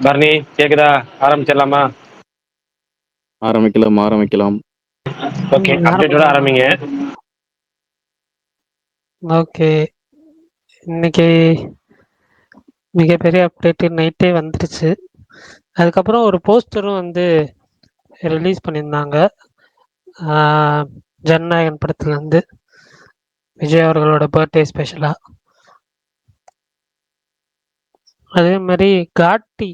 பரணி கேக்குதா? ஆரம்பிச்சிடலாமா? ஆரம்பிக்கலாம். ஓகே, அப்டேட்டோட ஆரம்பிங்க. ஓகே, இன்னைக்கு மிகப்பெரிய அப்டேட் நைட்டே வந்துருச்சு. அதுக்கப்புறம் ஒரு போஸ்டரும் வந்து ரிலீஸ் பண்ணியிருந்தாங்க. ஜனநாயகன் படத்துலேருந்து விஜய் அவர்களோட பர்த்டே ஸ்பெஷலாக. அதே மாதிரி காட்டி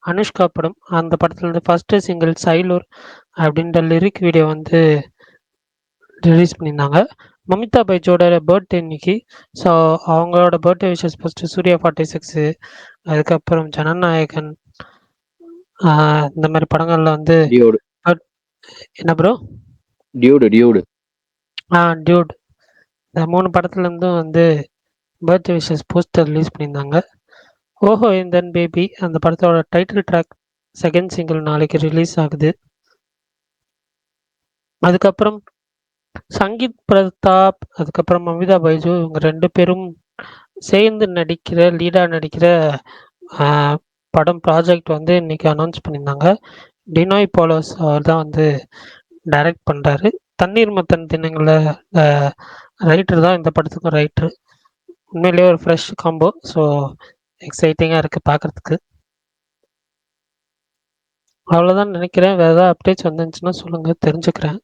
அனுஷ்கா படம், அந்த படத்துலேருந்து ஃபஸ்ட்டு சிங்கிள் சைலூர் அப்படின்ற லிரிக் வீடியோ வந்து ரிலீஸ் பண்ணியிருந்தாங்க. மமிதா பைஜோட பர்த்டே இன்னைக்கு. ஸோ அவங்களோட பர்த்டே விஷஸ் ஃபஸ்ட்டு சூர்யா 46, அதுக்கப்புறம் ஜனநாயகன், இந்த மாதிரி படங்கள்ல வந்து என்ன ப்ரோ? டியூடு டியூட், இந்த 3 படத்துலேருந்தும் வந்து பர்த்டே விஷஸ் போஸ்டர் ரிலீஸ் பண்ணியிருந்தாங்க. ஓஹோ இந்தன் பேபி அந்த படத்தோட டைட்டில் ட்ராக் செகண்ட் சிங்கிள் நாளைக்கு ரிலீஸ் ஆகுது. அதுக்கப்புறம் சங்கீத் பிரதாப், அதுக்கப்புறம் மமிதா பைஜு, இவங்க 2 பேரும் சேர்ந்து லீடாக நடிக்கிற படம் ப்ராஜெக்ட் வந்து இன்னைக்கு அனௌன்ஸ் பண்ணியிருந்தாங்க. டினோய் போலோஸ் அவர் தான் வந்து டைரக்ட் பண்ணுறாரு. தண்ணீர் மத்தன் தினங்களில் ரைட்டர் தான் இந்த படத்துக்கும் ரைட்ரு. உண்மையிலேயே ஒரு ஃப்ரெஷ் காம்போ. ஸோ எக்ஸைட்டிங்காக இருக்குது பார்க்குறதுக்கு. அவ்வளோதான் நினைக்கிறேன். வேறு ஏதாவது அப்டேட்ஸ் வந்துச்சுன்னா சொல்லுங்கள், தெரிஞ்சுக்கிறேன்.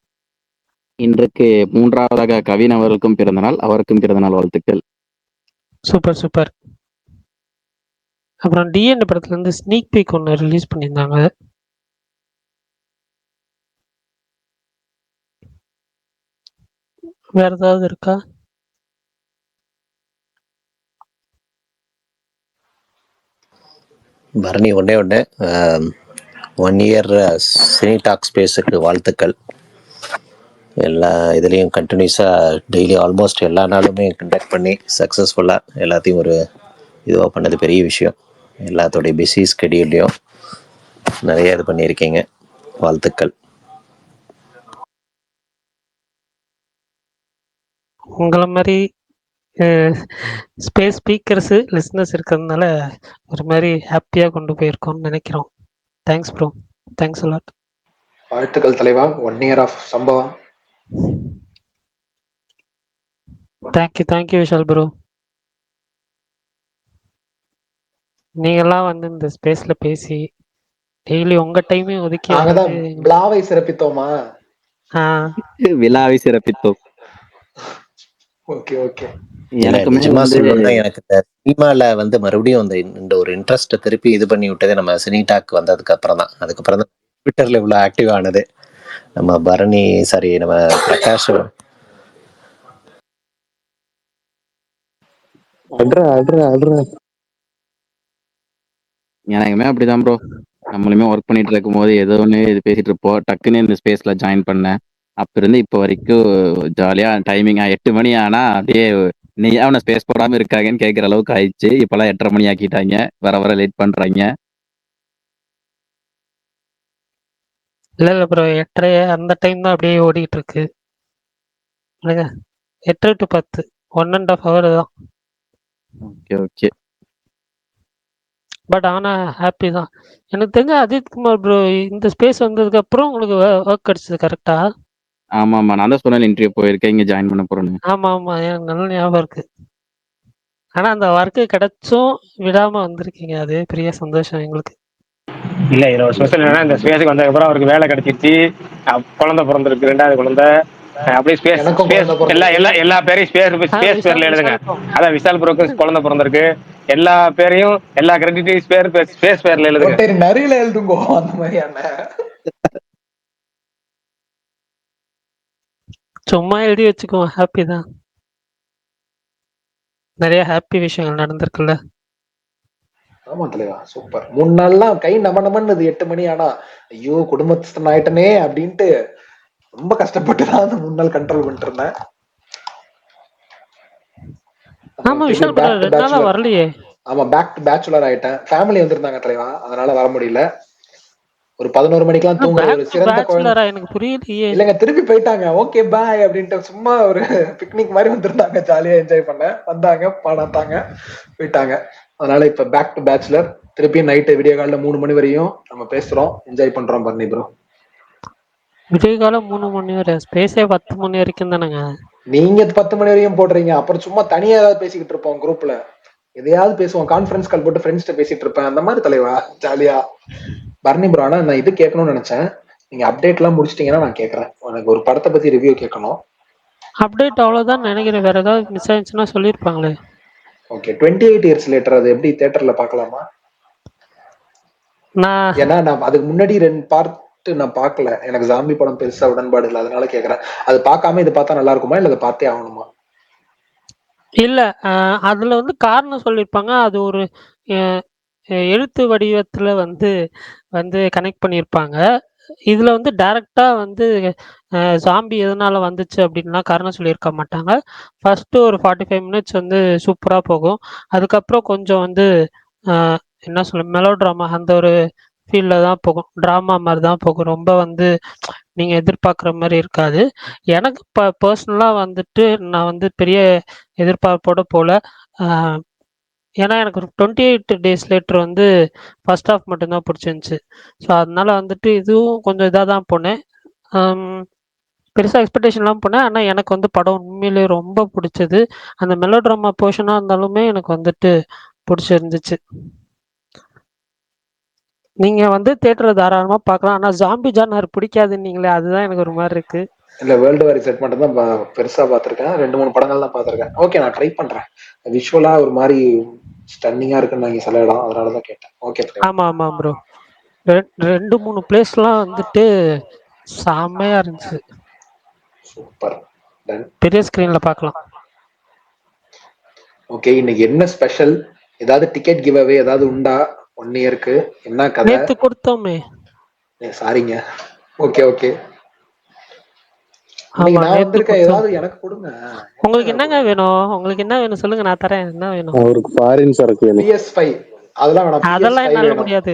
இன்றைக்கு 3வதாக கவின் அவர்களுக்கும் பிறந்தநாள். அவருக்கும் பிறந்தநாள் வாழ்த்துக்கள். சூப்பர். அப்புறம் டிஎன் படத்துலேருந்து ஸ்னீக் பீக் ஒன்று ரிலீஸ் பண்ணியிருந்தாங்க. வேற ஏதாவது இருக்கா? பரணி ஒன்னே 1 இயர் சினி டாக் ஸ்பேஸுக்கு வாழ்த்துக்கள். எல்லா இதுலேயும் கண்டினியூஸாக டெய்லி ஆல்மோஸ்ட் எல்லா நாளுமே கண்டக்ட் பண்ணி சக்ஸஸ்ஃபுல்லாக எல்லாத்தையும் ஒரு இதுவாக பண்ணது பெரிய விஷயம். எல்லாத்தோடைய பிஸி ஸ்கெடியூல்லையும் நிறைய இது பண்ணியிருக்கீங்க, வாழ்த்துக்கள். உங்களை மாதிரி ஸ்பேஸ் ஸ்பீக்கர்ஸு லிஸ்னஸ் இருக்கிறதுனால ஒரு மாதிரி ஹாப்பியாக கொண்டு போயிருக்கோம்னு நினைக்கிறோம். Thanks bro, thanks a lot. வாழ்த்துக்கள் தலைவா. 1 இயர் ஆஃப் சம்பவம். Thank you Vishal bro. நீங்கெல்லாம் வந்து இந்த ஸ்பேஸ்ல பேசி டெய்லி உங்க டைமே ஒதுக்கி விழாவை சிறப்பித்தோமா? விழாவை சிறப்பித்தோம். ஓகே. நிஜமா சொல்லணும்னா எனக்கு இந்த சினிமால வந்து மறுபடியும் இந்த ஒரு இன்ட்ரெஸ்ட் திருப்பி இது பண்ணி விட்டதே நம்ம சினி டாக் வந்ததுக்கு அப்புறம் தான். அதுக்கப்புறம் தான் ட்விட்டர்ல இவ்வளவு ஆக்டிவ் ஆனது. நம்ம பரணி நம்ம பிரகாஷ் எனக்குமே அப்படிதான் ப்ரோ. நம்மளுமே ஒர்க் பண்ணிட்டு இருக்கும் போது ஏதோ ஒன்று இது பேசிட்டு இருப்போம். டக்குன்னு இந்த ஸ்பேஸ்ல ஜாயின் பண்ணேன். அப்ப இருந்து இப்போ வரைக்கும் ஜாலியா டைமிங்கா 8 மணி ஆனா அப்படியே நீ அவனை ஸ்பேஸ் போடாம இருக்காங்கன்னு கேட்குற அளவுக்கு ஆயிடுச்சு. இப்பெல்லாம் 8:30 மணி ஆக்கிட்டாங்க. வர லேட் பண்றாங்க. இல்ல ப்ரோ, 8:30 அந்த டைம் தான் அப்படியே ஓடிட்டு இருக்கு. 8 to 10 1.5 hour தான். ஓகே. பட் ஆனால் ஹாப்பி தான். எனக்கு தெரிஞ்ச அஜித் குமார் ப்ரோ இந்த ஸ்பேஸ் வந்ததுக்கு அப்புறம் உங்களுக்கு ஒர்க் கிடைச்சது கரெக்டா? ஆமா, நான் தான் சொன்னேன் இன்டர்வியூ போயிருக்கேன், இங்க ஜாயின் பண்ண போறேன்னு. ஆமா, எனக்கு நல்ல ஞாபகம் இருக்கு. ஆனா அந்த ஒர்க்கு கிடைச்சும் விடாம வந்திருக்கீங்க, அது பெரிய சந்தோஷம் எங்களுக்கு. இல்ல, இதுல ஒரு ஸ்பெஷல் என்னன்னா, இந்த ஸ்பேஸுக்கு வந்ததுக்கு அப்புறம் அவருக்கு வேலை கிடைச்சிச்சு, குழந்தை பிறந்திருக்கு, 2வது குழந்தை. அப்படியே ஸ்பேஸ் எல்லா பேரையும் ஸ்பேஸ் பேர்ல எழுதுங்க. அதான் விஷால் ப்ரோக்கு குழந்தை பிறந்திருக்கு, எல்லா பேரையும் எல்லா கிரெடிட்டையும் ஸ்பேஸ் பேர்ல எழுதுங்க. நிறைய எழுதுங்க அந்த மாதிரியான. சும்மா எழுதி வச்சுக்குவோம், ஹாப்பி தான். நிறைய ஹாப்பி விஷயங்கள் நடந்திருக்குல்ல. ஆமா தலைவா, சூப்பர். 3 நாள்லாம் கை நமன்னு 8 மணி ஆனா ஐயோ குடும்பஸ்தன் ஆயிட்டனே அப்படின்ட்டு ரொம்ப கஷ்டப்பட்டுதான் அந்த 3 நாள் கண்ட்ரோல் பண்ணிட்டு இருந்தேன். ஆமா விஷால் ப்ரோ 2 நாளா வரலையே. ஆமா, பேக் டு பேச்சுலர் ஆயிட்டேன். ஃபேமிலி வந்திருந்தாங்க தலைவா, அதனால வர முடியல. ஒரு 11 மணிக்கெல்லாம் தூங்குற ஒரு சிறந்த குழந்தை. எனக்கு புரியலையே. இல்லங்க, திருப்பி போயிட்டாங்க. ஓகே பாய் அப்படின்ட்டு சும்மா ஒரு பிக்னிக் மாதிரி வந்திருந்தாங்க, ஜாலியா என்ஜாய் பண்ண வந்தாங்க, பாடாத்தாங்க, போயிட்டாங்க. அதனால இப்ப பேக் டு பேச்சுலர் திருப்பியும் நைட்டு விடிய காலைல 3 மணி வரையும் நம்ம பேசுறோம், என்ஜாய் பண்றோம் பரணி ப்ரோ. விடிய காலம் 3 மணி வரை, ஸ்பேஸே 10 மணி வரைக்கும் தானேங்க. நீங்க 10 மணி வரையும் போடுறீங்க, அப்புறம் சும்மா தனியா ஏதாவது பேசிக்கிட்டு இருப்போம் குரூப்ல, எதையாவது பேசுவோம், கான்ஃபரன்ஸ் கால் போட்டு ஃப்ரெண்ட்ஸ்கிட்ட பேசிட்டு இருப்பேன், அந்த மாதிரி தலைவா ஜாலியா. பரணி ப்ரோ, ஆனா நான் இது கேட்கணும்னு நினைச்சேன், நீங்க அப்டேட் எல்லாம் முடிச்சிட்டீங்கன்னா நான் கேட்கறேன். எனக்கு ஒரு படத்தை பத்தி ரிவ்யூ கேட்கணும். அப்டேட் அவ்வளோதான் நினைக்கிறேன், வேற ஏதாவது மிஸ் ஆயிடுச்சுன்னா சொல்லியிருப்பாங்களே. ஓகே, 28 இயர்ஸ் லேட்டர் அது எப்படி தியேட்டர்ல பார்க்கலாமா? ஏன்னா நான் அதுக்கு முன்னாடி 2 பார்ட் நான் பார்க்கல, எனக்கு ஜாம்பி படம் பெருசா உடன்பாடு இல்லை, அதனால கேட்கறேன். அது பார்க்காம இது பார்த்தா நல்லா இருக்குமா, இல்ல அதை பார்த்தே ஆகணுமா? இல்ல, அதுல வந்து காரணம் சொல்லியிருப்பாங்க. அது ஒரு எழுத்து வடிவத்துல வந்து வந்து கனெக்ட் பண்ணியிருப்பாங்க. இதுல வந்து டைரக்டா வந்து ஜாம்பி எதனால வந்துச்சு அப்படின்லாம் காரணம் சொல்லியிருக்க மாட்டாங்க. ஃபர்ஸ்ட்டு ஒரு 45 மினிட்ஸ் வந்து சூப்பரா போகும். அதுக்கப்புறம் கொஞ்சம் வந்து என்ன சொல்ல, மெலோ ட்ராமா அந்த ஒரு ஃபீல்ல தான் போகும். ட்ராமா மாரி தான் போகும். ரொம்ப வந்து நீங்க எதிர்பார்க்குற மாரி இருக்காது. எனக்கு பர்சனலா வந்துட்டு நான் வந்து பெரிய எதிர்பார்ப்போட போல. அ ஏன்னா எனக்கு ஒரு 28 டேஸ் லேட்டர் வந்து ஃபர்ஸ்ட் ஹாஃப் மட்டும் தான் புடிச்சிருந்துச்சு. ஸோ, அதனால வந்துட்டு இதுவும் கொஞ்சம் இதா தான் போனேன். அம் பெருசா எக்ஸ்பெக்டேஷன்லாம் போனேன். ஆனா எனக்கு வந்து படம் உண்மையிலேயே ரொம்ப புடிச்சது. அந்த மெலோ ட்ராமா போர்ஷனா இருந்தாலுமே எனக்கு வந்துட்டு புடிச்சிருந்துச்சு. நீங்க வந்து தியேட்டர்ல தாராளமா பார்க்கலாம். ஆனா ஜாம்பி ஜானர் பிடிக்காதுன்னீங்களே, அதுதான் எனக்கு ஒரு மாரி இருக்கு. இல்ல, வேர்ல்டு வார் செட் மட்டும் தான் பெருசா பார்த்திருக்கேன். 2-3 படங்கள் தான் பார்த்திருக்கேன். ஓகே, நான் ட்ரை பண்றேன். விஷுவலா ஒரு மாதிரி ஸ்டன்னிங்கா இருக்குன்னு நீங்க சில இடம், அதனாலதான் கேட்டேன். ஓகே, ஆமா, ஆமா ப்ரோ. 2, 3 பிளேஸ்லாம் வந்துட்டு செம்மையா இருந்துச்சு. சூப்பர். டன். பெரிய ஸ்கிரீன்ல பார்க்கலாம். ஓகே, இன்னைக்கு என்ன ஸ்பெஷல்? ஏதாவது டிக்கெட் கிவ் அவே ஏதாவது உண்டா? 1 இயருக்கு என்ன கதை? நேத்து கொடுத்தோமே. சாரிங்க. Okay okay. ஆமா, இன்னைக்கு நான் நேத்து வந்திருக்கேன், கொடுத்தோம். ஏதாவது எனக்கு கொடுங்க. உங்களுக்கு என்னங்க வேணும்? உங்களுக்கு என்ன வேணும் சொல்லுங்க, நான் தரேன். என்ன வேணும்? அவருக்கு ஃபாரின் சரக்கு வேணும். PS5 அதெல்லாம் வேணாம். அதெல்லாம் PS5 என்னால வேணும். முடியாது.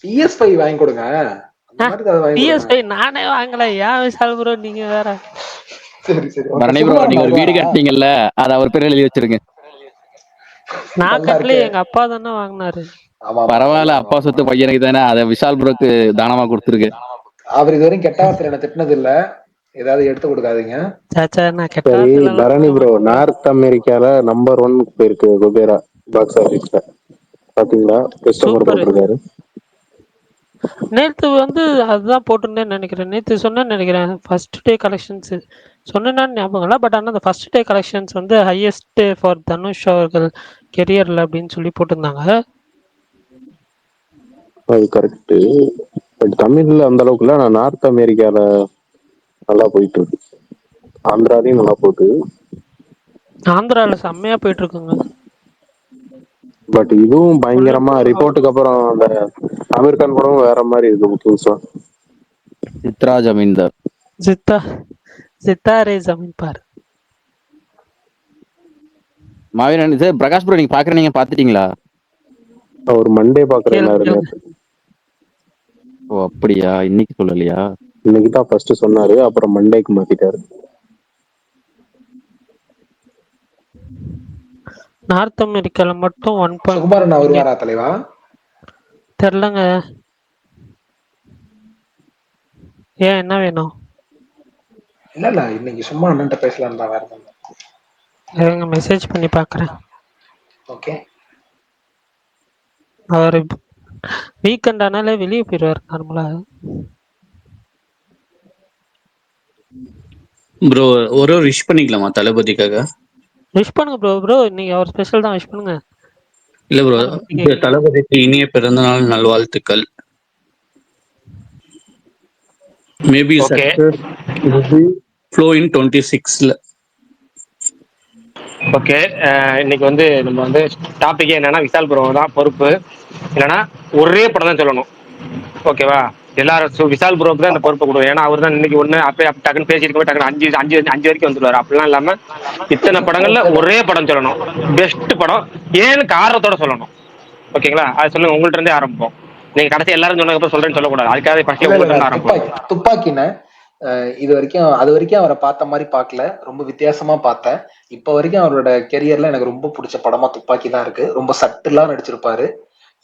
PS5 வாங்கி கொடுங்க. அந்த மாதிரி ஏதாவது வாங்கி கொடுங்க. PS5 நானே வாங்கல. ஏன் விஷால் ப்ரோ நீங்க வேற. சரி சரி. பரணி ப்ரோ, நீங்க ஒரு வீடு கட்டினீங்கல்ல, அதை அவர் பேர் எழுதி வச்சிருங்க. நான் கட்டல, எங்க அப்பா தானே வாங்கினாரு. பரவாயில்ல, அப்பா சொத்து பையனுக்கு தானே, அதை விஷால் ப்ரோக்கு தானமா கொடுத்துருக்கு. அவர் இதுவரையும் கெட்ட வார்த்தை என்ன திட்டினது இல்ல, ஏதாவது எடுத்து கொடுக்காதீங்க. சாச்சா, நான் கெட்ட சரி வார்த்தையில பரணி ப்ரோ, நார்த் அமெரிக்கால நம்பர் 1 போயிருக்கு குபேரா பாக்ஸ் ஆபீஸ்ல. பாத்தீங்களா? Christopher super. போட்டிருக்காரு. நேத்து வந்து அதுதான் போட்டிருந்தேன்னு நினைக்கிறேன். நேத்து சொன்னேன்னு நினைக்கிறேன். ஃபர்ஸ்ட் டே கலெக்ஷன்ஸ் சொன்னேன்னு ஞாபகம் இல்லை. பட் ஆனால் அந்த ஃபர்ஸ்ட் டே கலெக்ஷன்ஸ் வந்து ஹையஸ்ட் ஃபார் தனுஷ் அவர்கள் கெரியர்ல அப்படின்னு சொல்லி போட்டிருந்தாங்க. அது கரெக்ட். பட் தமிழ்ல அந்த அளவுக்கு இல்ல. நான் நார்த் அமெரிக்கால நல்லா போயிட்டு இருக்கு. ஆந்திராலையும் நல்லா போகுது. ஆந்திரால செம்மையா போயிட்டு இருக்குங்க. பட் இதுவும் பயங்கரமா ரிப்போர்ட்டுக்கு அப்புறம் அந்த அமீர் கான் படமும் வேற மாதிரி இருக்கு புதுசா. சித்ரா ஜமீன்தார். சித்தாரே ஜமீன் பார். மாவீரன் சார், பிரகாஷ் ப்ரோ, நீங்க பாக்குற, நீங்க பாத்துட்டீங்களா? அவர் மண்டே பாக்குறேன். ஓ அப்படியா? இன்னைக்கு சொல்லலையா? இன்னைக்கு தான் ஃபர்ஸ்ட் சொன்னாரு, அப்புறம் மண்டேக்கு மாத்திட்டாரு. நார்த் அமெரிக்கால மட்டும் 1. சுகுமாரன் வருவாரா தலைவா? தெரியலங்க. ஏன், என்ன வேணும்? இல்ல இல்ல, இன்னைக்கு சும்மா அண்ணன்ட்ட பேசலாம் தான், வேற இருங்க, மெசேஜ் பண்ணி பார்க்குறேன். ஓகே. அவர் வீக்கெண்ட் ஆனாலே வெளியே போயிடுவார் நார்மலா. ப்ரோ, ஒரு விஷ் பண்ணிக்கலாமா தளபதிக்காக? விஷ் பண்ணுங்க ப்ரோ. ப்ரோ இன்னைக்கு அவர் ஸ்பெஷல் தான், விஷ் பண்ணுங்க. இல்ல ப்ரோ, தளபதிக்கு இனிய பிறந்தநாள் நல்வாழ்த்துக்கள். மேபி சக்சஸ் ஃப்ளோ இன் 26ல. ஓகே, இன்னைக்கு வந்து நம்ம வந்து டாபிக் என்னன்னா விஷால் ப்ரோ தான் பொறுப்பு. இல்லைன்னா ஒரே படம் தான் சொல்லணும். ஓகேவா? எல்லாரும் விஷால் ப்ரோக்கு தான் இந்த பொறுப்பை கொடுக்கும். ஏன்னா அவர் தான் இன்னைக்கு ஒன்று அப்பயே டக்குன்னு பேசிட்டு போய் டக்குன்னு 5 வரைக்கும் வந்துடுவார். அப்படிலாம் இல்லாமல் இத்தனை படங்கள்ல ஒரே படம் சொல்லணும். பெஸ்ட் படம் ஏன்னு காரணத்தோட சொல்லணும். ஓகேங்களா? அது சொல்லுங்க, உங்கள்ட்ட இருந்தே ஆரம்பிப்போம். நீங்க கடைசி எல்லாரும் சொன்னதுக்கு சொல்றேன்னு சொல்லக்கூடாது. அதுக்காக ஃபர்ஸ்ட் உங்கள்ட்ட இருந்து ஆரம்பிப்போம். துப்பாக்கின அது வரைக்கும் அவரை பார்த்த மாதிரி பார்க்கல, ரொம்ப வித்தியாசமா பார்த்தேன். இப்ப வரைக்கும் அவரோட கெரியர்ல எனக்கு ரொம்ப பிடிச்ச படமா துப்பாக்கி தான் இருக்கு. ரொம்ப சட்டிலா நடிச்சிருப்பாரு.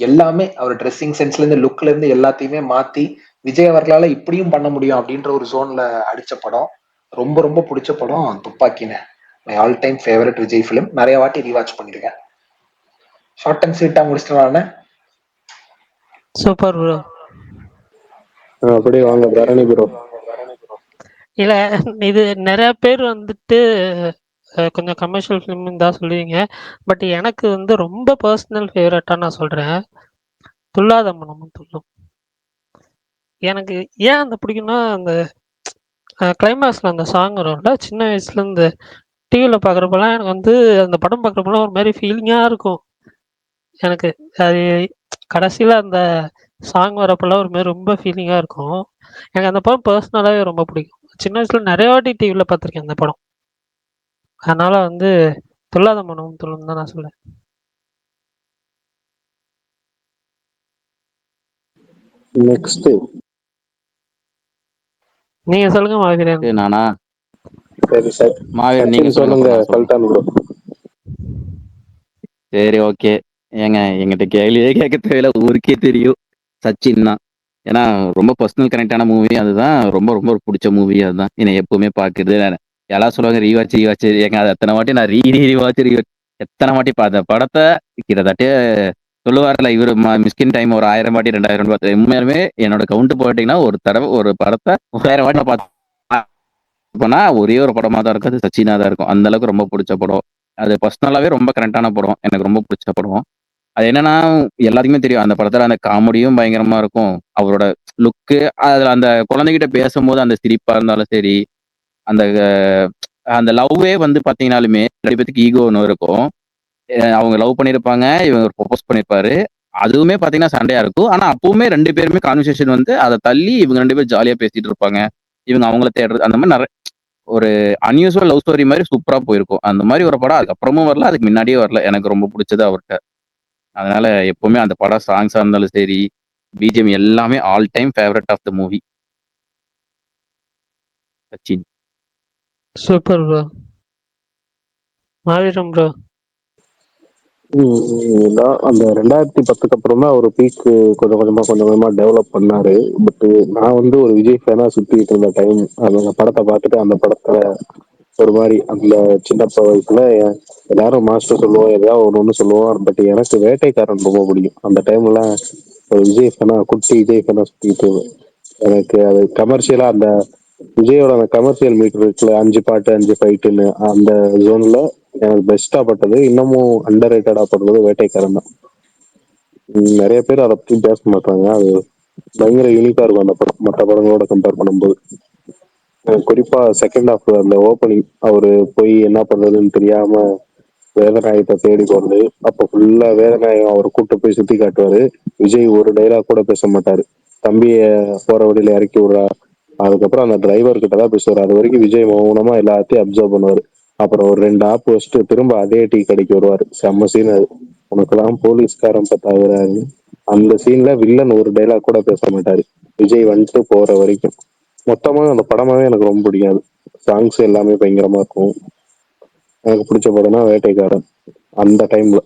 எல்லாமே அவர் ட்ரெஸ்ஸிங் சென்ஸ்ல இருந்து லுக்ல இருந்து எல்லாத்தையுமே மாத்தி விஜய் அவர்களால இப்படியும் பண்ண முடியும் அப்படின்ற ஒரு ஜோன்ல அடிச்ச படம். ரொம்ப ரொம்ப பிடிச்ச படம் துப்பாக்கின்னு. My all time favourite Vijay film. நிறைய வாட்டி ரீவாட்ச் பண்ணிருக்கேன். ஷார்ட் அண்ட் ஸ்வீட்டா முடிச்சிட்டேன். Super bro. அப்படியே வாங்க பரணி ப்ரோ. இல்ல இது நிறைய பேர் வந்துட்டு கொஞ்சம் கமர்ஷியல் ஃபிலிம் தான் சொல்லுவீங்க. பட் எனக்கு வந்து ரொம்ப பர்சனல் ஃபேவரட்டா நான் சொல்றேன், துள்ளாத மனமும் துள்ளும். எனக்கு ஏன் அந்த பிடிக்கும்னா, அந்த கிளைமேக்ஸ்ல அந்த சாங் வரும்ல, சின்ன வயசுல இருந்து டிவியில் பார்க்குறப்பெல்லாம் எனக்கு வந்து அந்த படம் பார்க்குறப்பெல்லாம் ஒரு மாதிரி ஃபீலிங்காக இருக்கும் எனக்கு. அது கடைசியில் அந்த சாங் வரப்பெல்லாம் ஒரு மாதிரி ரொம்ப ஃபீலிங்காக இருக்கும். எனக்கு அந்த படம் பர்சனலாகவே ரொம்ப பிடிக்கும். சின்ன வயசுல நிறைய வாட்டி டிவியில் பார்த்துருக்கேன் அந்த படம். அதனால வந்து துள்ளாத மனமும் துள்ளும் தான் நான் சொல்லுவேன். நெக்ஸ்ட் நீங்க சொல்லுங்க மாவீரன். நானா? சரி சார், மாவீரன் நீங்க சொல்லுங்க. சல்தான் ப்ரோ. சரி, ஓகே. ஏங்க எங்கிட்ட கேள்வியே கேட்க தேவையில்ல, ஊருக்கே தெரியும் சச்சின் தான். ஏன்னா ரொம்ப பர்சனல் கனெக்டான மூவி அதுதான். ரொம்ப ரொம்ப பிடிச்ச மூவி அதுதான். என்னை எப்பவுமே பார்க்குறது. எல்லாம் சொல்லுவாங்க ரீவாச்சு ரீவாச்சு. ஏங்க அது எத்தனை வாட்டி நான் ரீவாச்சு எத்தனை வாட்டி பார்த்த படத்தை கிட்டத்தட்ட சொல்லுவார்ல இவர் மிஸ்கின் டைம் ஒரு 1000 வாட்டி 2000 பார்த்து. உண்மையாலுமே என்னோட கவுண்ட் போட்டீங்கன்னா ஒரு தடவை ஒரு படத்தை 1000 வாட்டி நான் பார்த்தேன்னா ஒரே ஒரு படமா தான் இருக்கும், அது சச்சினா தான் இருக்கும். அந்த அளவுக்கு ரொம்ப பிடிச்ச படம் அது. பர்சனலாவே ரொம்ப கரெக்டான படம், எனக்கு ரொம்ப பிடிச்ச படம். அது என்னன்னா எல்லாத்துக்குமே தெரியும் அந்த படத்துல அந்த காமெடியும் பயங்கரமா இருக்கும். அவரோட லுக்கு அதுல அந்த குழந்தைகிட்ட பேசும்போது அந்த சிரிப்பா இருந்தாலும் சரி, அந்த அந்த லவ்வே வந்து பாத்தீங்கன்னாலுமே 2 பேத்துக்கு ஈகோ ஒன்று இருக்கும். அவங்க லவ் பண்ணியிருப்பாங்க, இவங்க ப்ரொபோஸ் பண்ணியிருப்பாரு. அதுவுமே பாத்தீங்கன்னா சண்டையா இருக்கும். ஆனா அப்பவுமே 2 பேருமே கான்வர்சேஷன் வந்து அதை தள்ளி இவங்க 2 பேரும் ஜாலியா பேசிட்டு இருப்பாங்க. இவங்க அவங்கள தேடுறது அந்த மாதிரி நிறைய ஒரு அன்யூசுவல் லவ் ஸ்டோரி மாதிரி சூப்பரா போயிருக்கும். அந்த மாதிரி ஒரு படம் அதுக்கப்புறமும் வரல, அதுக்கு முன்னாடியே வரல. எனக்கு ரொம்ப பிடிச்சது அவர்கிட்ட. அதனால எப்பவுமே அந்த படம் சாங்ஸா இருந்தாலும் சரி, பிஜிஎம் எல்லாமே all time favourite of the movie Sachin. Super bro. Maaveeran bro. அந்த 2010க்கு அப்புறம் தான் ஒரு பீக் கொஞ்சம் கொஞ்சமா டெவலப் பண்ணாரு. பட் நான் வந்து ஒரு விஜய் ஃபேனா சுத்திட்டு இருந்த டைம் அந்த படத்தை பார்த்துட்டு அந்த படத்துல ஒரு மாதிரி அந்த சின்ன வயசுல எல்லாரும் மாஸ்டர் சொல்லுவோம், எதையாவது ஒண்ணு சொல்லுவோம். பட் எனக்கு வேட்டைக்காரன் ரொம்ப பிடிக்கும். அந்த டைம்ல ஒரு விஜய் ஃபேனா, குட்டி விஜய் ஃபேனா சுத்திட்டு இருந்தேன். எனக்கு அது கமர்ஷியலா அந்த விஜயோட அந்த கமர்ஷியல் மீட்டர் இருக்குல்ல, 5 பாட்டு 5 ஃபைட்டுன்னு அந்த ஜோன்ல எனக்கு பெஸ்டா பட்டது, இன்னமும் அண்டர் ரேட்டடா பட்டது வேட்டைக்காரன் தான். நிறைய பேர் அதை பத்தி பேச மாட்டாங்க. அது பயங்கர யூனிக்கா இருக்கும் அந்த படம் மற்ற படங்களோட கம்பேர் பண்ணும்போது. குறிப்பா செகண்ட் ஹாஃப் அந்த ஓப்பனிங் அவரு போய் என்ன பண்றதுன்னு தெரியாம வேதநாயகத்தை தேடி போறது, அப்ப ஃபுல்லா வேதநாயகம் அவர் கூட்டு போய் சுத்தி காட்டுவாரு. விஜய் ஒரு டைலாக் கூட பேச மாட்டாரு. தம்பிய போற வழியில இறக்கி விடுறா, அதுக்கப்புறம் அந்த டிரைவர் கிட்ட தான் பேசுவாரு. அது வரைக்கும் விஜய் மௌனமா எல்லாத்தையும் அப்சர்வ் பண்ணுவாரு. அப்புறம் ஒரு 2 ஆப் வச்சுட்டு திரும்ப அதே டீ கடைக்கு வருவாரு. செம்ம சீன் அது. உனக்கெல்லாம் போலீஸ்காரன் பத்தாகிறாரு. அந்த சீன்ல வில்லன் ஒரு டைலாக் கூட பேச மாட்டாரு விஜய் வந்துட்டு போற வரைக்கும். மொத்தமா அந்த படமாவே எனக்கு ரொம்ப பிடிக்காது. சாங்ஸ் எல்லாமே பயங்கரமா இருக்கும். எனக்கு பிடிச்ச படம்னா வேட்டைக்காரன். அந்த டைம்ல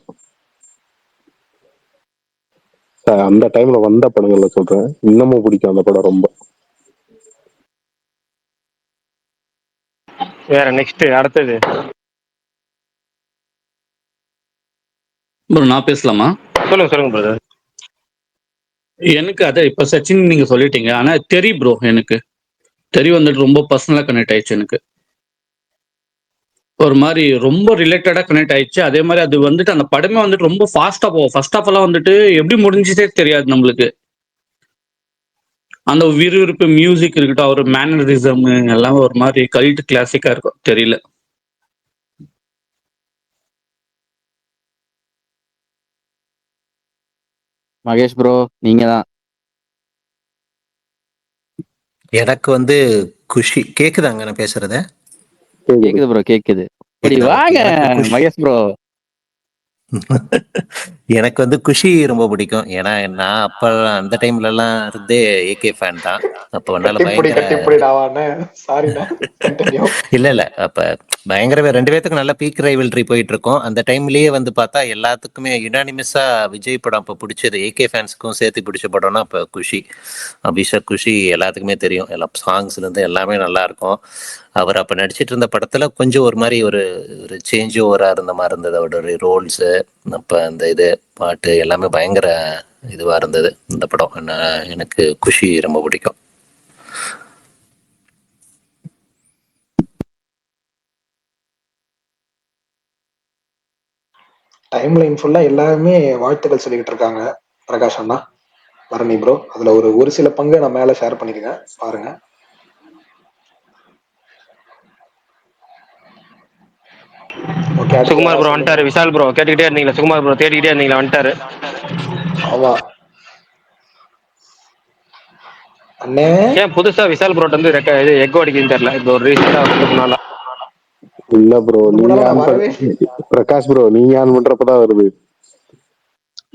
அந்த டைம்ல வந்த படங்கள்ல சொல்றேன், இன்னமும் பிடிக்கும் அந்த படம் ரொம்ப. வேற நெக்ஸ்ட் அடுத்தது ப்ரோ நான் பேசலாமா? சொல்லுங்க பிரதர். எனக்கு அதை இப்ப சச்சின் நீங்க சொல்லிட்டீங்க. ஆனா தெரி ப்ரோ, எனக்கு தெரி வந்துட்டு ரொம்ப பர்சனலா கனெக்ட் ஆயிடுச்சு. எனக்கு ஒரு மாதிரி ரொம்ப ரிலேட்டடா கனெக்ட் ஆயிடுச்சு. அதே மாதிரி அது வந்துட்டு அந்த படமே வந்துட்டு ரொம்ப ஃபாஸ்டா போகும். ஃபர்ஸ்ட் ஆஃப் எல்லாம் வந்துட்டு எப்படி முடிஞ்சுட்டே தெரியாது நம்மளுக்கு. அந்த விறுவிறுப்பு மியூசிக் இருக்கட்டும், அவர் மேனரிசம் எல்லாம் ஒரு மாதிரி கல்ட் கிளாசிக்கா இருக்கும். தெரியல. மகேஷ் ப்ரோ நீங்க தான். எனக்கு வந்து குஷி. கேக்குதாங்க நான் பேசுறத? கேக்குது ப்ரோ, கேக்குது. இப்படி வாங்க மகேஷ் ப்ரோ. எனக்கு வந்து குஷி ரொம்ப பிடிக்கும். ஏன்னா நான் அப்ப அந்த டைம்லலாம் இருந்தே ஏகே ஃபேன் தான். அப்போ என்னால பயங்கர சாரிண்ணா, கண்டினியூ. இல்ல அப்ப பயங்கர 2 பேத்துக்கும் நல்ல பீக் ரைவல்ரி போயிட்டு இருக்கும். அந்த டைம்லயே வந்து பார்த்தா எல்லாத்துக்குமே யுனானிமஸா விஜய் படம் அப்ப பிடிச்சது, ஏகே ஃபேன்ஸுக்கும் சேர்த்து பிடிச்ச படம்னா அப்ப குஷி. அபிஷேக் குஷி எல்லாத்துக்குமே தெரியும். எல்லா சாங்ஸ்ல இருந்து எல்லாமே நல்லா இருக்கும். அவர் அப்ப நடிச்சிட்டு இருந்த படத்துல கொஞ்சம் ஒரு மாதிரி ஒரு ஒரு சேஞ்ச் ஓவரா இருந்த மாதிரி இருந்தது. அவருடைய ரோல்ஸு, அப்ப அந்த இது பாட்டு எல்லாமே பயங்கர இதுவா இருந்தது. இந்த படம் எனக்கு குஷி ரொம்ப பிடிக்கும். டைம் லைன் ஃபுல்லா எல்லாருமே வாழ்த்துக்கள் சொல்லிக்கிட்டு இருக்காங்க. பிரகாஷ் அண்ணா, பரணி ப்ரோ, அதுல ஒரு சில பங்கு நான் மேல ஷேர் பண்ணிருக்கேன், பாருங்க. ஓகே, சுகுமார் ப்ரோ வந்துட்டாரு. விஷால் ப்ரோ கேட்டுக்கிட்டே இருந்தீங்களா? சுகுமார் ப்ரோ தேடிக்கிட்டே இருந்தீங்களா? வந்துட்டாரு. ஆமா அண்ணே. ஏன் புதுசா விஷால் ப்ரோட் வந்து இது எக்கோ அடிக்குதுன்னு தெரியல. இப்போ ஒரு ரீசெண்டா 2 நாளா. இல்ல ப்ரோ, நீங்க நான் ஆன் வரவே பிரகாஷ் ப்ரோ நீங்க ஆன் பண்றப்பதான் வருது.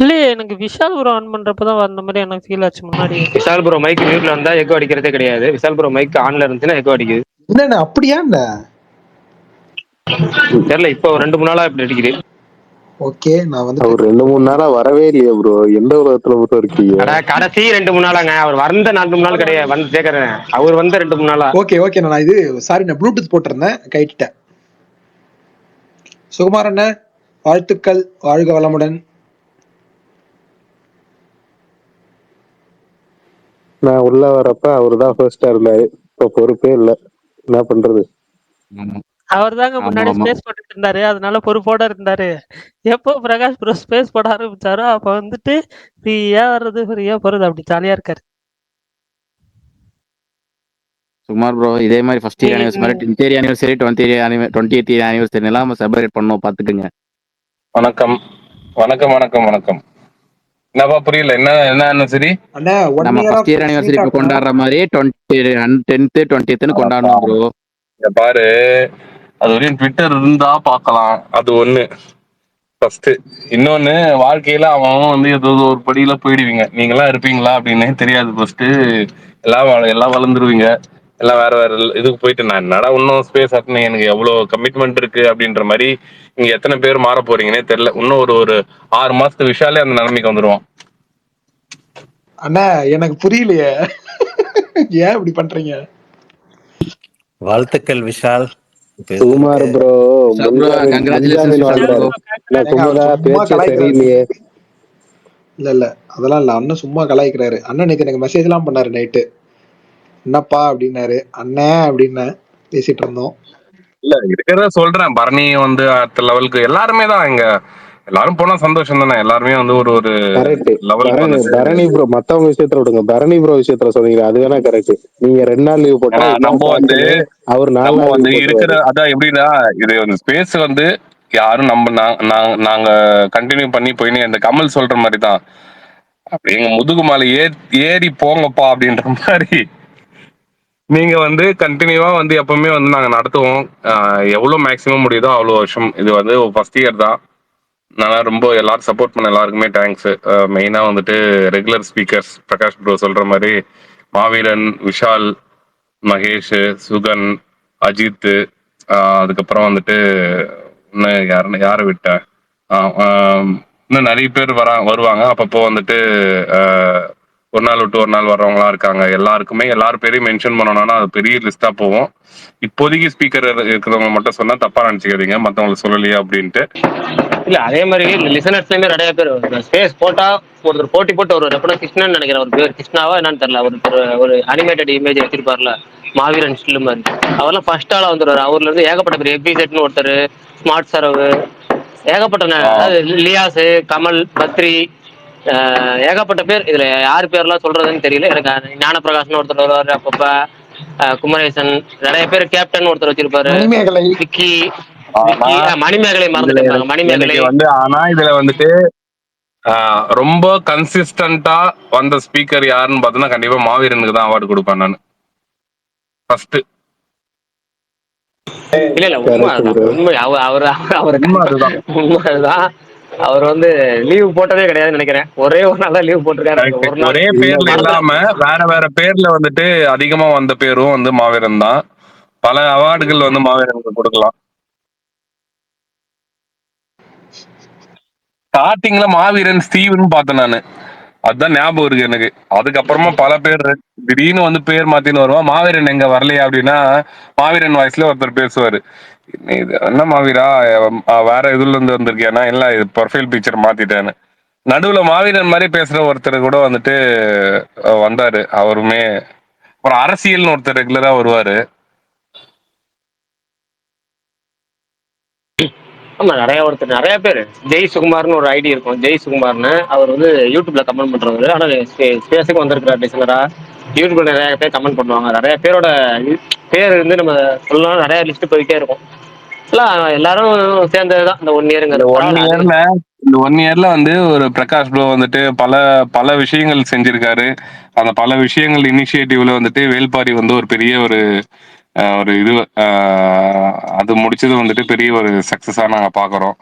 இல்லையே, எனக்கு விஷால் ப்ரோ ஆன் பண்றப்பதான் வந்த மாதிரி எனக்கு ஃபீல் ஆச்சு முன்னாடி. விஷால் ப்ரோ மைக் மியூட்ல இருந்தா எக்கோ அடிக்கிறதே கிடையாது. விஷால் ப்ரோ மைக் ஆன்ல இருந்துச்சுன்னா எக்கோ அடிக்குது. என்ன அப்படியா? தெரியல, இப்போ 2-3 நாளா இப்படி அடிக்குது. ஓகே, நான் வந்து அவர் 2-3 நாளா வரவே இல்லையே ப்ரோ. எந்த உலகத்துல மட்டும் இருக்கீங்க? கடைசி 2-3 நாளாங்க. அவர் வந்த 4-3 நாள் கிடையாது. வந்து கேக்குறேன், அவர் வந்த 2-3 நாளா. ஓகே நான் இது சாரி, நான் ப்ளூடூத் போட்டிருந்தேன், கைட்டிட்டேன். சுகுமார் அண்ணன், வாழ்த்துக்கள், வாழ்க வளமுடன். நான் உள்ள வரப்ப அவரு தான் ஃபர்ஸ்டா இருந்தாரு. இப்ப பொறுப்பே இல்ல, என்ன பண்றது? அவர் தாங்க முன்னாடி ஸ்பேஸ் போட்டுட்டு இருந்தாரு, அதனால பொறுப்போட இருந்தாரு. எப்போ பிரகாஷ் ப்ரோ ஸ்பேஸ் போட ஆரம்பிச்சாரோ அப்ப வந்துட்டு ஃப்ரீயா வர்றது ஃப்ரீயா போறது, அப்படி ஜாலியா இருக்காரு. சுமார் ப்ரோ இதே மாதிரி ஃபர்ஸ்ட் இயர் ஆனிவர்சரி மாதிரி 10th year anniversary 20th year anniversary எல்லாம் நம்ம செலிப்ரேட் பண்ணோம், பாத்துக்குங்க. வணக்கம் வணக்கம் வணக்கம் வணக்கம். என்னப்பா புரியல, என்ன ஆனிவர்சரி? நம்ம ஃபர்ஸ்ட் இயர் ஆனிவர்சரி இப்ப கொண்டாடுற மாதிரி 10th 20th கொண்டாடணும் ப்ரோ. பாரு, அது வரையும் ட்விட்டர் இருந்தா பாக்கலாம், அது ஒண்ணு ஃபர்ஸ்ட். இன்னொன்னு, வாழ்க்கையில அவன் வந்து ஏதோ ஒரு படியில போயிடுவீங்க, நீங்க எல்லாம் இருப்பீங்களா அப்படின்னே தெரியாது. ஃபர்ஸ்ட் எல்லாம் வளர்ந்துருவீங்க, எல்லாம் வேற வேற இதுக்கு போயிட்டு, நான் என்னடா இன்னும் ஸ்பேஸ் ஆட்டினேன், எனக்கு எவ்வளவு கமிட்மெண்ட் இருக்கு அப்படின்ற மாதிரி. இங்க எத்தனை பேர் மாற போறீங்கன்னே தெரியல. இன்னும் ஒரு 6 மாசத்து விஷாலே அந்த நிலைமைக்கு வந்துருவான். அண்ணா எனக்கு புரியலையே, ஏன் இப்படி பண்றீங்க? வாழ்த்துக்கள் விஷால். சுகுமார் ப்ரோ முன்ஜாமீன் வாங்குறாரு. குமுதா பேச்சே சரியில்லையே. இல்ல அதெல்லாம் இல்ல, அண்ணன் சும்மா கலாய்க்கிறாரு. அண்ணன் நேத்து எனக்கு மெசேஜ் எல்லாம் பண்ணாரு நைட்டு, என்னப்பா அப்படின்னாரு. அண்ணன் அப்படின்னு பேசிட்டு இருந்தோம். இல்ல இருக்கிறத சொல்றேன், பரணி வந்து அடுத்த லெவலுக்கு எல்லாருமே தான். இங்க எல்லாரும் போனா சந்தோஷம் தானே. எல்லாருமே வந்து ஒரு லெவலுக்கு வந்து பரணி ப்ரோ மத்தவங்க விஷயத்துல விடுங்க, பரணி ப்ரோ விஷயத்துல சொன்னீங்க, அது வேணா கரெக்ட். நீங்க 2 நாள் லீவ் போட்டா நம்ம வந்து அவர் 4 நாள் வந்து லீவ் இருக்கிற, அதான் எப்படின்னா, இது வந்து ஸ்பேஸ் வந்து யாரும் நம்ம நாங்க கண்டினியூ பண்ணி போயின்னு இந்த கமல் சொல்ற மாதிரி தான். அப்படி எங்க முதுகு மேல ஏறி போங்கப்பா அப்படின்ற மாதிரி நீங்க வந்து கண்டினியூவா வந்து எப்பவுமே வந்து நாங்க நடத்துவோம். எவ்வளவு மேக்சிமம் முடியுதோ அவ்வளவு வருஷம். இது வந்து ஃபர்ஸ்ட் இயர் தான். நல்லா ரொம்ப எல்லாரும் சப்போர்ட் பண்ண எல்லாருக்குமே தேங்க்ஸ். மெயினா வந்துட்டு ரெகுலர் ஸ்பீக்கர்ஸ் பிரகாஷ் ப்ரோ சொல்ற மாதிரி மாவீரன், விஷால், மகேஷ், சுகன், அஜித், அதுக்கப்புறம் வந்துட்டு இன்னும் யாரை விட்டேன், இன்னும் நிறைய பேர் வருவாங்க அப்பப்போ வந்துட்டு. ஒரு நாள் விட்டு ஒரு நாள் வர்றவங்களா இருக்காங்க. எல்லாருக்குமே எல்லாரும் பேரையும் மென்ஷன் பண்ணணும்னா அது பெரிய லிஸ்டா போவோம். இப்போதைக்கு ஸ்பீக்கர் இருக்கிறவங்க மட்டும் சொன்னா தப்பா நினைச்சுக்காதீங்க, மத்தவங்களுக்கு சொல்லலையா அப்படின்ட்டு. இல்ல அதே மாதிரி லிசனர்ஸ்லயுமே நிறைய பேர் ஸ்பேஸ் போட்டா ஒருத்தர் போட்டி போட்டு வருவார். எப்படின்னா கிருஷ்ணன் நினைக்கிறேன், ஒரு பேர் கிருஷ்ணாவா என்னன்னு தெரியல. ஒரு அனிமேட்டட் இமேஜ் வச்சிருப்பார்ல, மாவீரன் ஸ்டில் மாதிரி. அவர்லாம் ஃபர்ஸ்ட் ஆளா வந்துருவாரு. அவர்ல இருந்து ஏகப்பட்ட பேர், எபிசெட்னு ஒருத்தர், ஸ்மார்ட் சரவு, ஏகப்பட்ட அதாவது லியாஸ், கமல், பத்ரி, ஏகப்பட்ட பேர். இதுல யாரு பேர்லாம் சொல்றதுன்னு தெரியல எனக்கு. ஞானப்பிரகாஷ்னு ஒருத்தர் வருவாரு அப்பப்ப, குமரேசன், நிறைய பேர். கேப்டன் ஒருத்தர் வச்சிருப்பாரு, விக்கி, மணிமேகலை மறந்துட்டாங்க. மணிமேகலை வந்து ஆனா இதுல வந்துட்டு ரொம்ப கன்சிஸ்டன்டா வந்த ஸ்பீக்கர் யாருன்னு பார்த்தோன்னா கண்டிப்பா மாவீரனுக்கு தான் அவார்டு கொடுப்பேன் நான் ஃபர்ஸ்ட். இல்ல உண்மை அதுதான். உண்மை அதுதான். அவர் வந்து லீவ் போட்டதே கிடையாதுன்னு நினைக்கிறேன். ஒரே ஒரு நாள் தான் லீவ் போட்டிருக்காரு. அந்த ஒரு நாள் ஒரே இல்ல பேர்ல bro. இல்லாம வேற வேற பேர்ல வந்துட்டு அதிகமா வந்த பேரும் வந்து மாவீரன் தான். பல அவார்டுகள் வந்து மாவீரனுக்கு கொடுக்கலாம். ஸ்டார்டிங்ல மாவீரன் ஸ்டீவன் பார்த்தேன் நானு. அதுதான் ஞாபகம் இருக்கு எனக்கு. அதுக்கப்புறமா பல பேர் திடீர்னு வந்து பேர் மாத்தின்னு வருவான். மாவீரன் எங்க வரலையா அப்படின்னா மாவீரன் வாய்ஸ்ல ஒருத்தர் பேசுவாரு. இது என்ன மாவீரா, வேற இதுல இருந்து வந்திருக்கியானா? இல்ல, இது ப்ரொஃபைல் பிக்சர் மாத்திட்டேன்னு. நடுவுல மாவீரன் மாதிரி பேசுற ஒருத்தர் கூட வந்துட்டு வந்தாரு. அவருமே ஒரு அரசியல்னு ஒருத்தர் ரெகுலரா வருவாரு. ஆமா, நிறைய பேர். ஜெய் சுகுமார்னு ஒரு ஐடி இருக்கும். ஜெய் சுகுமார்னு அவர் வந்து யூடியூப்ல கமெண்ட் பண்றவரு. ஆனா ஸ்பேஸுக்கு வந்திருக்கிறார் டிசைனரா. யூடியூப்ல நிறைய பேர் கமெண்ட் பண்ணுவாங்க. நிறைய பேரோட பேர் வந்து நம்ம சொல்லலாம், நிறைய லிஸ்ட் போயிட்டே இருக்கும். எல்லாரும் சேர்ந்ததுதான் இந்த 1 இந்த இயருங்கிறது. இந்த 1 இயர்ல வந்து ஒரு பிரகாஷ் ப்ரோ வந்துட்டு பல பல விஷயங்கள் செஞ்சிருக்காரு. அந்த பல விஷயங்கள் இனிஷியேட்டிவ்ல வந்துட்டு வேல்பாரி வந்து ஒரு பெரிய ஒரு இது அது முடிச்சது வந்துட்டு பெரிய ஒரு சக்சஸா நாங்க பாக்குறோம்.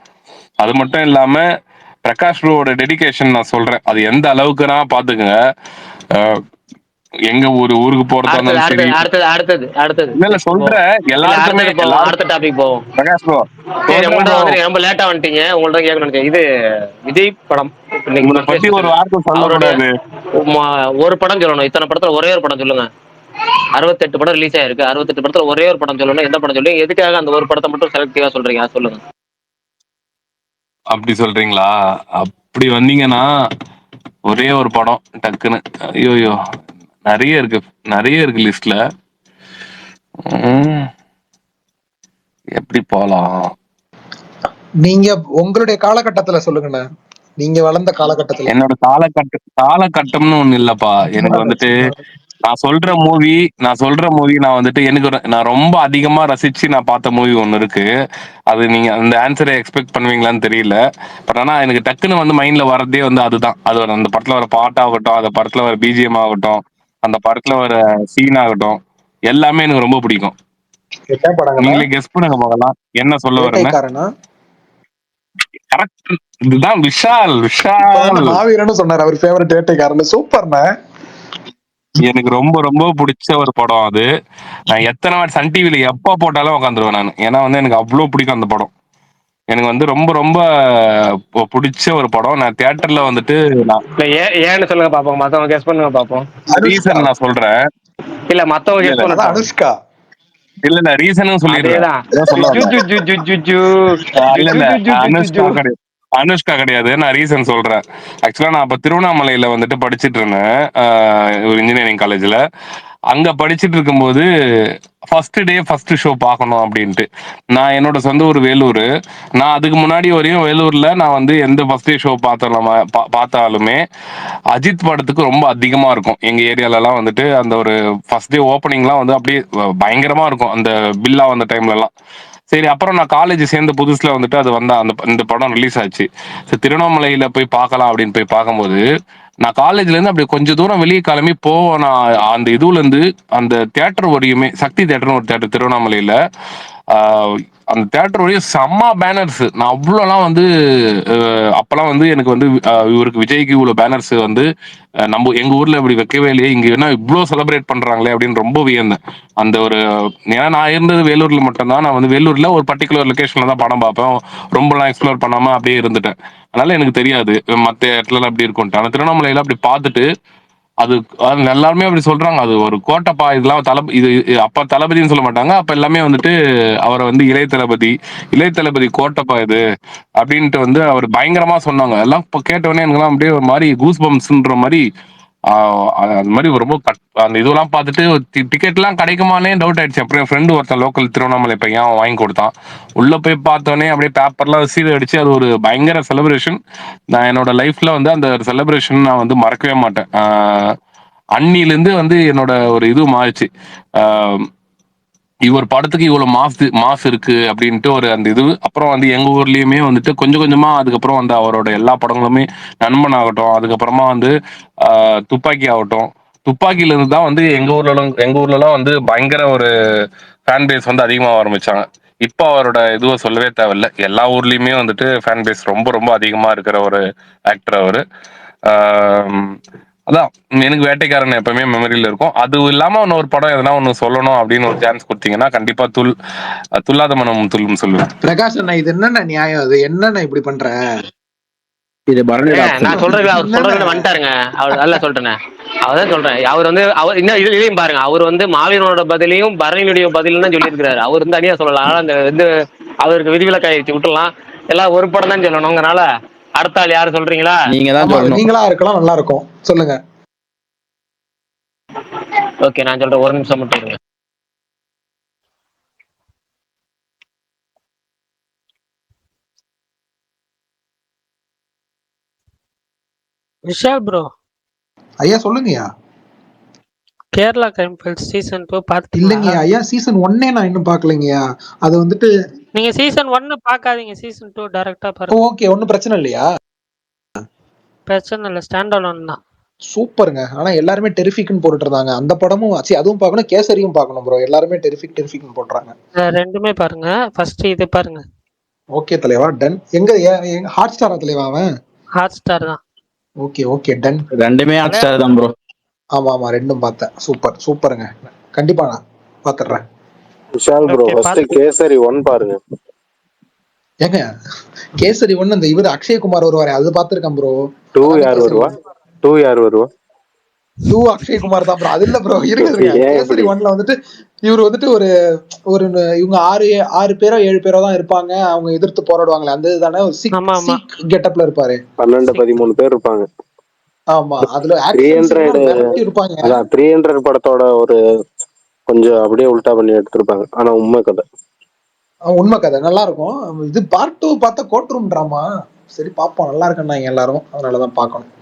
அது மட்டும் இல்லாம பிரகாஷ் ப்ரோவோட டெடிகேஷன் நான் சொல்றேன். அது எந்த அளவுக்குன்னா பாத்துக்கங்க. எங்க ஊருக்கு போறதா இருந்தாலும் சரி. அடுத்தது இல்ல சொல்றேன், எல்லாருக்குமே அடுத்த டாபிக் போவோம். பிரகாஷ் ப்ரோ ரொம்ப லேட்டா வந்துட்டீங்க. உங்கள்ட்ட கேட்கணும். இது விஜய் படம் உங்களை பத்தி ஒரு வார்த்தை சொல்லக்கூடாது. ஒரு படம் சொல்லணும். இத்தனை படத்துல ஒரே ஒரு படம் சொல்லுங்க. 68 படம் ரிலீஸ் ஆயிருக்கு. 68 படத்துல ஒரே ஒரு படம் சொல்லணும். எந்த படம் சொல்லுங்க? எதுக்காக அந்த ஒரு படத்தை மட்டும் செலக்டிவா சொல்றீங்க? சொல்லுங்க. அப்படி சொல்றீங்களா? அப்படி வந்தீங்கன்னா ஒரே ஒரு படம் டக்குன்னு, ஐயோ நிறைய இருக்கு லிஸ்ட்ல. எப்படி போலாம்? நீங்க உங்களுடைய காலகட்டத்துல சொல்லுங்கண்ணா. நீங்க வளர்ந்த காலகட்டத்துல. என்னோட காலகட்டம்னு ஒண்ணு இல்லப்பா. எனக்கு வந்துட்டு நான் சொல்ற மூவி நான் வந்துட்டு நான் ரொம்ப அதிகமா ரசிச்சு நான் பார்த்த மூவி ஒண்ணு இருக்கு. அது நீங்க அந்த ஆன்சரை எக்ஸ்பெக்ட் பண்ணுவீங்களான்னு தெரியல. பட் ஆனா எனக்கு டக்குன்னு வந்து மைண்ட்ல வர்றதே வந்து அதுதான். அது அந்த படத்துல வர பாட்டாகட்டும், அந்த படத்துல வர பிஜிஎம் ஆகட்டும், அந்த படத்துல வர சீன் ஆகட்டும், எல்லாமே எனக்கு ரொம்ப பிடிக்கும். நீங்களே கெஸ் பண்ணுங்க பார்க்கலாம் என்ன சொல்ல வரேன்னு. கரெக்ட். இதுதான் விஷால். மாவீரன் சொன்னார் அவர் ஃபேவரட் வேட்டைக்காரன். சூப்பர்ண்ணா. எனக்கு ரொம்ப ரொம்ப பிடிச்ச ஒரு படம் அது. நான் எத்தனை வாட்டி சன் டிவில எப்ப போட்டாலும் உட்காந்துருவேன் நான். ஏன்னா வந்து எனக்கு அவ்வளவு பிடிக்கும் அந்த படம். எனக்கு வந்து ரொம்ப ரொம்ப பிடிச்ச ஒரு படம். நான் தியேட்டர்ல வந்துட்டு ஏன்னு சொல்லுங்க பாப்போம். மத்தவங்க கெஸ் பண்ணுங்க பாப்போம். ரீசன் நான் சொல்றேன். இல்ல மத்தவங்க கெஸ் பண்ணுங்க. அனுஷ்கா. இல்ல ரீசனும் சொல்லிடுறேன். அனுஷ்கா கிடையாது. நான் ரீசன் சொல்றேன். ஆக்சுவலா நான் அப்ப திருவண்ணாமலையில வந்துட்டு படிச்சுட்டு இருந்தேன், ஒரு இன்ஜினியரிங் காலேஜ்ல. அங்க படிச்சுட்டு இருக்கும்போது ஃபர்ஸ்ட் ஷோ பார்க்கணும் அப்படின்ட்டு, நான் என்னோட சொந்த ஊர் வேலூர். நான் அதுக்கு முன்னாடி வரையும் வேலூர்ல நான் வந்து எந்த ஃபர்ஸ்ட் டே ஷோ பார்த்தாலுமே அஜித் படத்துக்கு ரொம்ப அதிகமா இருக்கும். எங்க ஏரியாலலாம் வந்துட்டு அந்த ஒரு ஃபர்ஸ்ட் டே ஓப்பனிங்லாம் வந்து அப்படியே பயங்கரமா இருக்கும் அந்த பில்லா வந்த டைம்ல எல்லாம். சரி, அப்புறம் நான் காலேஜ் சேர்ந்த புதுசுல வந்துட்டு அது வந்தா இந்த படம் ரிலீஸ் ஆச்சு. சரி, திருவண்ணாமலையில போய் பார்க்கலாம் அப்படின்னு போய் பார்க்கும்போது, நான் காலேஜ்ல இருந்து அப்படி கொஞ்சம் தூரம் வெளியே கிளம்பி நான் அந்த இதுல இருந்து அந்த தியேட்டர் வரையுமே, சக்தி தியேட்டர்னு ஒரு தியேட்டர் திருவண்ணாமலையில, அந்த தியேட்டர் வரையும் செம்ம பேனர்ஸ். நான் அவ்வளோலாம் வந்து அப்பெல்லாம் வந்து எனக்கு வந்து இவருக்கு விஜய்க்கு இவ்வளவு பேனர்ஸ் வந்து நம்ம எங்க ஊர்ல இப்படி வைக்கவே இல்லையே, இங்க என்ன இவ்வளவு செலிப்ரேட் பண்றாங்களே அப்படின்னு ரொம்ப வியந்தேன். அந்த ஒரு ஏன்னா நான் இருந்தது வேலூர்ல மட்டும்தான். நான் வந்து வேலூர்ல ஒரு பர்டிகுலர் லொகேஷன்ல தான் படம் பார்ப்பேன். ரொம்பலாம் எக்ஸ்ப்ளோர் பண்ணாம அப்படியே இருந்துட்டேன். அதனால எனக்கு தெரியாது மற்ற இடத்துல அப்படி இருக்கும்ட்டு. ஆனா திருவண்ணாமலையில அப்படி பார்த்துட்டு அது எல்லாருமே அப்படி சொல்றாங்க, அது ஒரு கோட்டைப்பா, இதெல்லாம் இது அப்ப தளபதினு சொல்ல மாட்டாங்க. அப்ப எல்லாமே வந்துட்டு அவரை வந்து இளைய தளபதி கோட்டைப்பா இது அப்படின்ட்டு வந்து அவர் பயங்கரமா சொன்னாங்க. எல்லாம் இப்ப கேட்டவொடனே எனக்குலாம் அப்படியே ஒரு மாதிரி கூஸ் பம்ப்ஸ்ன்ற மாதிரி, அந்த மாதிரி ரொம்ப அந்த இதெல்லாம் பார்த்துட்டு டிக்கெட் எல்லாம் கிடைக்குமானே டவுட் ஆயிடுச்சு. அப்புறம் என் ஃப்ரெண்டு ஒருத்தன் லோக்கல் திருவண்ணாமலை பையன், அவன் வாங்கி கொடுத்தான். உள்ள போய் பார்த்தோன்னே அப்படியே பேப்பர்லாம் சீல் அடிச்சு அது ஒரு பயங்கர செலிப்ரேஷன். நான் என்னோட லைஃப்ல வந்து அந்த செலிப்ரேஷன் நான் வந்து மறக்கவே மாட்டேன். அன்னிலிருந்து வந்து என்னோட ஒரு இது மாறிச்சு. இவர் படத்துக்கு இவ்வளவு மாஸ் இருக்கு அப்படின்ட்டு ஒரு அந்த இது. அப்புறம் வந்து எங்க ஊர்லயுமே வந்துட்டு கொஞ்சம் கொஞ்சமா அதுக்கப்புறம் வந்து அவரோட எல்லா படங்களுமே, நண்பன் ஆகட்டும், அதுக்கப்புறமா வந்து துப்பாக்கி ஆகட்டும், துப்பாக்கியில இருந்து தான் வந்து எங்க ஊர்ல எல்லாம் வந்து பயங்கர ஒரு ஃபேன் பேஸ் வந்து அதிகமாக ஆரம்பிச்சாங்க. இப்போ அவரோட இதுவை சொல்லவே தேவையில்ல. எல்லா ஊர்லயுமே வந்துட்டு ஃபேன் பேஸ் ரொம்ப ரொம்ப அதிகமா இருக்கிற ஒரு ஆக்டர் அவரு. அதான் எனக்கு வேட்டைக்காரன் எப்பவுமே மெமரியில இருக்கும். அது இல்லாம இன்னொரு படம் எதனா ஒண்ணு சொல்லணும் அப்படின்னு ஒரு சான்ஸ் கொடுத்தீங்கன்னா கண்டிப்பா துல்லாத மனம் துள்ளும் சொல்லுவேன். பிரகாஷ் அண்ணா இது என்னண்ணா நியாயம்? அது என்னண்ணா இப்படி பண்ற? இது பரணியோட நான் ஆப்ஷன். சொல்றது அவர் சொல்றது வந்துட்டாருங்க. அவர் நல்லா சொல்றேன். அவர்தான் சொல்றேன். அவர் வந்து அவர் இன்னும் இதுலயும் பாருங்க, அவர் வந்து மாவீரனோட பதிலையும் பரணியுடைய பதிலும் தான் சொல்லியிருக்கிறாரு. அவர் வந்து தனியா சொல்லலாம். ஆனா அந்த வந்து அவருக்கு விதிவிலக்காயிடுச்சு, விட்டுலாம். எல்லாம் ஒரு படம் தான் சொல்லணுங்கிறனால அடுத்த ஆள் யாரு சொல்றீங்களா? நீங்க தான் ஆமா, சொல்லணும். நீங்களா இருக்கலாம், நல்லா இருக்கும். சொல்லுங்க. ஓகே, நான் சொல்றேன். ஒரு நிமிஷம் மட்டும் இருங்க. விஷால் ப்ரோ, ஐயா சொல்லுங்கய்யா. Kerala crime files season 2 பார்த்துட்டீங்களா? இல்லைங்கய்யா, ஐயா சீசன் 1 நான் இன்னும் பாக்கலைங்கய்யா. அது வந்துட்டு நீங்க சீசன் 1 பார்க்காதீங்க, சீசன் 2 டைரக்டா பாருங்க. ஓகே, ஒன்றும் பிரச்சனை இல்லையா? பிரச்சனை இல்லை, ஸ்டாண்ட் அலோன் தான். சூப்பருங்க. ஆனா எல்லாருமே டெரிஃபிக்னு போட்டுட்டு இருந்தாங்க. அந்த படமும் அதுவும் பார்க்கணும், கேசரியும் பார்க்கணும் ப்ரோ. எல்லாருமே டெரிஃபிக்னு போடுறாங்க. ரெண்டுமே பாருங்க. ஃபர்ஸ்ட் இது பாருங்க. ஓகே தலைவா, டன். எங்க ஹாட் ஸ்டாரா தலைவா அவன்? ஹாட் ஸ்டார் தான். Okay okay, done. ரெண்டுமே ஹாட் ஸ்டார் தான் ப்ரோ. ஆமா ஆமா, ரெண்டும் பார்த்தேன். சூப்பருங்க. கண்டிப்பா நான் பாத்துறேன். விஷால் ப்ரோ ஃபர்ஸ்ட் கேசரி 1 பாருங்க. ஏங்க கேசரி 1 அந்த இவர் அக்ஷய்குமார் வருவாரு, அது பாத்துருக்கேன் ப்ரோ. 2 யார் வருவா? 2 அக்ஷய்குமார் தான் ப்ரோ. அது இல்ல ப்ரோ, இருக்குது. கேசரி 1ல வந்துட்டு இவர் வந்துட்டு ஒரு இவங்க 6 பேரோ 7 பேரோ தான் இருப்பாங்க. அவங்க எதிர்த்து போராடுவாங்களே, அந்த இதுதானே. சிக் கெட்டப்ல இருப்பாரு. 12-13 பேர் இருப்பாங்க. ஆமா, அதுல ஆக்ஷன்ஸ் இருப்பாங்க. அதான் 300 படத்தோட ஒரு கொஞ்சம் அப்படியே உல்டா பண்ணி எடுத்திருப்பாங்க. ஆனா உண்மை கதை நல்லா இருக்கும். இது பார்ட் 2 பார்த்தா கோர்ட் ரூம் டிராமா. சரி பாப்போம், நல்லா இருக்குன்னாங்க எல்லாரும், அதனாலதான் பார்க்கணும்.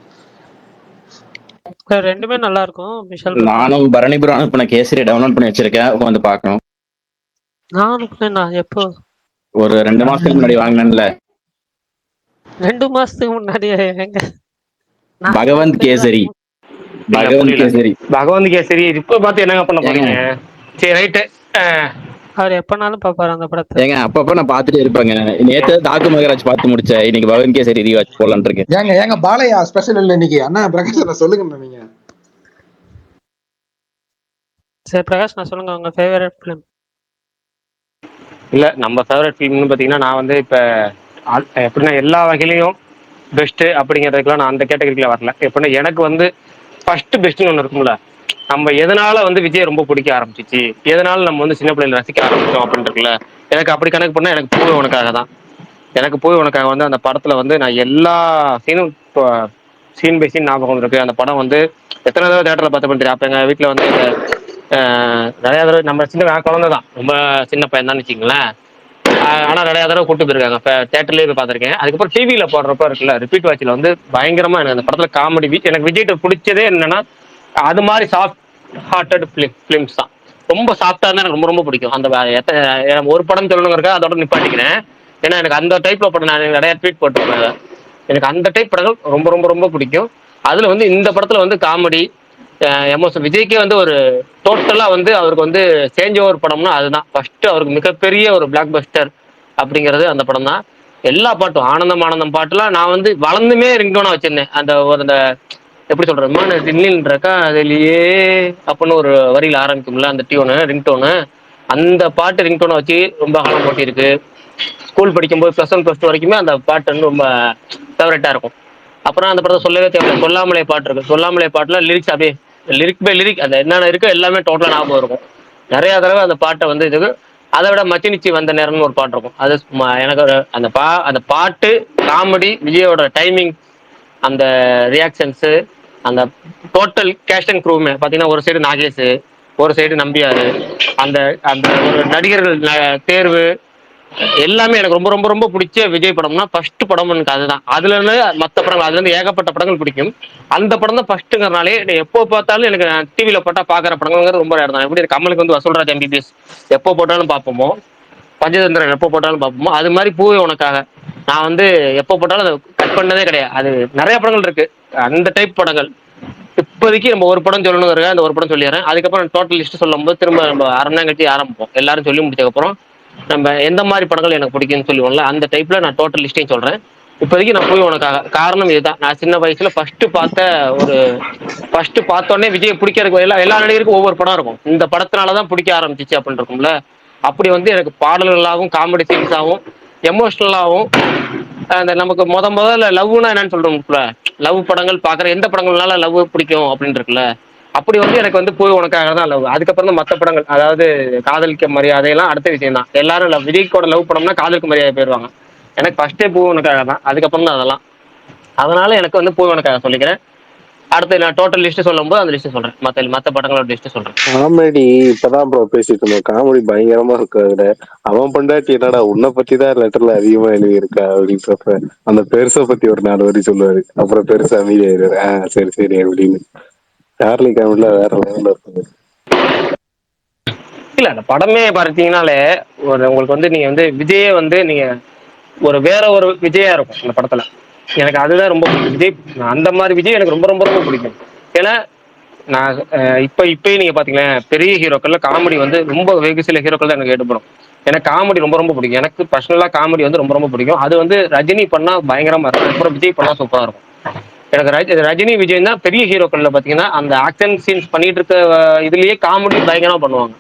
ரெண்டுமே நல்லா இருக்கும். விஷால் நானும் பரணி ப்ரோ அனுப்பின கேசரி டவுன்லோட் பண்ணி வச்சிருக்கேன், உட்காந்து பார்க்கணும். நான் எப்போ ஒரு 2 மாசத்துக்கு முன்னாடி வாங்கினேன்ல. 2 மாசத்துக்கு முன்னாடியே எங்க? பகவந்த் கேசரி. பகவந்த் கேசரி இப்ப பார்த்து என்னங்க பண்ண போறீங்க? சரி ரைட்டு. அவர் எப்பனாலும் பாப்பாரு அந்த படத்தை. ஏங்க அப்பப்ப நான் பாத்துட்டே இருப்பேங்க. நேத்து தாக்கு மகராஜ் பார்த்து முடிச்சேன். இன்னைக்கு பகவந்த் கேசரி ரீவாட்ச் போலான்னு இருக்கேன். ஏங்க பாலையா ஸ்பெஷல் இல்ல இன்னைக்கு? அண்ணா பிரகாஷ் சொல்லுங்க நீங்க. சரி பிரகாஷ், நான் சொல்லுங்க உங்க ஃபேவரட் ஃபிலிம். இல்ல, நம்ம ஃபேவரட் ஃபிலிம்னு பாத்தீங்கன்னா நான் வந்து இப்ப எப்படின்னா எல்லா வகையிலையும் பெஸ்ட் அப்படிங்கிறதுக்குலாம் நான் அந்த கேட்டகரிக்குள்ள வரல. எப்படின்னா எனக்கு வந்து ஃபர்ஸ்ட் பெஸ்ட்னு ஒன்று இருக்கும்ல. நம்ம எதனால வந்து விஜய் ரொம்ப பிடிக்க ஆரம்பிச்சிச்சு, எதனால நம்ம வந்து சின்ன பிள்ளைல ரசிக்க ஆரம்பிச்சோம் அப்படின்னு இருக்குல்ல. எனக்கு அப்படி கணக்கு பண்ணா எனக்கு பூவே உனக்காக தான். எனக்கு பூவே உனக்காக வந்து அந்த படத்துல வந்து நான் எல்லா சீனும் சீன் பை சீன் ஞாபகம் இருக்கு. அந்த படம் வந்து எத்தனை தடவை தேட்டரில் பார்த்த பண்ணி தெரியும். அப்போ எங்கள் வீட்டில் வந்து நிறையா தடவை, நம்ம சின்ன குழந்தை தான், ரொம்ப சின்ன பையன் தான் வச்சுங்களேன். ஆனால் நிறையா தடவை கூட்டு போயிருக்காங்க. இப்போ தேட்டர்லேயே போய் பார்த்துருக்கேன். அதுக்கப்புறம் டிவியில் போடுறப்ப இருக்குல்ல, ரிப்பீட் வாட்சில் வந்து பயங்கரமாக எனக்கு அந்த படத்தில் காமெடி. எனக்கு விஜய்கிட்ட பிடிச்சதே என்னன்னா அது மாதிரி சாஃப்ட் ஹார்ட்டட் ஃபிலிம்ஸ் தான். ரொம்ப சாஃப்டாக இருந்தால் எனக்கு ரொம்ப ரொம்ப பிடிக்கும். அந்த ஒரு படம் சொல்லணுங்கிறக்கா அதோட நிப்பாட்டிக்கிறேன். ஏன்னா எனக்கு அந்த டைப்ல படம் நான் நிறைய ட்வீட் போட்டிருக்கேன். எனக்கு அந்த டைப் படங்கள் ரொம்ப ரொம்ப ரொம்ப பிடிக்கும். அதில் வந்து இந்த படத்தில் வந்து காமெடி எமோஷன். விஜய்க்கே வந்து ஒரு டோட்டலாக வந்து அவருக்கு வந்து சேஞ்ச் ஓவர் படம்னா அதுதான் ஃபர்ஸ்ட். அவருக்கு மிகப்பெரிய ஒரு பிளாக் பஸ்டர் அப்படிங்கிறது அந்த படம் தான். எல்லா பாட்டும் ஆனந்தம் பாட்டுலாம் நான் வந்து வளர்ந்துமே ரிங்டோனா வச்சிருந்தேன். அந்த எப்படி சொல்றது, இன்னின்றக்கா அதுலயே அப்படின்னு ஒரு வரியில் ஆரம்பிக்கும்ல அந்த டியூனு, ரிங்டோனு. அந்த பாட்டு ரிங்டோனை வச்சு ரொம்ப காலம் போட்டிருக்கு. ஸ்கூல் படிக்கும்போது +1 +2 வரைக்குமே அந்த பாட்டு வந்து ரொம்ப ஃபேவரட்டா இருக்கும். அப்புறம் அந்த படத்தை சொல்லவே தேவையில்லை, சொல்லாமலே பாட்டு இருக்கு. சொல்லாமலே பாட்டுல லிரிக்ஸ் அப்படியே லிரிக் பை லிரிக் அந்த என்னென்ன இருக்கோ எல்லாமே டோட்டலா ஞாபகம் இருக்கும். நிறைய தடவை அந்த பாட்டை வந்து இதுக்கு. அதை விட மச்சினிச்சி வந்த நேரம்னு ஒரு பாட்டு இருக்கும். அது எனக்கு அந்த பாட்டு காமெடி, விஜயோட டைமிங், அந்த ரியாக்ஷன்ஸு, அந்த டோட்டல் கேஸ்ட் அண்ட் க்ரூமே பார்த்தீங்கன்னா ஒரு சைடு நாகேஷ், ஒரு சைடு நம்பியார், அந்த அந்த ஒரு நடிகர்கள் தேர்வு எல்லாமே எனக்கு ரொம்ப ரொம்ப ரொம்ப பிடிச்ச விஜய் படம்னா ஃபர்ஸ்ட் படம் எனக்கு அதுதான். அதுல இருந்து மற்ற படங்கள், அதுல இருந்து ஏகப்பட்ட படங்கள் பிடிக்கும். அந்த படம் தான் ஃபர்ஸ்ட்டுங்கிறனாலே எப்போ பார்த்தாலும் எனக்கு டிவியில போட்டா பாக்குற படங்கள் ரொம்ப ரேர் தான். எப்படி கமலுக்கு வந்து வசூல்ராஜ் MBBS எப்போ போட்டாலும் பார்ப்போமோ, பஞ்சதந்திரன் எப்போ போட்டாலும் பார்ப்போமோ, அது மாதிரி பூவே உனக்காக நான் வந்து எப்போ போட்டாலும் அதை கட் பண்ணதே கிடையாது. அது நிறைய படங்கள் இருக்கு அந்த டைப் படங்கள். இப்போதைக்கு நம்ம ஒரு படம் சொல்லணுங்கிறத அந்த ஒரு படம் சொல்லிடுறேன். அதுக்கப்புறம் டோட்டல் லிஸ்ட் சொல்லும் போது திரும்ப நம்ம 1/2 மணி நேரம் கழிச்சு ஆரம்பிப்போம். எல்லாரும் சொல்லி முடிச்சதுக்கப்புறம் நம்ம எந்த மாதிரி படங்கள் எனக்கு பிடிக்கும்னு சொல்லுவோம்ல, அந்த டைப்ல நான் டோட்டல் லிஸ்ட்டையும் சொல்றேன். இப்போதைக்கு நான் போய் உனக்காக காரணம் இதுதான். நான் சின்ன வயசுல ஃபர்ஸ்ட் பார்த்தோன்னே விஜய் பிடிக்கிறதுக்கு எல்லா நடிகருக்கும் ஒவ்வொரு படம் இருக்கும். இந்த படத்தினாலதான் பிடிக்க ஆரம்பிச்சிச்சு அப்படின்னு இருக்கும்ல. அப்படி வந்து எனக்கு பாடல்களாகவும் காமெடி சீன்ஸாகவும் எமோஷனலாகவும் அந்த நமக்கு முதல்ல லவ்னா என்னன்னு சொல்றோம்ல, லவ் படங்கள் பார்க்குற எந்த படங்கள்னால லவ் பிடிக்கும் அப்படின்னு இருக்குல்ல. அப்படி வந்து எனக்கு வந்து போய் உனக்காக தான் லவ். அதுக்கப்புறம் தான் மற்ற படங்கள், அதாவது காதலிக்க மரியாதையெல்லாம் அடுத்த விஷயம் தான். எல்லாரும் விஜய்க்கோட லவ் படம்னா காதலுக்கு மரியாதை போயிடுவாங்க. எனக்கு ஃபர்ஸ்டே பூ உனக்காக தான், அதுக்கப்புறம் தான் அதெல்லாம். அதனால எனக்கு வந்து பூ உனக்காக சொல்லிக்கிறேன். அடுத்து நான் டோட்டல் லிஸ்ட் சொல்லும்போது அந்த லிஸ்ட் சொல்றேன், மற்ற படங்களோட லிஸ்ட் சொல்றேன். காமெடி இப்பதான் ப்ரோ பேசிட்டு இருந்தோம். காமெடி பயங்கரமா இருக்கு அதுல. அவன் பொண்டாட்டி என்னடா உன்னை பத்தி தான் லெட்டர்ல அதிகமா எழுதியிருக்கா அப்படின்றப்ப அந்த பெருசை பத்தி ஒரு 4 வரி சொல்லுவாரு. அப்புறம் பெருசா அமைதியாயிருவாரு. சரி சரி அப்படின்னு. சார்லி காமெடில வேற லெவல்ல இருக்குது. இல்ல அந்த படமே பார்த்தீங்கன்னாலே உங்களுக்கு வந்து நீங்க வந்து விஜயே வந்து நீங்க வேற ஒரு விஜயா இருக்கும் அந்த படத்துல. எனக்கு அதுதான் ரொம்ப பிடிக்கும். விஜய் அந்த மாதிரி விஜய் எனக்கு ரொம்ப ரொம்ப ரொம்ப பிடிக்கும். ஏன்னா நான் இப்பயும் நீங்க பாத்தீங்களேன், பெரிய ஹீரோக்கள்ல காமெடி வந்து ரொம்ப வெகு சில ஹீரோக்கள் தான் எனக்கு எடுப்படும். எனக்கு காமெடி ரொம்ப ரொம்ப பிடிக்கும். எனக்கு பர்சனலா காமெடி வந்து ரொம்ப ரொம்ப பிடிக்கும். அது வந்து ரஜினி பண்ணா பயங்கரமா இருக்கும், அப்புறம் விஜய் பண்ணா சூப்பரா இருக்கும். எனக்கு ரஜினி விஜய் தான் பெரிய ஹீரோக்கள்ல பாத்தீங்கன்னா அந்த ஆக்ஷன் சீன்ஸ் பண்ணிட்டு இருக்க இதுலயே காமெடி பயங்கரமா பண்ணுவாங்க.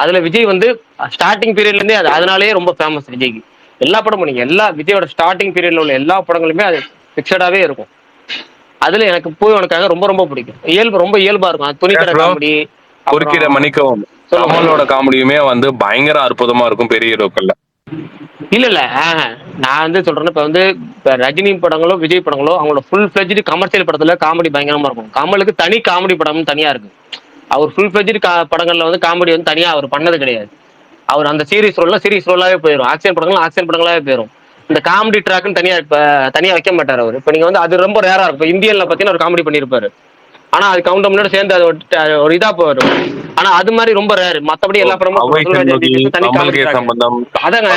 அதுல விஜய் வந்து ஸ்டார்டிங் பீரியட்ல இருந்தே அதனாலேயே ரொம்ப ஃபேமஸ் விஜய்க்கு. எல்லா படமும் நீங்க விஜயோட ஸ்டார்டிங் பீரியட்ல உள்ள எல்லா படங்களுமே அது பிக்சடாவே இருக்கும். அதுல எனக்கு போய் உனக்காக ரொம்ப ரொம்ப பிடிக்கும். ரொம்ப இயல்பா இருக்கும். அது துணிக்கடை காமெடி. குறுக்கிட மன்னிக்கவும், கமலோட காமெடியுமே வந்து பயங்கர அற்புதமா இருக்கும் பெரிய ஹீரோக்கள்ல. இல்ல நான் வந்து சொல்றேன், இப்ப ரஜினி படங்களோ விஜய் படங்களோ அவங்களோட ஃபுல் ஃபிளெஜ்டு கமர்ஷியல் படத்துல காமெடி பயங்கரமா இருக்கும். கமலுக்கு தனி காமெடி படம் தனியா இருக்கு. அவர் ஃபுல் ஃபிளெஜ்டு படங்கள்ல வந்து காமெடி வந்து தனியா அவர் பண்ணது கிடையாது. அவர் அந்த சீரிஸ் ரோலாவே போயிடும். ஆக்ஷன் படங்களாவே போயிடும். இந்த காமெடி ட்ராக்னு தனியா வைக்க மாட்டார் அவர். இப்ப நீங்க வந்து அது ரொம்ப ரேரா இருக்கும். இந்தியன்ல பாத்தீங்கன்னா ஒரு காமெடி பண்ணிருப்பாரு, ஆனா அது கவுண்டமனோட சேர்ந்து அது ஒரு இதா போயிடும். ஆனா அது மாதிரி ரொம்ப ரேர். மத்தபடி எல்லா படமும் தனி காமெடி. அதாங்க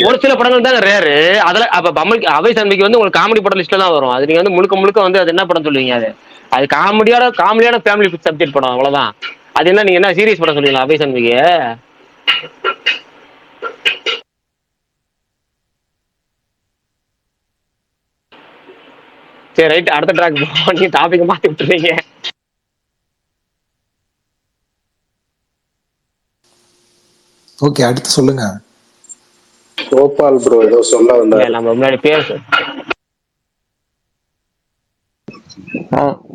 ஒரு சில படங்கள் தாங்க ரேரு. அதுல அப்ப அவை சண்முகி வந்து உங்களுக்கு காமெடி படம் லிஸ்ட்ல தான் வரும். அது நீங்க வந்து முழுக்க வந்து அது என்ன படம் சொல்லுவீங்க? அது காமெடியான ஃபேமிலி சப்ஜெக்ட் படம், அவ்வளவுதான். அது என்ன நீங்க என்ன சீரியஸ் படம் சொல்லுவீங்களா அவை சண்முகிய? சரி ரைட், அடுத்த ட்ராக் நீங்க டாபிக் மாத்தி விட்டுறீங்க. ஓகே, அடுத்து சொல்லுங்க. கோபால் ப்ரோ ஏதோ சொல்ல வந்தாரு. நம்ம முன்னாடி பேச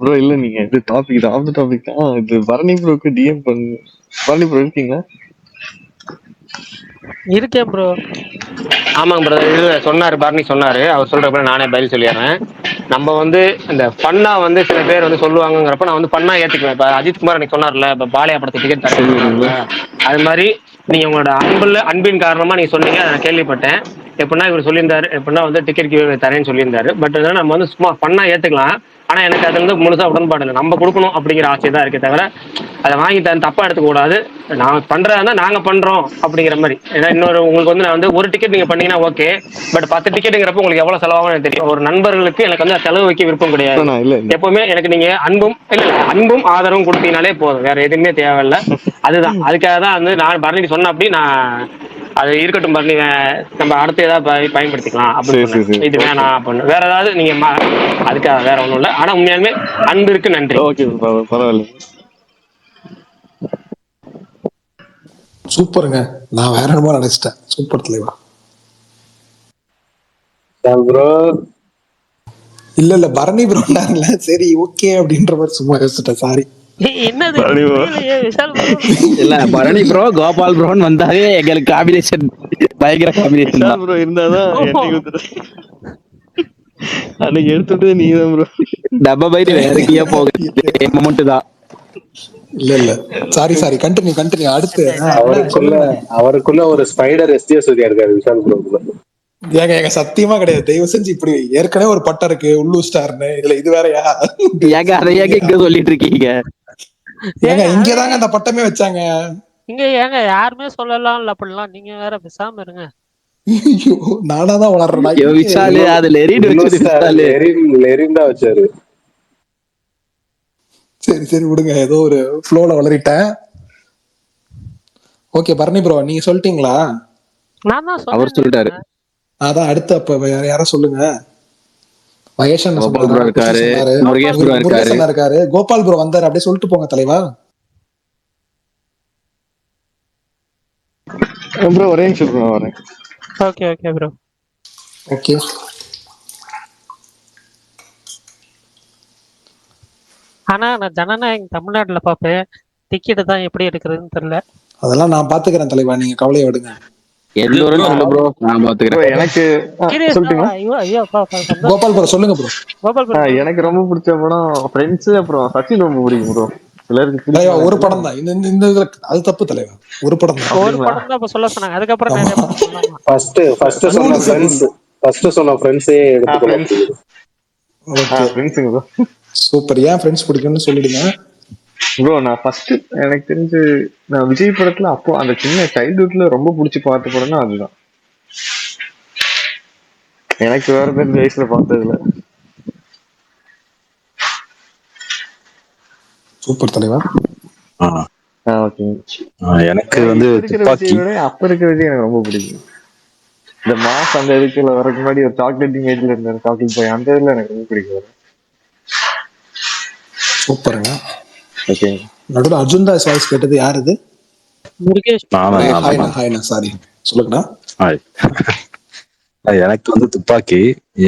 ப்ரோ இல்ல, நீங்க இது டாபிக் தான், ஆஃப் டாபிக் தான். இது பரணி ப்ரோக்கு டிஎம் பண்ணு. பரணி ப்ரோ இருக்கீங்களா? இருக்கேன் ப்ரோ. ஆமாங்க பிரதர், இது சொன்னாரு பரணி சொன்னாரு. அவர் சொல்றப்ப நானே பதில் சொல்லிடுறேன். நம்ம வந்து இந்த பண்ணா வந்து சில பேர் வந்து சொல்லுவாங்கிறப்ப நான் வந்து பண்ணா ஏத்துக்குவேன். இப்ப அஜித் குமார் அன்னைக்கு சொன்னார்ல, இப்ப பாலியா படத்துக்கு டிக்கெட் தரேன், அது மாதிரி நீங்க உங்களோட அன்பின் காரணமா நீங்க சொன்னீங்க, அதை நான் கேள்விப்பட்டேன். எப்படின்னா இவர் சொல்லியிருந்தாரு, எப்படின்னா வந்து டிக்கெட் தரேன்னு சொல்லியிருந்தாரு. பட் நம்ம வந்து சும்மா பண்ணா ஏத்துக்கலாம். ஆனா எனக்கு அது வந்து முழுசா உடன்பாடு இல்லை. நம்ம கொடுக்கணும் அப்படிங்கிற ஆசை தான் இருக்கே தவிர அதை வாங்கி தப்பா எடுத்துக்க கூடாது. நான் பண்றதா நாங்க பண்றோம் அப்படிங்கிற மாதிரி. ஏன்னா இன்னொரு உங்களுக்கு வந்து நான் வந்து ஒரு டிக்கெட் நீங்க பண்ணீங்கன்னா ஓகே, பட் 10 டிக்கெட்டுங்கிறப்ப உங்களுக்கு எவ்வளவு செலவாகும் எனக்கு தெரியும். ஒரு நண்பர்களுக்கு எனக்கு வந்து செலவு வைக்க விருப்பம் கிடையாது. எப்பவுமே எனக்கு நீங்க அன்பும் ஆதரவும் கொடுத்தீங்கனாலே போதும், வேற எதுவுமே தேவையில்லை. அதுதான், அதுக்காக தான் வந்து நான் பரணி சொன்ன அப்படி நான் அது இருக்கட்டும் பரணி, நம்ம அடுத்து ஏதாவது பயன்படுத்திக்கலாம் அப்படின்னு. இது வேணாம் அப்படின்னு வேற ஏதாவது நீங்க அதுக்காக வேற ஒண்ணும் இல்லை. ஆனா உண்மையாலுமே அன்பிற்கு நன்றி. ஓகே பரவாயில்ல. சூப்பருங்க, நான் வேற என்னமோ நினைச்சிட்டேன். சூப்பர் தலைவா. ப்ரோ இல்ல பரணி ப்ரோ சரி ஓகே அப்படின்ற மாதிரி சும்மா யோசிச்சிட்டேன், சாரி. என்னது விஷால் ப்ரோ? இல்ல பரணி ப்ரோ கோபால் ப்ரோன்னு வந்தாலே எங்களுக்கு காம்பினேஷன் பயங்கர காம்பினேஷன் தான் ப்ரோ. இருந்தாதான் அன்னைக்கு எடுத்துட்டு நீதான் ப்ரோ. டப்பா பைட்டு வேற எங்கேயோ போகுது மொமெண்ட் தான். இல்ல சாரி கண்டினியூ. அடுத்து அவருக்குள்ள ஒரு ஸ்பைடர் எஸ்டிஎஸ் இருக்காரு விஷால் ப்ரோக்குள்ள. ஏங்க சத்தியமா கிடையாது. தயவு செஞ்சு இப்படி ஏற்கனவே ஒரு பட்டம் இருக்கு உள்ளூர் ஸ்டார்னு, இதுல இது வேறயா? ஏங்க அதை ஏங்க இங்க சொல்லிட்டு இருக்கீங்க? ஏங்க இங்கதாங்க அந்த பட்டமே வச்சாங்க. இங்க ஏங்க யாருமே சொல்லலாம் இல்ல அப்படிலாம், நீங்க வேற பேசாம இருங்க. நானாதான் வளர்றேன். விஷாலு அதுல லெரின் தான் வச்சாரு. சரி விடுங்க, ஏதோ ஒரு ஃப்ளோல வளரிட்டேன். ஓகே பரணி ப்ரோ, நீங்க சொல்லிட்டீங்களா? நான் தான் அவர் சொல்லிட்டாரு. சொன்னேன். அதான் அடுத்து அப்ப யாரா சொல்லுங்க. மகேஷ் அண்ணா கோபால் ப்ரோ சொன்னாரா, குஷி இருக்காரு, சொன்னாரு, முருகேஷ் ப்ரோ முருகேஷ் இருக்காரு. அண்ணா இருக்காரு, கோபால் ப்ரோ வந்தாரு. அப்படியே சொல்லிட்டு போங்க தலைவா. ப்ரோ ஒரே நிமிஷம் ப்ரோ வரேன். Okay okay bro. ஓகே ஆனா நான் ஜனநாயகம் தமிழ்நாட்டுல பார்ப்பேன். டிக்கெட் தான் எப்படி எடுக்கிறதுன்னு தெரியல. அதெல்லாம் நான் பாத்துக்கிறேன் தலைவா, நீங்க கவலையை விடுங்க. எந்த ஊருன்னு சொல்லு ப்ரோ, நான் ப்ரோ பாத்துக்கிறேன். எனக்கு சீரியஸ் சொல்லிட்டுமா? ஐயோ ஐயோ அப்பா சந்தோஷம். கோபால் ப்ரோ சொல்லுங்க ப்ரோ. கோபால் ப்ரோ எனக்கு ரொம்ப பிடிச்ச படம் ஃப்ரெண்ட்ஸ், அப்புறம் சச்சின் ரொம்ப பிடிக்கும் ப்ரோ. சிலருக்கு தலைவா பிடிக்கும், ஒரு எனக்கு படம் தான் இந்த இதுல அது தப்பு தலைவா. ஒரு படம் தான். ஒரு அப்படிங்களா? படம் தான் இப்ப சொல்ல சொன்னாங்க. அதுக்கப்புறம் நிறைய ஆமா. படம் சொல்லலாமா? ஃபர்ஸ்ட் சொன்ன மூணு ஃப்ரெண்ட்ஸ், ஃப்ரெண்ட்ஸே எடுத்துக்கலாம். ஓகே ஃப்ரெண்ட்ஸுங்க ப்ரோ. சூப்பர். ஏன் ஃப்ரெண்ட்ஸ் பிடிக்கும்னு சொல்லிடுங்க. ப்ரோ நான் ஃபர்ஸ்ட் எனக்கு தெரிஞ்சு நான் விஜய் படத்துல அப்போ அந்த சின்ன சைல்ட்ஹுட்ல ரொம்ப பிடிச்சி பார்த்த படம்னா அதுதான். எனக்கு வேற தெரிஞ்ச வயசுல பார்த்ததுல. சூப்பர் தலைவா. எனக்கு இப்ப வந்து இருக்கிற துப்பாக்கி. விஜய் விட அப்ப இருக்கிற விஜய் எனக்கு ரொம்ப பிடிக்கும். இந்த மாஸ் அந்த இதுக்குள்ள வரக்கு முன்னாடி ஒரு சாக்லேட் இமேஜ்ல இருந்த சாக்லேட் பாய், அந்த இதுல எனக்கு ரொம்ப பிடிக்கும். சூப்பருங்க. ஓகே. நடுவில் அர்ஜுன் தாஸ் வாய்ஸ் கேட்டது யார் இது? முருகேஷ். ஹாய்ண்ணா சாரி சொல்லுங்கண்ணா. எனக்கு வந்து துப்பாக்கி.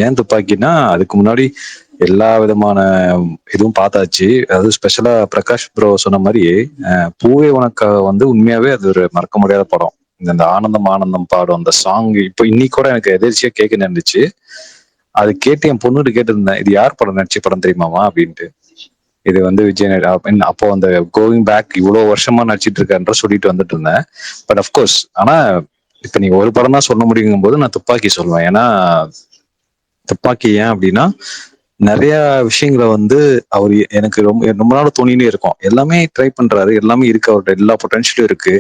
ஏன் துப்பாக்கினா அதுக்கு முன்னாடி எல்லா விதமான இதுவும் பார்த்தாச்சு. அதாவது ஸ்பெஷலா பிரகாஷ் ப்ரோ சொன்ன மாதிரி பூவே உனக்கு வந்து உண்மையாவே அது ஒரு மறக்க முடியாத படம். இந்த ஆனந்தம் ஆனந்தம் பாடும் அந்த சாங் இப்போ இன்னைக்கு கூட எனக்கு எதிர்ச்சியா கேட்க நின்றுச்சு. அது கேட்டு என் பொண்ணுட்டு கேட்டிருந்தேன், இது யார் படம், நடிச்ச படம் தெரியுமாமா அப்படின்ட்டு. இது வந்து விஜய் அப்போ அந்த கோவிங் பேக் இவ்வளவு வருஷமா நடிச்சிட்டு இருக்கான்ற சொல்லிட்டு வந்துட்டு இருந்தேன். பட் அஃப்கோர்ஸ் ஆனா இப்ப நீங்க ஒரு படம் தான் சொல்ல முடியுங்கும் போது நான் துப்பாக்கி சொல்லுவேன். ஏன்னா துப்பாக்கி ஏன் அப்படின்னா நிறைய விஷயங்களை வந்து அவர் எனக்கு ரொம்ப நாள் தோணினே இருக்கும். எல்லாமே ட்ரை பண்றாரு, எல்லாமே இருக்கு, அவர்கிட்ட எல்லா பொட்டன்ஷியலும் இருக்கு.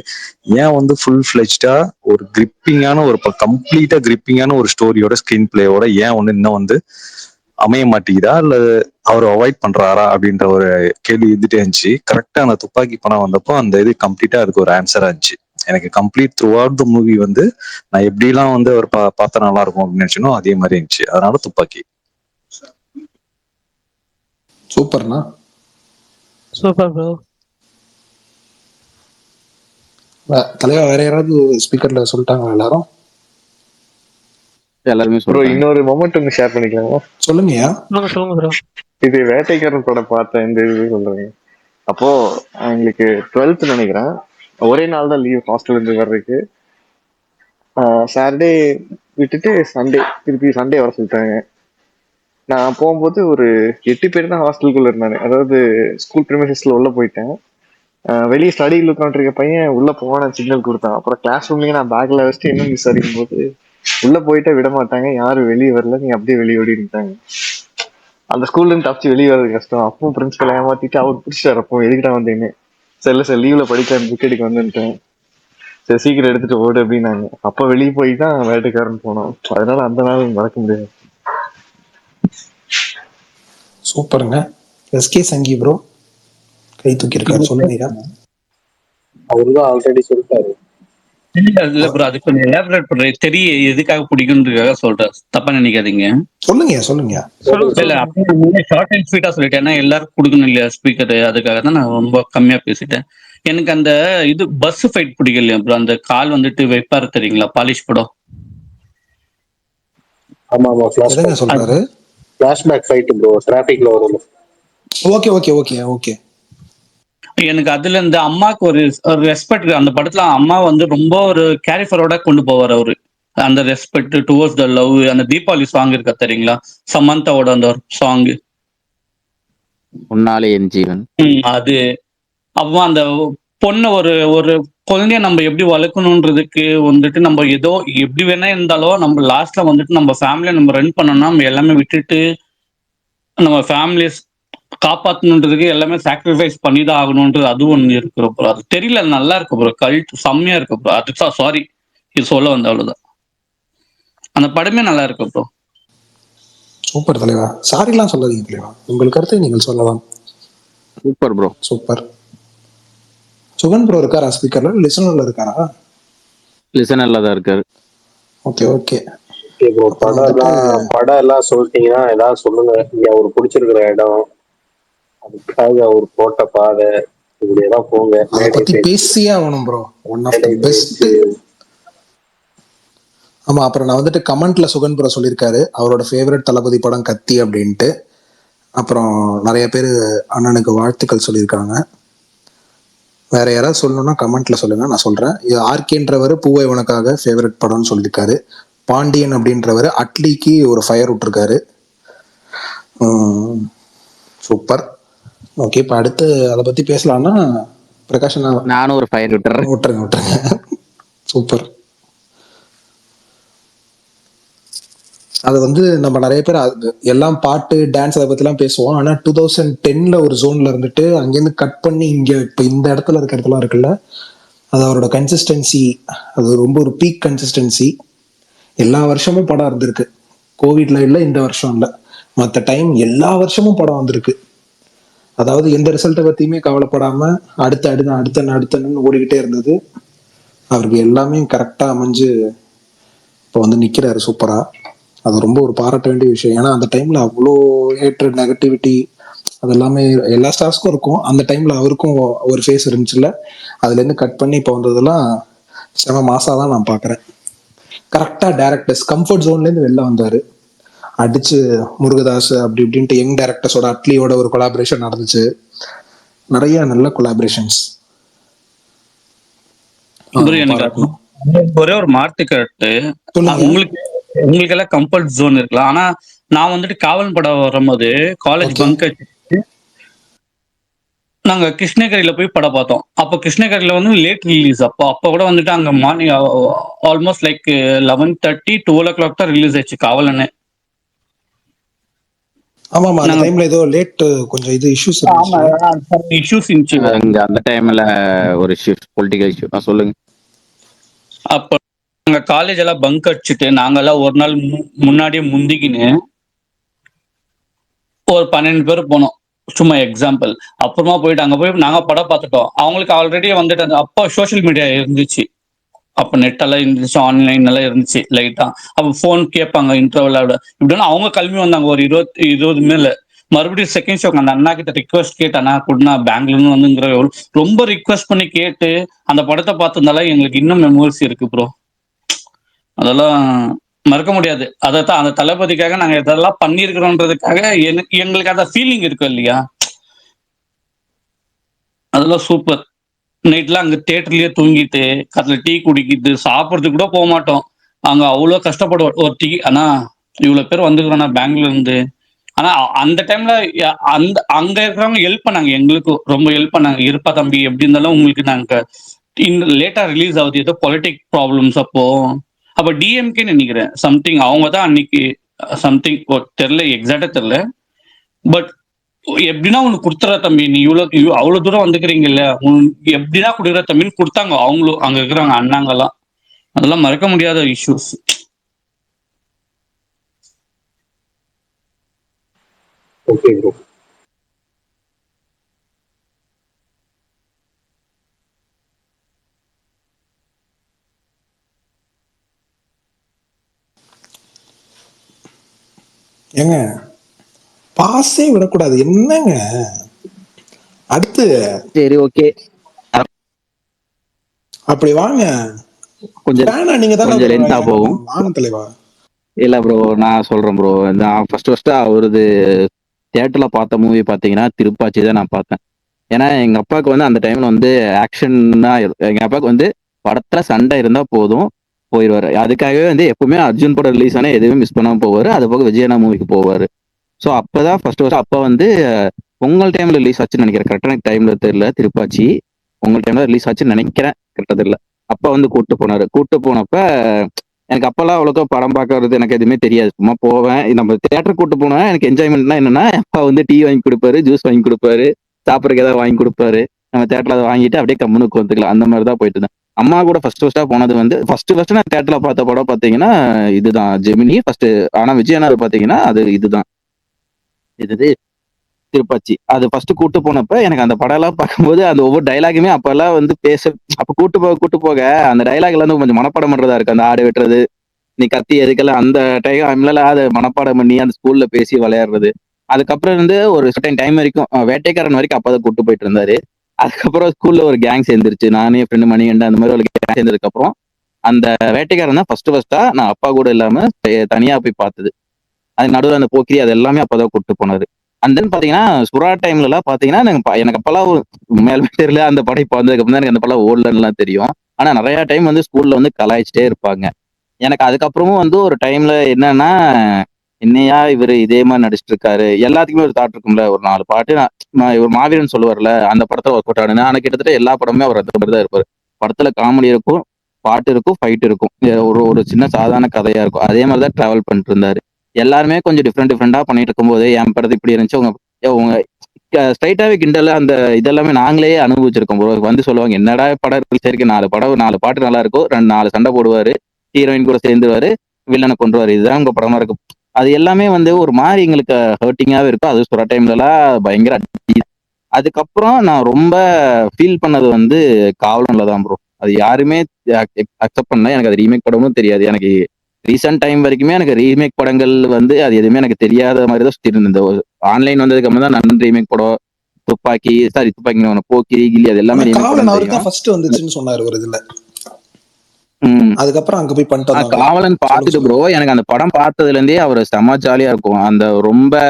ஏன் வந்து ஃபுல் ஃபிளெஜ்டா ஒரு கிரிப்பிங்கான ஒரு கம்ப்ளீட்டா கிரிப்பிங்கான ஒரு ஸ்டோரியோட ஸ்கிரீன் பிளேயோட ஏன் ஒண்ணு இன்னும் வந்து அமைய மாட்டேங்குதா, இல்ல அவர் அவாய்ட் பண்றாரா அப்படின்ற ஒரு கேள்வி இருந்துட்டே இருந்துச்சு. கரெக்டா அந்த துப்பாக்கி படம் வந்தப்போ அந்த இது கம்ப்ளீட்டா அதுக்கு ஒரு ஆன்சரா இருந்துச்சு. எனக்கு complete through out the movie வந்து நான் எப்படிலாம் வந்து அவர் பார்த்தா நல்லா இருக்கும் அப்படின்னு நினைச்சனோ அதே மாதிரி இருந்துச்சு. அதனால துப்பாக்கி. சூப்பர்ண்ணா. Super bro. தலைவா வேற யாராவது ஸ்பீக்கர்ல சொல்லிட்டாங்களா எல்லாரும்? எல்லாருமே ப்ரோ சொல்றாங்க. இன்னொரு மொமெண்ட் ஒன்று ஷேர் பண்ணிக்கலாமா? சொல்லுங்கயா. சொல்லுங்க ப்ரோ. இது வேட்டைக்காரன் படம் பார்த்தேன், இந்த இது சொல்றேன். அப்போ எங்களுக்கு 12th நினைக்கிறேன், ஒரே நாள் தான் லீவ் ஹாஸ்டல் இருந்து வர்றதுக்கு. சாட்டர்டே விட்டுட்டு சண்டே திருப்பி சண்டே வர சொல்லிட்டாங்க. நான் போகும்போது ஒரு 8 பேர் தான் ஹாஸ்டலுக்குள்ள இருந்தாங்க. அதாவது ஸ்கூல் ப்ரிமைசஸ்ல உள்ள போயிட்டேன். வெளியே ஸ்டடியில் உட்காந்துருக்க பையன் உள்ள போன சிக்னல் கொடுத்தான். அப்புறம் கிளாஸ் ரூம்லயே நான் பேக்ல வச்சுட்டு இன்னும் விசாரிக்கும் போது உள்ள போயிட்டே விட மாட்டாங்க, யாரும் வெளியே வரல, நீ அப்படியே வெளியே ஓடிட்டாங்க. அந்த ஸ்கூல்ல இருந்து தப்பிச்சு வெளியே வர்றது கஷ்டம். அப்பவும் பிரின்சிபல் ஏமாத்திட்டு அவர் பிடிச்சிட்டாரு. அப்போ எதுக்கிட்ட வந்தேன்னு, சரி சார் லீவ்ல படிக்கலாம் புக் எடுக்க வந்துட்டேன், சரி சீக்கிரம் எடுத்துட்டு ஓடு அப்படின்னாங்க. அப்ப வெளியே போய் தான் வேட்டைக்காரன் போனோம். அதனால அந்த நாள் மறக்க முடியாது. சூப்பருங்க. எஸ்கே சங்கி ப்ரோ கை தூக்கி இருக்காரு, சொல்லுங்க. அவருதான் ஆல்ரெடி சொல்லிட்டாரு. இல்ல ப்ரோ, அது கொஞ்சம் எலாபரேட் பண்றேன். தெரிய எதுக்காக பிடிக்கும்ன்றதுக்காக சொல்றேன், தப்பா நினைக்காதீங்க. சொல்லுங்க. இல்ல அப்படியே ஷார்ட் அண்ட் ஸ்வீட்டா சொல்லிட்டேன். ஏன்னா எல்லாருக்கும் கொடுக்கணும் இல்லையா ஸ்பீக்கர், அதுக்காக தான் நான் ரொம்ப கம்மியா பேசிட்டேன். எனக்கு அந்த இது பஸ் ஃபைட் பிடிக்கலையா ப்ரோ, அந்த கால் வந்துட்டு வைப்பாரு தெரியுங்களா, பாலிஷ் படம். ஆமா எதுங்க சொல்றாரு? ஃபிளாஷ்பேக் ஃபைட் ப்ரோ, டிராஃபிக்ல வரும். ஓகே. எனக்கு அதுல இந்த அம்மாக்கு ஒரு ரெஸ்பெக்ட். அந்த படத்துல அம்மா வந்து ரொம்ப ஒரு கேரிஃபரோட கொண்டு போவார் அவரு. அந்த ரெஸ்பெக்ட் டுவர்ட்ஸ் த லவ். அந்த தீபாவளி சாங் இருக்கா தெரியுங்களா, சமந்தாவோட அந்த சாங், உன்னாலே என் ஜீவன். அது. அப்போ அந்த பொண்ணு ஒரு ஒரு குழந்தைய நம்ம எப்படி வளர்க்கணுன்றதுக்கு வந்துட்டு நம்ம ஏதோ எப்படி வேணா இருந்தாலும் நம்ம லாஸ்ட்ல வந்துட்டு நம்ம ஃபேமிலியை நம்ம ரன் பண்ணோம்னா நம்ம எல்லாமே விட்டுட்டு நம்ம ஃபேமிலியை காப்பாற்றணுன்றதுக்கு எல்லாமே சாக்ரிஃபைஸ் பண்ணி தான் ஆகணுன்றது அது ஒன்று இருக்கு ப்ரோ. அது தெரியல, நல்லா இருக்கு ப்ரோ, கல்ட் செம்மையா இருக்கு ப்ரோ. அதுக்கு சாரி இது சொல்ல வந்த அவ்வளவுதான். அந்த படமே நல்லா இருக்கு ப்ரோ. சூப்பர் தலைவா. சாரிலாம் சொல்லாதீங்க தலைவா, உங்கள் கருத்தை நீங்கள் சொல்லலாம். Super bro. Super. Sugan bro இருக்காரா ஸ்பீக்கர்ல, லிசனர்ல இருக்காரா? லிசனர்ல தான் இருக்காரு. Okay okay. ஓகே ப்ரோ, அப்புறம் வந்துட்டு படம் எல்லாம் சொல்லிட்டீங்கன்னா ஏதாவது சொல்லுங்க. இங்க அவர் பிடிச்சிருக்கிற இடம், அதுக்காக அவர் போட்ட பாதை, இப்படியெல்லாம் போங்க. அதை மேடை பத்தி பேச்சு, பேசியே ஆகணும் ப்ரோ. ஒன் ஆஃப் த மேடை பெஸ்ட். பேச்சு. ஆமா, அப்புறம் நான் வந்துட்டு கமெண்ட்ல சுகன் ப்ரோ சொல்லியிருக்காரு அவரோட ஃபேவரட் தளபதி படம் கத்தி அப்படின்ட்டு. அப்புறம் நிறைய பேர் அண்ணனுக்கு வாழ்த்துக்கள் சொல்லியிருக்காங்க. வேற யாராவது சொல்லணும்னா கமெண்ட்ல சொல்லுங்க, நான் சொல்றேன். இது ஆர்கேன்றவர் பூவை உனக்காக ஃபேவரட் படம்னு சொல்லியிருக்காரு. பாண்டியன் அப்படின்றவர் அட்லிக்கு ஒரு ஃபயர் விட்டுருக்காரு. சூப்பர். ஓகே, இப்போ அடுத்து அதை பத்தி பேசலாம்னா பிரகாஷ் நானும் ஒரு ஃபயர் விட்டுறேன். விட்டுருங்க. சூப்பர். அது வந்து நம்ம நிறைய பேர் எல்லாம் பாட்டு டான்ஸ் அதை பத்திலாம் பேசுவோம். ஆனா 2010 ஒரு ஜோன்ல இருந்துட்டு அங்கேருந்து கட் பண்ணி இங்க இப்ப இந்த இடத்துல இருக்கிறதுலாம் இருக்குல்ல, அது அவரோட கன்சிஸ்டன்சி. அது ரொம்ப ஒரு பீக் கன்சிஸ்டன்சி. எல்லா வருஷமும் படம் இருந்திருக்கு. கோவிட்ல இல்லை, இந்த வருஷம் இல்லை, மற்ற டைம் எல்லா வருஷமும் படம் வந்திருக்கு. அதாவது எந்த ரிசல்ட்டை பத்தியுமே கவலைப்படாம அடுத்தன்னு ஓடிக்கிட்டே இருந்தது. அவருக்கு எல்லாமே கரெக்டா அமைஞ்சு இப்போ வந்து நிக்கிறாரு சூப்பரா. அது ரொம்ப ஒரு பாராட்ட வேண்டிய விஷயம். ஏன்னா அந்த டைம்ல அவ்வளோ ஹேட்ரட், நெகட்டிவிட்டி அது எல்லாமே எல்லா ஸ்டார்ஸ்க்கும் இருக்கும். அந்த டைம்ல அவருக்கும் ஒரு ஃபேஸ் இருந்துச்சுல்ல, அதுல இருந்து கட் பண்ணி இப்போ வந்ததெல்லாம் செம மாசா தான் நான் பாக்குறேன். கரெக்டா டேரக்டர்ஸ் கம்ஃபர்ட் ஜோன்ல இருந்து வெளில வந்தாரு. அடிச்சு முருகதாஸ் அப்படி இப்படின்ட்டு யங் டேரக்டர்ஸோட அட்லியோட ஒரு கொலாபரேஷன் நடந்துச்சு. நிறைய நல்ல கொலாபரேஷன்ஸ். எனக்கு ஒரே ஒரு மார்த்து கட்டு, உங்களுக்கு எல்லாம் கம்ஃபர்ட் ஜோன் இருக்கலாம். ஆனா நான் வந்துட்டு காவல் படம் வரும்போது காலேஜ் பங்க் நாங்க கிருஷ்ணகிரியில போய் படம் பார்த்தோம். அப்போ கிருஷ்ணகிரியில வந்து லேட் ரிலீஸ். அப்போ கூட வந்துட்டு அங்க மார்னிங் ஆல்மோஸ்ட் லைக் 11:30 12 o'clock தான் ரிலீஸ் ஆயிடுச்சு காவலன்னு. ஆமா, அந்த டைம்ல ஏதோ லேட் கொஞ்சம் இது இஷ்யூஸ் இருந்துச்சு. அந்த டைம்ல ஒரு பொலிட்டிக்கல் இஷ்யூ. சொல்லுங்க. அப்ப நாங்க காலேஜ் எல்லாம் பங்க் அடிச்சுட்டு நாங்கெல்லாம் ஒரு நாள் முன்னாடியே முந்திக்கின்னு ஒரு 12 பேர் போனோம், சும்மா எக்ஸாம்பிள். அப்புறமா போயிட்டு அங்க போய் நாங்க படம் பார்த்துட்டோம். அவங்களுக்கு ஆல்ரெடி வந்துட்டு அப்போ சோசியல் மீடியா இருந்துச்சு, அப்ப நெட் எல்லாம் இருந்துச்சு, ஆன்லைன் எல்லாம் இருந்துச்சு லைட்டா. அப்ப போன் கேட்பாங்க இன்டர்வல் இப்படின்னா அவங்க கிளம்பி வந்தாங்க ஒரு 20 மேல. மறுபடியும் செகண்ட் ஷோக்கு அந்த அண்ணா கிட்ட ரிக்வஸ்ட் கேட்டானா கொடுனா பெங்களூர்னு வந்துங்கிற ரொம்ப ரிக்வஸ்ட் பண்ணி கேட்டு அந்த படத்தை பார்த்திருந்தாலும் எங்களுக்கு இன்னும் மெமோரிஸ் இருக்கு ப்ரோ. அதெல்லாம் மறக்க முடியாது. அதைத்தான் அந்த தளபதிக்காக நாங்க இதெல்லாம் பண்ணிருக்கிறோன்றதுக்காக எங்களுக்கு அந்த ஃபீலிங் இருக்கும் இல்லையா, அதெல்லாம் சூப்பர். நைட்லாம் அங்க தியேட்டர்லயே தூங்கிட்டு அதுல டீ குடிக்கிட்டு சாப்பிட்றதுக்கு கூட போக மாட்டோம். அங்க அவ்வளவு கஷ்டப்படுவோம் ஒரு டீ. ஆனா இவ்வளவு பேர் வந்துக்கிறோம்னா பெங்களூர்ல இருந்து. ஆனா அந்த டைம்ல அங்க இருக்கிறவங்க ஹெல்ப் பண்ணாங்க, எங்களுக்கும் ரொம்ப ஹெல்ப் பண்ணாங்க. இருப்பா தம்பி, எப்படி இருந்தாலும் உங்களுக்கு நாங்க லேட்டா ரிலீஸ் ஆகுது, ஏதோ பொலிட்டிக் ப்ராப்ளம்ஸ். அப்ப டிஎம்கே நினைக்கிறேன் சம்திங், அவங்க தான் அன்னைக்கு சம்திங் தெரியல, எக்ஸாக்டா தெரியல. பட் எப்படின்னா உனக்கு கொடுத்துற தம்பி, நீ அவ்வளவு தூரம் வந்துக்கிறீங்கல்ல, உனக்கு எப்படின்னா கொடுக்குற தம்பின்னு கொடுத்தாங்க அவங்களும் அங்க இருக்கிறாங்க அண்ணாங்கெல்லாம். அதெல்லாம் மறக்க முடியாத இஷ்யூஸ். Okay bro. ஏங்க பாஸே விடக்கூடாது என்னங்க. அடுத்து சரி ஓகே, அப்படி வாங்க. கொஞ்சம் நீங்க கொஞ்சம் லென்த்தா போகும். வாங்க தலைவா. இல்ல ப்ரோ, நான் சொல்றேன் ப்ரோ. நான் ஃபர்ஸ்ட் அவரது தியேட்டர்ல பார்த்த மூவி பாத்தீங்கன்னா திருப்பாச்சி தான் நான் பார்த்தேன். ஏன்னா எங்க அப்பாவுக்கு வந்து அந்த டைம்ல வந்து ஆக்ஷன்னா, எங்க அப்பாவுக்கு வந்து படத்துல சண்டை இருந்தா போதும் போயிடுவாரு. அதுக்காகவே வந்து எப்பவுமே அர்ஜுன் படம் ரிலீஸ் ஆனா எதுவுமே மிஸ் பண்ணாம போவாரு. அது போக விஜயனா மூவிக்கு போவாரு. ஸோ அப்பதான் ஃபர்ஸ்ட் அப்பா வந்து பொங்கல் டைம்ல ரிலீஸ் ஆச்சுன்னு நினைக்கிறேன், கரெக்டான டைம்ல தெரியல. திருப்பாச்சி பொங்கல் டைம்ல ரிலீஸ் ஆச்சுன்னு நினைக்கிறேன், கரெக்டா தெரியல. அப்பா வந்து கூட்டு போனப்ப எனக்கு அப்பெல்லாம் அவ்வளோக்கா படம் பார்க்கறது எனக்கு எதுவுமே தெரியாது. சும்மா போவேன். நம்ம தியேட்டர் கூட்டு போனேன். எனக்கு என்ஜாய்மெண்ட்னா என்னன்னா, அப்பா வந்து டீ வாங்கி கொடுப்பாரு, ஜூஸ் வாங்கி கொடுப்பாரு, சாப்பிட்றதுக்கு ஏதாவது வாங்கி கொடுப்பாரு. நம்ம தியேட்டர்ல அதை வாங்கிட்டு அப்படியே கம்முனுக்கு வந்துக்கலாம். அந்த மாதிரி தான் போயிட்டு இருந்தேன். அம்மா கூட ஃபர்ஸ்டா போனது வந்து ஃபர்ஸ்ட் நான் தியேட்டர்ல பார்த்த படம் பாத்தீங்கன்னா இதுதான், ஜெமினி ஃபர்ஸ்ட். ஆனா விஜயனார் பாத்தீங்கன்னா அது இதுதான், இது திருப்பாச்சி. அது ஃபர்ஸ்ட் கூட்டு போனப்ப எனக்கு அந்த படம் எல்லாம் பார்க்கும்போது அந்த ஒவ்வொரு டைலாகுமே அப்பெல்லாம் வந்து அப்ப கூட்டு போக அந்த டைலாக் எல்லாம் கொஞ்சம் மனப்பாடம் பண்றதா இருக்கு. அந்த ஆடு வெட்டுறது, நீ கத்தி எதுக்கெல்லாம் அந்த டைம்ல அதை மனப்பாடம் பண்ணி அந்த ஸ்கூல்ல பேசி விளையாடுறது. அதுக்கப்புறம் இருந்து ஒரு சர்டன் டைம் வரைக்கும் வேட்டைக்காரன் வரைக்கும் அப்பதான் கூட்டு போயிட்டு இருந்தாரு. அதுக்கப்புறம் ஸ்கூல்ல ஒரு கேங் சேர்ந்துருச்சு. நானே என் ஃப்ரெண்டு மணிகண்டன் அந்த மாதிரி ஒரு கேங் சேர்ந்ததுக்கு அப்புறம் அந்த வேட்டைக்காரன் தான் ஃபர்ஸ்டா நான் அப்பா கூட இல்லாம தனியா போய் பார்த்தது. அது நடுவில் அந்த போக்கிரி அது எல்லாமே அப்பதான் கூட்டு போனாரு. அண்ட் தென் பாத்தீங்கன்னா சுறா டைம்ல எல்லாம் பாத்தீங்கன்னா எனக்கு அப்பெல்லாம் உண்மையாலுமே தெரியல, அந்த படம் இப்ப வந்ததுக்கு அப்புறம் தான் எனக்கு அந்த படம் ஓடலன்னுலாம் தெரியும். ஆனா நிறைய டைம் வந்து ஸ்கூல்ல வந்து கலாய்ச்சிட்டே இருப்பாங்க. எனக்கு அதுக்கப்புறமும் வந்து ஒரு டைம்ல என்னன்னா, என்னையா இவரு இதே மாதிரி நடிச்சிட்டு இருக்காரு. எல்லாத்துக்குமே ஒரு தாட் இருக்கும்ல, ஒரு 4 பாட்டு ஒரு மாவீரன் சொல்லுவார்ல, அந்த படத்துல ஒர்க் அவுட் ஆனு. ஆனா கிட்டத்தட்ட எல்லா படமுமே அவர் அந்த மாதிரி தான் இருப்பாரு. படத்துல காமெடி இருக்கும், பாட்டு இருக்கும், ஃபைட் இருக்கும். ஒரு ஒரு சின்ன சாதாரண கதையா இருக்கும். அதே மாதிரி தான் டிராவல் பண்ணிட்டு இருந்தாரு. எல்லாருமே கொஞ்சம் டிஃப்ரெண்டா பண்ணிட்டு இருக்கும்போது என் படத்து இப்படி இருந்துச்சு, உங்க ஸ்ட்ரைட்டாவே கிண்டல் அந்த இதெல்லாமே நாங்களே அனுபவிச்சிருக்கோம் ப்ரோ. வந்து சொல்லுவாங்க என்னடா படம் சரி 4 பாட்டு நல்லா இருக்கும், 4 சண்டை போடுவாரு, ஹீரோயின் கூட சேர்ந்துருவாரு, வில்லனை கொண்டுருவாரு, இதுதான் உங்க படமா இருக்கும். அது எல்லாமே வந்து ஒரு மாதிரி எங்களுக்கு ஹர்ட்டிங்காவே இருக்கும். அது சொல்ற டைம்ல எல்லாம் பயங்கர அடி. அதுக்கப்புறம் நான் ரொம்ப ஃபீல் பண்ணது வந்து காவலன்ல தான் ப்ரோ. அது யாருமே அக்செப்ட் பண்ணல. எனக்கு அது ரீமேக் படமும் தெரியாது. எனக்கு ரீசெண்ட் டைம் வரைக்குமே எனக்கு ரீமேக் படங்கள் வந்து அது எதுவுமே எனக்கு தெரியாத மாதிரி தான் சுத்தி இருந்தது. ஆன்லைன் வந்ததுக்கு அப்புறம் தான் நன் ரீமேக் படம், துப்பாக்கி போக்கிரி கில்லி அது ஆனா எல்லாமே ரீமேக் காவலன் படம் அவருக்கு தான் தெரியும். ஃபர்ஸ்ட் வந்துச்சுன்னு சொன்னாரு ஒரு இதுல. ம். அதுக்கப்புறம் அங்க போய் பண்ணிட்டு வந்தாங்களா? காவலன் சொல்லுங்க பார்த்துட்டு ப்ரோ, சொல்லுங்க. எனக்கு அந்த படம் பார்த்ததுல இருந்தே அவர் செம ஜாலியா இருக்கும். அந்த ரொம்ப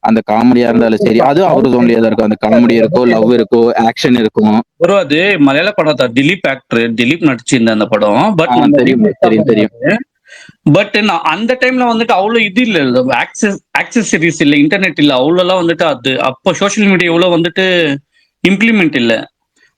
அந்த காமெடியா இருந்தாலும் சரி, அதுவும் அவரு ஜோன்லயே தான் இருக்கும். அந்த காமெடி இருக்கும், லவ் இருக்கும், ஆக்ஷன் இருக்கும். ப்ரோ அது மலையாள படம் தான். திலீப் ஆக்டர், திலீப் நடிச்சிருந்த அந்த படம். பட் நம்ம தெரியும் bro, ரீமேக் தான் தெரியும் தெரியும். பண்ணாரு. பட் நான் அந்த டைம்ல வந்துட்டு அவ்வளவு இது இல்ல, ஆக்சசரிஸ் இல்ல, இன்டர்நெட் இல்ல, அவ்வளவுலாம் வந்துட்டு அது அப்போ சோஷியல் மீடியா இவ்வளவு வந்துட்டு இம்ப்ளிமெண்ட் இல்ல.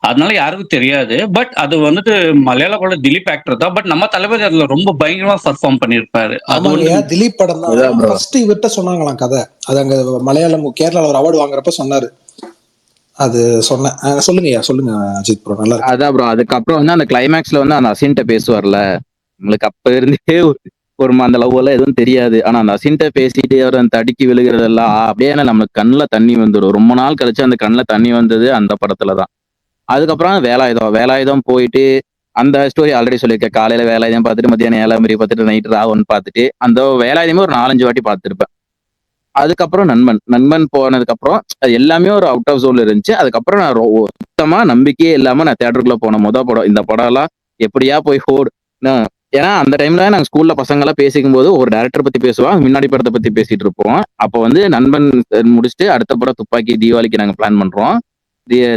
அதனால யாருக்கும் தெரியாது. பட் அது வந்துட்டு மலையாள படம் திலீப் ஆக்டர் தான். பட் நம்ம தளபதி அதுல ரொம்ப பயங்கரமா பர்ஃபார்ம் பண்ணிருப்பாரு. அது வந்து ஆமாங்கய்யா, திலீப் படம் தான் அதான் bro. ஃபர்ஸ்ட் இவர்கிட்ட சொன்னாங்களாம் கதை. அது அங்க மலையாளம் கேரளால ஒரு அவார்டு வாங்குறப்ப சொன்னாரு. அது சொன்னேன். சொல்லுங்கய்யா, சொல்லுங்க அஜித் ப்ரோ, நல்லா இருக்கு. அதான் ப்ரோ. அதுக்கப்புறம் வந்து அந்த கிளைமேக்ஸ்ல வந்து அந்த அசின்ட்ட பேசுவார்ல, நம்மளுக்கு அப்ப இருந்தே ஒரு அந்த லவ் எல்லாம் எதுவும் தெரியாது. ஆனா அந்த அசின்ட்ட பேசிட்டு அவர் அந்த தடுக்கி விழுகிறதெல்லாம் அப்படியே நமக்கு கண்ணுல தண்ணி வந்துடும். ரொம்ப நாள் கழிச்சு அந்த கண்ணுல தண்ணி வந்தது அந்த படத்துல தான். அதுக்கப்புறம் வேலாயுதம் போயிட்டு அந்த ஸ்டோரி ஆல்ரெடி சொல்லியிருக்கேன். காலையில வேலாயுதம் பார்த்துட்டு, மத்தியானம் ஏழாமரி பார்த்துட்டு, நைட்டு ராவன் பார்த்துட்டு, அந்த வேலாயுதமே ஒரு 4-5 வாட்டி பார்த்துருப்பேன். அதுக்கப்புறம் நண்பன் போனதுக்கு அப்புறம் அது எல்லாமே ஒரு அவுட் ஆஃப் ஜோன்ல இருந்துச்சு. அதுக்கப்புறம் நான் சுத்தமா நம்பிக்கையே இல்லாம நான் தியேட்டருக்குள்ள போன படம் இந்த படம் எல்லாம் எப்படியா போய் ஏன்னா அந்த டைம்ல நாங்க ஸ்கூல்ல பசங்க எல்லாம் பேசிக்கும் போது ஒரு டைரக்டர் பத்தி பேசுவோம், முன்னாடி படத்தை பத்தி பேசிட்டு இருப்போம். அப்ப வந்து நண்பன் முடிச்சுட்டு அடுத்த படம் துப்பாக்கி தீபாவளிக்கு நாங்க பிளான் பண்றோம்.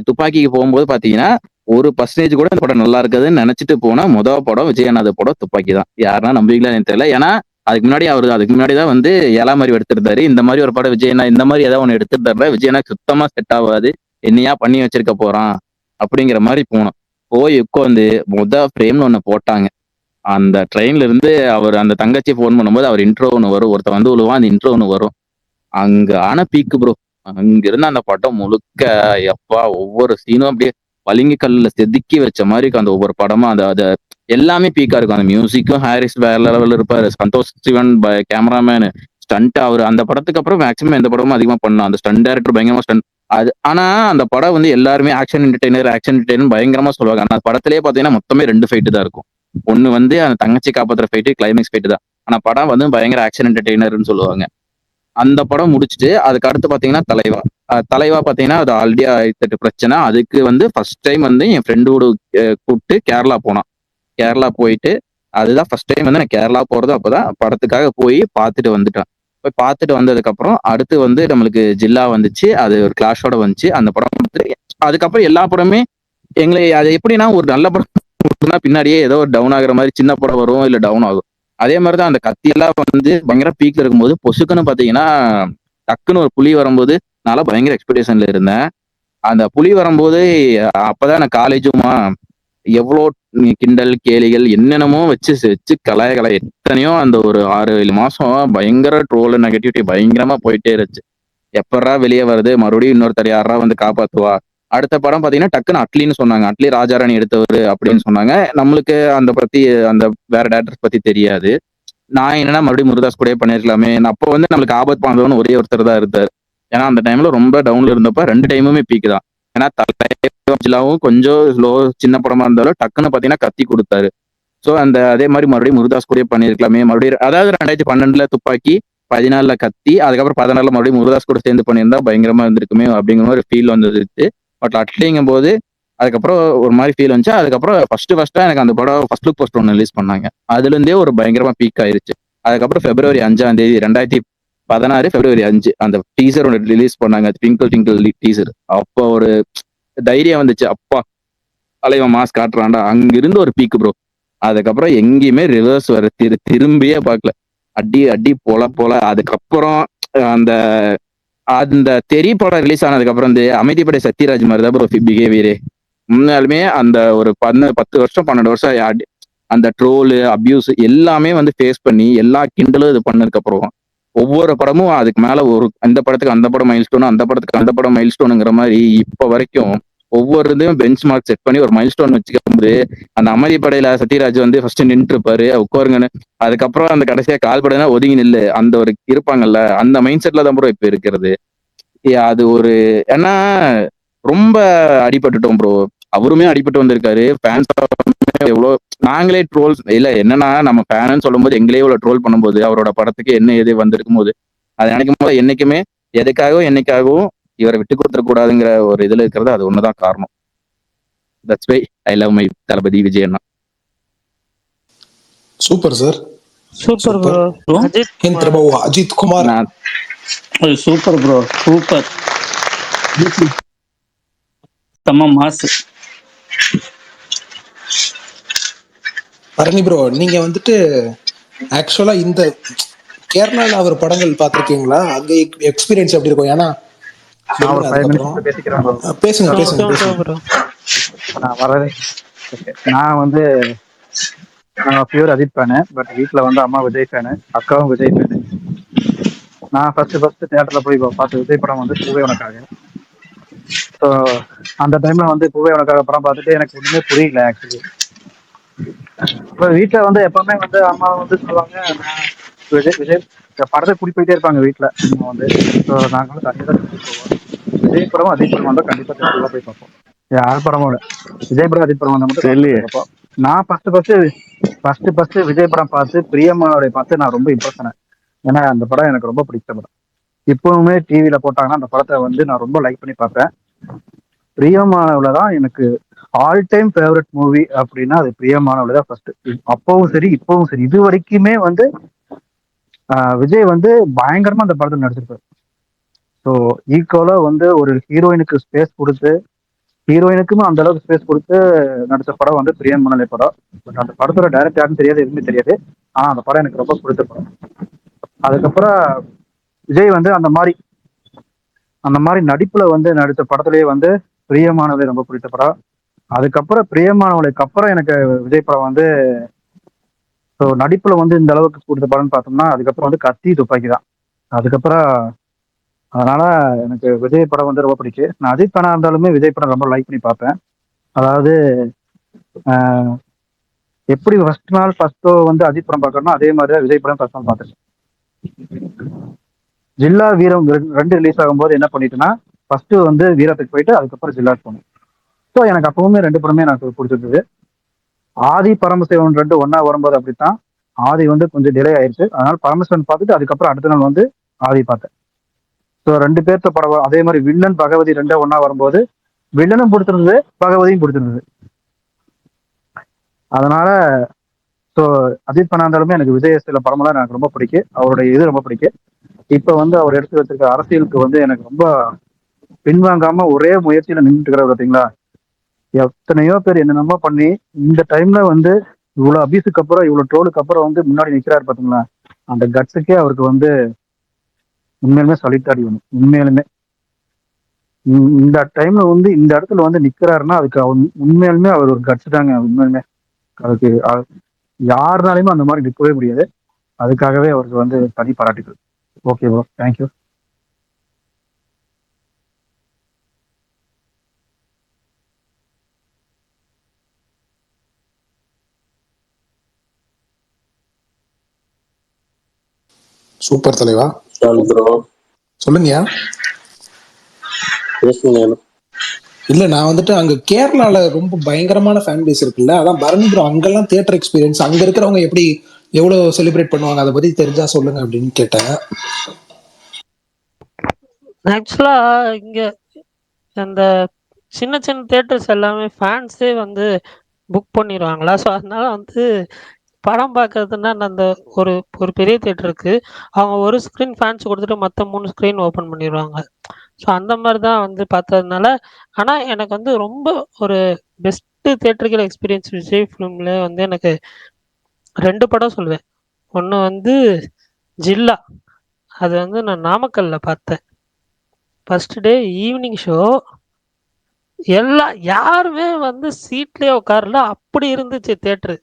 துப்பாக்கிக்கு போகும்போது பாத்தீங்கன்னா 1% கூட இந்த படம் நல்லா இருக்குதுன்னு நினைச்சிட்டு போனா படம் விஜயநாத படம் துப்பாக்கி தான். யாருன்னா நம்புவீங்களா எனக்கு தெரியல. ஏன்னா அதுக்கு முன்னாடி தான் வந்து ஏழாமரி எடுத்திருந்தாரு. இந்த மாதிரி ஒரு படம் விஜயனா இந்த மாதிரி ஏதாவது ஒண்ணு எடுத்திருந்தாருல, விஜயனா சுத்தமா செட் ஆகாது, என்னையா பண்ணி வச்சிருக்க போறான் அப்படிங்கிற மாதிரி போனோம். போய் உட்காந்து ஃப்ரேம்னு ஒண்ணு போட்டாங்க. அந்த ட்ரெயின்ல இருந்து அவர் அந்த தங்கச்சி போன் பண்ணும்போது அவர் இன்ட்ரோ ஒண்ணு வரும், ஒருத்தன் வந்து விழுவான், அந்த இன்ட்ரோ ஒண்ணு வரும். அங்க ஆன பீக்கு ப்ரோ. அங்க இருந்து அந்த படம் முழுக்க எப்பா ஒவ்வொரு சீனும் அப்படியே பளிங்கு கல்லுல செதுக்கி வச்ச மாதிரி இருக்கும். அந்த ஒவ்வொரு படமும் அது எல்லாமே பீக்கா இருக்கும். அந்த மியூசிக்கும் ஹாரிஸ் வேற லெவல்ல இருப்பாரு, சந்தோஷ் சிவன் கேமராமேன், ஸ்டண்ட் அவர் அந்த படத்துக்கு அப்புறம் மேக்ஸிமம் எந்த படமும் அதிகமா பண்ணலாம். அந்த ஸ்டண்ட் டைரக்டர் பயங்கரமா ஸ்டண்ட். அது ஆனா அந்த படம் வந்து எல்லாருமே ஆக்ஷன் என்டர்டெய்னர் பயங்கரமா சொல்லுவாங்க. அந்த படத்திலேயே பாத்தீங்கன்னா மொத்தமே 2 ஃபைட்டு தான் இருக்கும். ஒண்ணு வந்து அந்த தங்கச்சி காப்பாத்துற ஃபைட்டு, கிளைமேக்ஸ் ஃபைட்டு தான். ஆனா படம் வந்து பயங்கர ஆக்ஷன் என்டர்டெய்னர்னு சொல்லுவாங்க. அந்த படம் முடிச்சுட்டு அதுக்கு அடுத்து பாத்தீங்கன்னா தலைவா பாத்தீங்கன்னா அது ஆல்ரெடி 8 பிரச்சனை. அதுக்கு வந்து ஃபர்ஸ்ட் டைம் வந்து என் ஃப்ரெண்டோட கூப்பிட்டு கேரளா போனான். கேரளா போயிட்டு அதுதான் ஃபர்ஸ்ட் டைம் வந்து நான் கேரளா போறது. அப்பதான் படத்துக்காக போய் பார்த்துட்டு வந்துட்டேன். போய் பார்த்துட்டு வந்ததுக்கு அப்புறம் அடுத்து வந்து நம்மளுக்கு ஜில்லா வந்துச்சு. அது ஒரு கிளாஷோட வந்துச்சு அந்த படம். அதுக்கப்புறம் எல்லா படமே எங்களை அது எப்படின்னா ஒரு நல்ல படம் பின்னாடியே ஏதோ ஒரு டவுன் ஆகுற மாதிரி சின்ன படம் வரும், இல்ல டவுன் ஆகும். அதே மாதிரிதான் அந்த கத்தி எல்லாம் வந்து பயங்கர பீக்ல இருக்கும்போது பொசுக்குன்னு பாத்தீங்கன்னா டக்குன்னு ஒரு புலி வரும்போது நான் பயங்கர எக்ஸ்பெக்டேஷன்ல இருந்தேன். அந்த புலி வரும்போது அப்பதான் நான் காலேஜுமா எவ்வளோ கிண்டல் கேலிகள் என்னென்னமோ வச்சு கலாய எத்தனையோ அந்த ஒரு 6-7 மாசம் பயங்கர ட்ரோல் நெகட்டிவிட்டி பயங்கரமா போயிட்டே இருந்துச்சு. எப்படா வெளியே வருது, மறுபடியும் இன்னொருத்தர் யாரா வந்து காப்பாத்துவா. அடுத்த படம் பாத்தீங்கன்னா டக்குன்னு அட்லின்னு சொன்னாங்க. அட்லி ராஜாராணி எடுத்தவர் அப்படின்னு சொன்னாங்க. நம்மளுக்கு அந்த வேற டேரக்டர்ஸ் பத்தி தெரியாது. நான் என்னன்னா மறுபடியும் முருதாஸ் கூட பண்ணிருக்கலாமே. அப்போ வந்து நம்மளுக்கு ஆபத் பாந்தவன் ஒரே ஒருத்தர் தான் இருந்தார். ஏன்னா அந்த டைம்ல ரொம்ப டவுன்ல இருந்தப்ப 2 டைமுமே பீக் தான். ஏன்னா தலைவும் கொஞ்சம் ஸ்லோ சின்ன படமா இருந்தாலும் டக்குன்னு பாத்தீங்கன்னா கத்தி கொடுத்தாரு. ஸோ அந்த அதே மாதிரி மறுபடியும் முருகதாஸ் கூட பண்ணியிருக்கலாமே, மறுபடியும் அதாவது 2012 துப்பாக்கி, 14 கத்தி, அதுக்கப்புறம் 16 மறுபடியும் முருகதாஸ் கூட சேர்ந்து பண்ணியிருந்தா பயங்கரமா இருந்திருக்குமே அப்படிங்கிற மாதிரி ஃபீல் வந்துருச்சு. பட் அட்லிங்கும் போது அதுக்கப்புறம் ஒரு மாதிரி ஃபீல் வந்துச்சு. அதுக்கப்புறம் ஃபர்ஸ்டா எனக்கு அந்த படம் ஃபர்ஸ்ட் லுக் போஸ்டர் ஒன்று ரிலீஸ் பண்ணாங்க. அதுல இருந்தே ஒரு பயங்கரமா பீக் ஆயிருச்சு. அதுக்கப்புறம் February 5 2016 February 5 அந்த டீசர் ஒன்று ரிலீஸ் பண்ணாங்க, ட்விங்கிள் ட்விங்கிள் டீசர். அப்போ ஒரு தைரியம் வந்துச்சு, அப்பா அலைவன் மாஸ் காட்டுறான்டா, அங்கிருந்து ஒரு பீக் ப்ரோ. அதுக்கப்புறம் எங்கேயுமே ரிவர்ஸ் வர திரும்பியே பார்க்கல. அடி அடி போல. அதுக்கப்புறம் அந்த அந்த தெரி படம் ரிலீஸ் ஆனதுக்கு அப்புறம் வந்து அமைதிப்படை சத்யராஜ் மாதிரி தான் ப்ரோ பிஹேவியரே. உண்மையாலுமே அந்த ஒரு 10 வருஷம் 12 வருஷம் அந்த ட்ரோலு அபியூஸ் எல்லாமே வந்து ஃபேஸ் பண்ணி எல்லா கிண்டலும் இது பண்ணதுக்கு அப்புறம் ஒவ்வொரு படமும் அதுக்கு மேல ஒரு அந்த படத்துக்கு அந்த படம் மைல்ஸ்டோன், அந்த படத்துக்கு அந்த படம் மைல்ஸ்டோனுங்கிற மாதிரி இப்ப வரைக்கும் ஒவ்வொரு இதையும் பெஞ்ச் மார்க் செட் பண்ணி ஒரு மைல்ஸ்டோன் வச்சுக்கும்போது அந்த அமைதிப்படையில சத்யராஜ் வந்து ஃபர்ஸ்ட் நின்று இருப்பாரு, உட்காருங்கன்னு. அதுக்கப்புறம் அந்த கடைசியா கால் படைனா ஒதுங்கி நில்லு அந்த ஒரு இருப்பாங்கல்ல, அந்த மைண்ட் செட்ல தான் ப்ரோ இப்ப இருக்கிறது. அது ஒரு ஏன்னா ரொம்ப அடிபட்டுட்டோம் ப்ரோ. அவருமே அடிபட்டு வந்திருக்காரு. ஃபேன்ஸ் எவ்வளோ நாங்களே ட்ரோல்ஸ் இல்ல என்னன்னா நம்ம ஃபேனு சொல்லும் போது எங்களே இவ்வளவு ட்ரோல் பண்ணும்போது அவரோட படத்துக்கு என்ன எது வந்திருக்கும் போது அதை நினைக்கும் போது என்னைக்குமே எதுக்காகவும் என்னைக்காகவும் இவரை விட்டு கொடுத்துட கூடாதுங்கிற ஒரு இதுல இருக்கிறது அது ஒண்ணுதான் காரணம். That's why I love my Thalapathy Vijay அண்ணா. Super sir, super bro. Ajith Kumar. Ajith Kumar super bro, super. செம்ம மாசு. பரணி ப்ரோ, நீங்க வந்துட்டு ஆக்சுவலா இந்த கேரளால அவர் படங்கள் பார்த்திருக்கீங்களா? அங்க எக்ஸ்பீரியன்ஸ் எப்படி இருக்கும்? ஏன்னா நான் ஒரு 5 மினிட்ஸ் பேசிக்கிறேன் bro. பேசுங்க. ப்ரோ நான் வரவே நான் வந்து பியூர் அஜித் ஃபேனு. பட் வீட்டில் வந்து அம்மா விஜய் ஃபேனு, அக்காவும் விஜய் ஃபேனு. நான் ஃபர்ஸ்ட் தியேட்டர்ல போய் பார்த்த விஜய் படம் வந்து பூவே உனக்காக. ஸோ அந்த டைம்ல வந்து பூவே உனக்காக படம் பார்த்துட்டு எனக்கு ஒண்ணுமே புரியல ஆக்சுவலி. இப்போ வீட்டில் வந்து எப்பவுமே வந்து அம்மா வந்து சொல்லுவாங்க, நான் விஜய் படத்தை கூட்டி போயிட்டே இருப்பாங்க வீட்டில் அம்மா வந்து. ஸோ நாங்களும் தனியாக தான் போவோம். விஜய் படம் அஜித் படம் வந்தால் கண்டிப்பாக தேட்டரில் போய் பார்ப்போம். யார் படமும் இல்லை, விஜய் படம் அஜித் படம் வந்தால் மட்டும் பார்ப்போம். நான் ஃபர்ஸ்ட் விஜய் படம் பார்த்து பிரியம்மாவுடைய பார்த்து நான் ரொம்ப இம்ப்ரெஸ் ஆனேன். ஏன்னா அந்த படம் எனக்கு ரொம்ப பிடிச்ச படம். இப்பவுமே டிவியில போட்டாங்கன்னா அந்த படத்தை வந்து நான் ரொம்ப லைக் பண்ணி பார்ப்பேன். பிரியமானவுல தான் எனக்கு ஆல் டைம் ஃபேவரட் மூவி அப்படின்னா அது பிரியமானவுல தான் ஃபர்ஸ்ட். அப்பவும் சரி இப்பவும் சரி இது வரைக்குமே வந்து விஜய் வந்து பயங்கரமா அந்த படத்தில் நடிச்சிருப்பாரு. ஸோ ஈக்குவலா வந்து ஒரு ஹீரோயினுக்கு ஸ்பேஸ் கொடுத்து ஹீரோயினுக்குமே அந்த அளவுக்கு ஸ்பேஸ் கொடுத்து நடிச்ச படம் வந்து பிரியமானலை படம். பட் அந்த படத்தோட டைரக்டர் யாருன்னு தெரியாது, எதுவுமே தெரியாது. ஆனா அந்த படம் எனக்கு ரொம்ப பிடிச்ச படம். அதுக்கப்புறம் விஜய் வந்து அந்த மாதிரி நடிப்புல வந்து நடித்த படத்துலயே வந்து பிரியமானவளை ரொம்ப பிடிச்ச படம். அதுக்கப்புறம் பிரியமானவளுக்கு அப்புறம் எனக்கு விஜய் படம் வந்து ஸோ நடிப்புல வந்து இந்த அளவுக்கு கொடுத்த படம்னு பார்த்தோம்னா அதுக்கப்புறம் வந்து கத்தி துப்பாக்கி தான். அதுக்கப்புறம் அதனால எனக்கு விஜய் படம் வந்து ரொம்ப பிடிக்கும். நான் அஜித் படம் இருந்தாலுமே விஜய் படம் ரொம்ப லைக் பண்ணி பார்ப்பேன். அதாவது எப்படி ஃபர்ஸ்ட் வந்து அஜித் படம் பார்க்கறோம்னா அதே மாதிரி தான் விஜய் படம் ஃபர்ஸ்ட் நாள் பார்த்தேன். ஜில்லா வீரம் 2 ரிலீஸ் ஆகும்போது என்ன பண்ணிட்டேன்னா ஃபர்ஸ்ட் வந்து வீரத்துக்கு போயிட்டு அதுக்கப்புறம் ஜில்லாக்கு போனேன். ஸோ எனக்கு அப்பவுமே 2 படமே எனக்கு பிடிச்சிருந்தது. ஆதி பரமசிவன் 2 ஒன்னா வரும்போது அப்படித்தான். ஆதி வந்து கொஞ்சம் டிலே ஆயிடுச்சு, அதனால பரமசிவன் பார்த்துட்டு அதுக்கப்புறம் அடுத்த நாள் வந்து ஆதி பார்த்தேன். ஸோ 2 பேர்த்த படம். அதே மாதிரி வில்லன் பகவதி 2 ஒன்னா வரும்போது வில்லனும் பிடிச்சிருந்தது, பகவதியும் பிடிச்சிருந்தது. அதனால ஸோ அஜித் படம் இருந்தாலுமே எனக்கு விஜய் சில படமெல்லாம் எனக்கு ரொம்ப பிடிக்கும். அவருடைய இது ரொம்ப பிடிக்கும். இப்ப வந்து அவர் எடுத்து வச்சிருக்க அரசியலுக்கு வந்து எனக்கு ரொம்ப பின்வாங்காம ஒரே முயற்சியில நின்றுட்டு இருக்கிறார் பார்த்தீங்களா. எத்தனையோ பேர் என்னென்னமோ பண்ணி இந்த டைம்ல வந்து இவ்வளவு அபியூஸுக்கு அப்புறம் இவ்வளவு ட்ரோலுக்கு அப்புறம் வந்து முன்னாடி நிற்கிறாரு பார்த்தீங்களா. அந்த கட்ஸுக்கே அவருக்கு வந்து உண்மையிலுமே சலித்தாடி வேணும். உண்மையிலுமே இந்த டைம்ல வந்து இந்த இடத்துல வந்து நிக்கிறாருன்னா அதுக்கு உண்மையாலுமே அவர் ஒரு கட்ஸ் தாங்க. உண்மையுமே அதுக்கு யாருனாலுமே அந்த மாதிரி நிற்கவே முடியாது. அதுக்காகவே அவருக்கு வந்து தனி பாராட்டுகள். Okay bro, thank you. சூப்பர் தலைவா. சொல்லுங்கயா. இல்ல நான் வந்துட்டு அங்க கேரளால ரொம்ப பயங்கரமான ஃபேன் பேஸ் இருக்குல்ல, அதான் பரணி ப்ரோ அங்கெல்லாம் தியேட்டர் எக்ஸ்பீரியன்ஸ் அங்க இருக்கிறவங்க எப்படி எவ்வளவு செலிப்ரேட் பண்ணுவாங்க, அதை பத்தி தெரிஞ்சா சொல்லுங்க அப்படின்னு கேட்டேன். ஆக்சுவலா இங்க அந்த சின்ன சின்ன தியேட்டர்ஸ் எல்லாமே ஃபேன்ஸே வந்து புக் பண்ணிடுவாங்களா. ஸோ அதனால வந்து படம் பார்க்கறதுன்னா அந்த ஒரு ஒரு பெரிய தியேட்டருக்கு அவங்க ஒரு ஸ்க்ரீன் ஃபேன்ஸ் கொடுத்துட்டு மற்ற 3 ஸ்க்ரீன் ஓப்பன் பண்ணிடுவாங்க. ஸோ அந்த மாதிரி தான் வந்து பார்த்ததுனால. ஆனால் எனக்கு வந்து ரொம்ப ஒரு பெஸ்ட்டு தியேட்டரிக்கல் எக்ஸ்பீரியன்ஸ் விஜய் ஃபிலிமில் வந்து எனக்கு 2 படம் சொல்லுவேன். ஒன்று வந்து ஜில்லா, அது வந்து நான் நாமக்கல்ல பார்த்தேன். First day evening show. யாருமே வந்து சீட்லேயே உட்காரல, அப்படி இருந்துச்சு தேட்டரு.